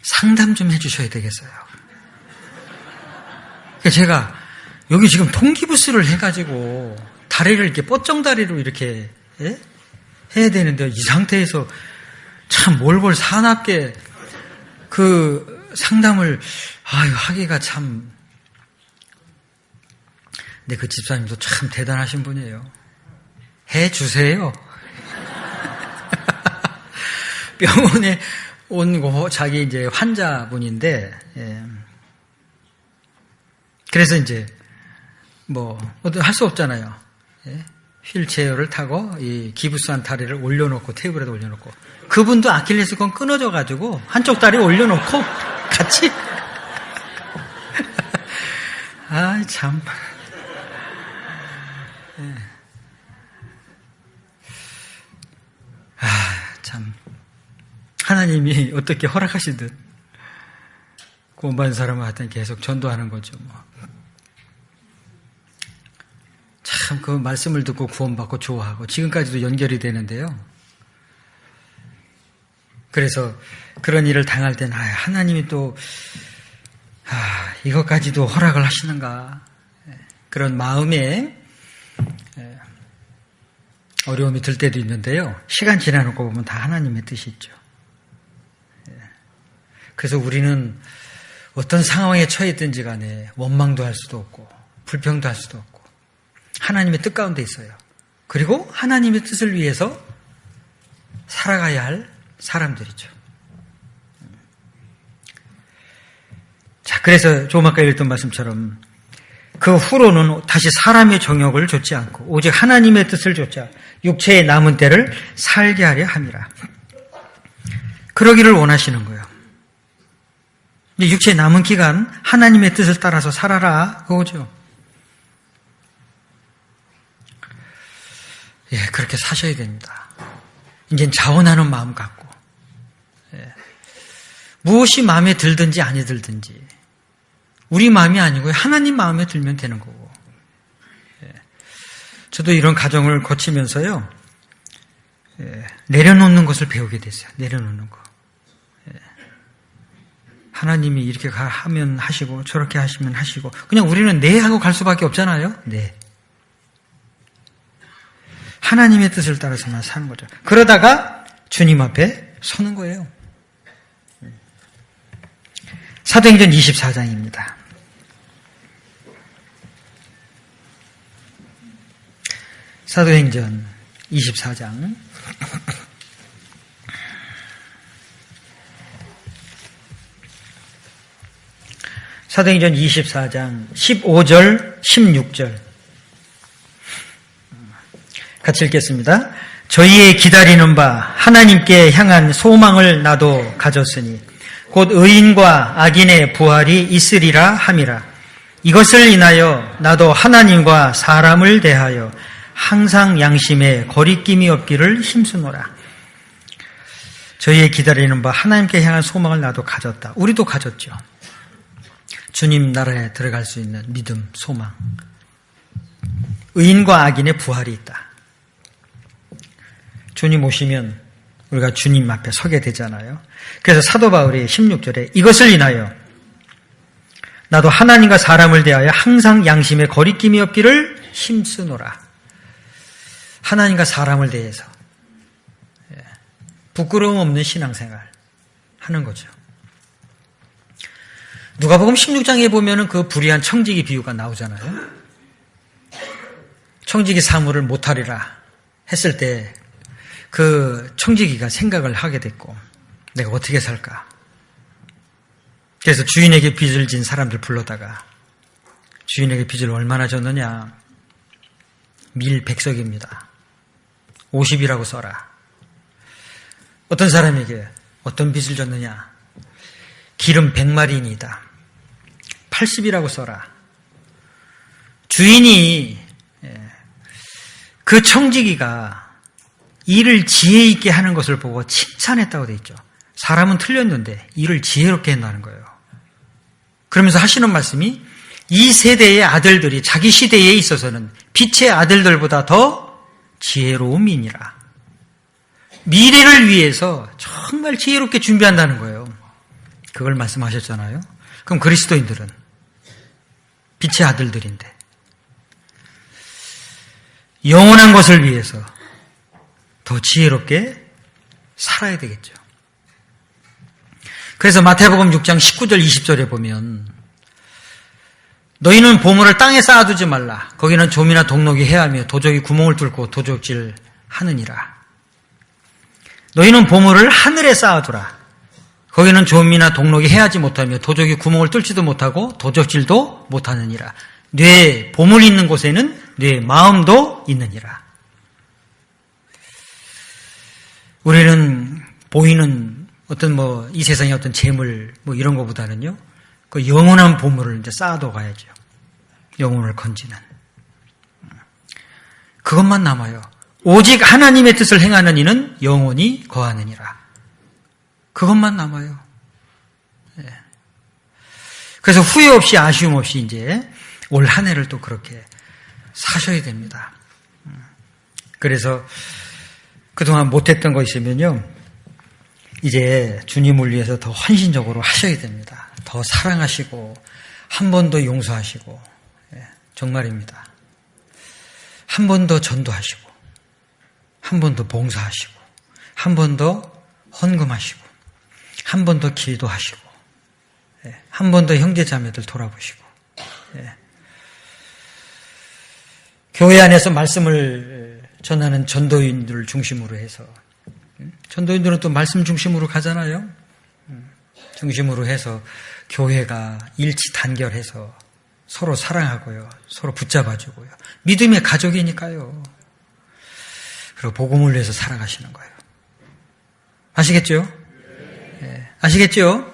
상담 좀 해주셔야 되겠어요. 제가 여기 지금 통기부스를 해가지고 다리를 이렇게 뻗정다리로 이렇게 해야 되는데 이 상태에서 참 몰골 사납게 그 상담을 하기가 참. 근데 그 집사님도 참 대단하신 분이에요. 해주세요. 병원에 온 자기 이제 환자분인데, 그래서 이제 할 수 없잖아요. 휠체어를 타고 이 기부스한 다리를 올려놓고 테이블에다 올려놓고 그분도 아킬레스건 끊어져가지고 한쪽 다리 올려놓고 같이 참. 참 하나님이 어떻게 허락하시든 구원받은 사람한테는 계속 전도하는 거죠. 참 그 말씀을 듣고 구원받고 좋아하고 지금까지도 연결이 되는데요. 그래서 그런 일을 당할 때는 하나님이 또 이것까지도 허락을 하시는가, 그런 마음에 어려움이 들 때도 있는데요. 시간 지나놓고 보면 다 하나님의 뜻이 있죠. 그래서 우리는 어떤 상황에 처했든지 간에 원망도 할 수도 없고 불평도 할 수도 없고 하나님의 뜻 가운데 있어요. 그리고 하나님의 뜻을 위해서 살아가야 할 사람들이죠. 자, 그래서 조금 아까 읽었던 말씀처럼 그 후로는 다시 사람의 정욕을 좇지 않고 오직 하나님의 뜻을 좇자 육체의 남은 때를 살게 하려 함이라. 그러기를 원하시는 거예요. 육체의 남은 기간 하나님의 뜻을 따라서 살아라, 그거죠. 그렇게 사셔야 됩니다. 이제 자원하는 마음 갖고 무엇이 마음에 들든지 아니 들든지 우리 마음이 아니고 하나님 마음에 들면 되는 거고. 저도 이런 과정을 거치면서요, 내려놓는 것을 배우게 됐어요. 내려놓는 거. 하나님이 이렇게 하면 하시고 저렇게 하시면 하시고 그냥 우리는 네 하고 갈 수밖에 없잖아요. 네. 하나님의 뜻을 따라서만 사는 거죠. 그러다가 주님 앞에 서는 거예요. 사도행전 24장입니다. 사도행전 24장 사도행전 24장 15절 16절 같이 읽겠습니다. 저희의 기다리는 바 하나님께 향한 소망을 나도 가졌으니 곧 의인과 악인의 부활이 있으리라 함이라. 이것을 인하여 나도 하나님과 사람을 대하여 항상 양심에 거리낌이 없기를 힘쓰노라. 저희의 기다리는 바 하나님께 향한 소망을 나도 가졌다. 우리도 가졌죠. 주님 나라에 들어갈 수 있는 믿음, 소망. 의인과 악인의 부활이 있다. 주님 오시면 우리가 주님 앞에 서게 되잖아요. 그래서 사도 바울이 16절에 이것을 인하여 나도 하나님과 사람을 대하여 항상 양심에 거리낌이 없기를 힘쓰노라. 하나님과 사람을 대해서 부끄러움 없는 신앙생활 하는 거죠. 누가복음 16장에 보면은 그 불의한 청지기 비유가 나오잖아요. 청지기 사물을 못하리라 했을 때 그 청지기가 생각을 하게 됐고 내가 어떻게 살까? 그래서 주인에게 빚을 진 사람들 불러다가 주인에게 빚을 얼마나 졌느냐? 밀 100석입니다. 50이라고 써라. 어떤 사람에게 어떤 빚을 졌느냐? 기름 100마리이다. 80이라고 써라. 주인이 그 청지기가 일을 지혜 있게 하는 것을 보고 칭찬했다고 되어 있죠. 사람은 틀렸는데 일을 지혜롭게 한다는 거예요. 그러면서 하시는 말씀이 이 세대의 아들들이 자기 시대에 있어서는 빛의 아들들보다 더 지혜로운 민이라. 미래를 위해서 정말 지혜롭게 준비한다는 거예요. 그걸 말씀하셨잖아요. 그럼 그리스도인들은 빛의 아들들인데 영원한 것을 위해서 더 지혜롭게 살아야 되겠죠. 그래서 마태복음 6장 19절 20절에 보면 너희는 보물을 땅에 쌓아두지 말라. 거기는 좀이나 동록이 해하며 도적이 구멍을 뚫고 도적질 하느니라. 너희는 보물을 하늘에 쌓아두라. 거기는 좀이나 동록이 해하지 못하며 도적이 구멍을 뚫지도 못하고 도적질도 못하느니라. 뇌에 보물이 있는 곳에는 뇌의 마음도 있느니라. 우리는 보이는 어떤 이 세상의 어떤 재물 이런 것보다는요, 그 영원한 보물을 이제 쌓아둬 가야죠. 영혼을 건지는. 그것만 남아요. 오직 하나님의 뜻을 행하는 이는 영원히 거하느니라. 그것만 남아요. 그래서 후회 없이 아쉬움 없이 이제 올 한 해를 또 그렇게 사셔야 됩니다. 그래서 그동안 못했던 거 있으면요, 이제 주님을 위해서 더 헌신적으로 하셔야 됩니다. 더 사랑하시고 한 번 더 용서하시고, 정말입니다. 한 번 더 전도하시고 한 번 더 봉사하시고 한 번 더 헌금하시고 한 번 더 기도하시고 한 번 더 형제자매들 돌아보시고, 교회 안에서 말씀을 전하는 전도인들을 중심으로 해서, 전도인들은 또 말씀 중심으로 가잖아요. 중심으로 해서 교회가 일치 단결해서 서로 사랑하고요, 서로 붙잡아주고요, 믿음의 가족이니까요. 그리고 복음을 위해서 살아가시는 거예요. 아시겠죠? 아시겠죠?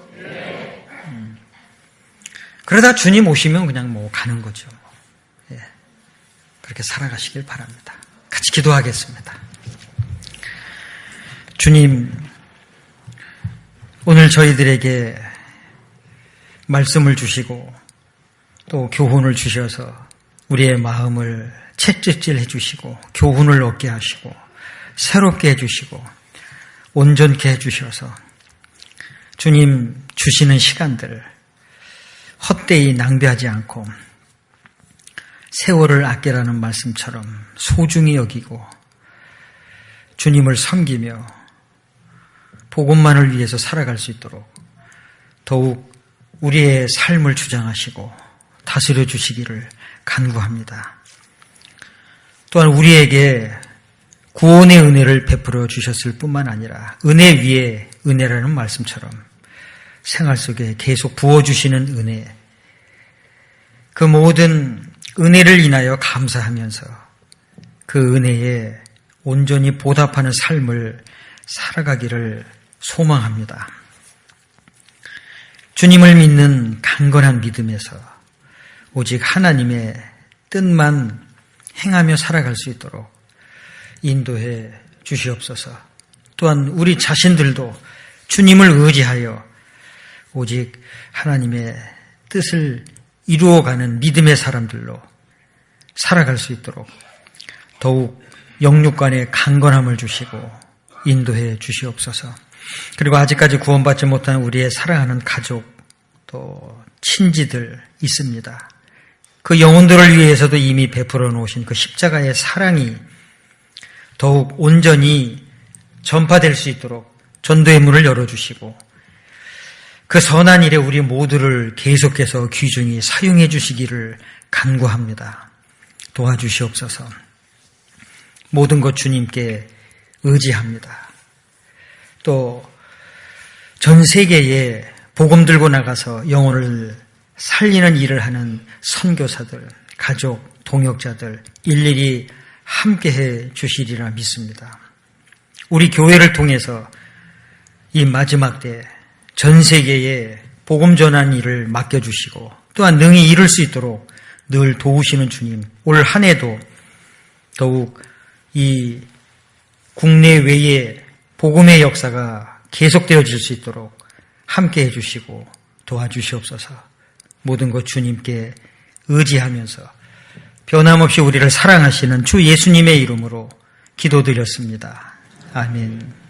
그러다 주님 오시면 그냥 뭐 가는 거죠. 그렇게 살아가시길 바랍니다. 같이 기도하겠습니다. 주님, 오늘 저희들에게 말씀을 주시고 또 교훈을 주셔서 우리의 마음을 채찍질 해주시고 교훈을 얻게 하시고 새롭게 해주시고 온전케 해주셔서 주님 주시는 시간들 헛되이 낭비하지 않고 세월을 아끼라는 말씀처럼 소중히 여기고 주님을 섬기며 복음만을 위해서 살아갈 수 있도록 더욱 우리의 삶을 주장하시고 다스려 주시기를 간구합니다. 또한 우리에게 구원의 은혜를 베풀어 주셨을 뿐만 아니라 은혜 위에 은혜라는 말씀처럼 생활 속에 계속 부어주시는 은혜, 그 모든 은혜를 인하여 감사하면서 그 은혜에 온전히 보답하는 삶을 살아가기를 소망합니다. 주님을 믿는 강건한 믿음에서 오직 하나님의 뜻만 행하며 살아갈 수 있도록 인도해 주시옵소서. 또한 우리 자신들도 주님을 의지하여 오직 하나님의 뜻을 이루어가는 믿음의 사람들로 살아갈 수 있도록 더욱 영육 간의 강건함을 주시고 인도해 주시옵소서. 그리고 아직까지 구원받지 못한 우리의 사랑하는 가족 또 친지들 있습니다. 그 영혼들을 위해서도 이미 베풀어 놓으신 그 십자가의 사랑이 더욱 온전히 전파될 수 있도록 전도의 문을 열어주시고 그 선한 일에 우리 모두를 계속해서 귀중히 사용해 주시기를 간구합니다. 도와주시옵소서. 모든 것 주님께 의지합니다. 또 전 세계에 복음 들고 나가서 영혼을 살리는 일을 하는 선교사들, 가족, 동역자들 일일이 함께해 주시리라 믿습니다. 우리 교회를 통해서 이 마지막 때 전 세계에 복음 전하는 일을 맡겨주시고 또한 능히 이룰 수 있도록 늘 도우시는 주님, 올 한 해도 더욱 이 국내외에 복음의 역사가 계속되어질 수 있도록 함께해 주시고 도와주시옵소서. 모든 것 주님께 의지하면서 변함없이 우리를 사랑하시는 주 예수님의 이름으로 기도드렸습니다. 아멘.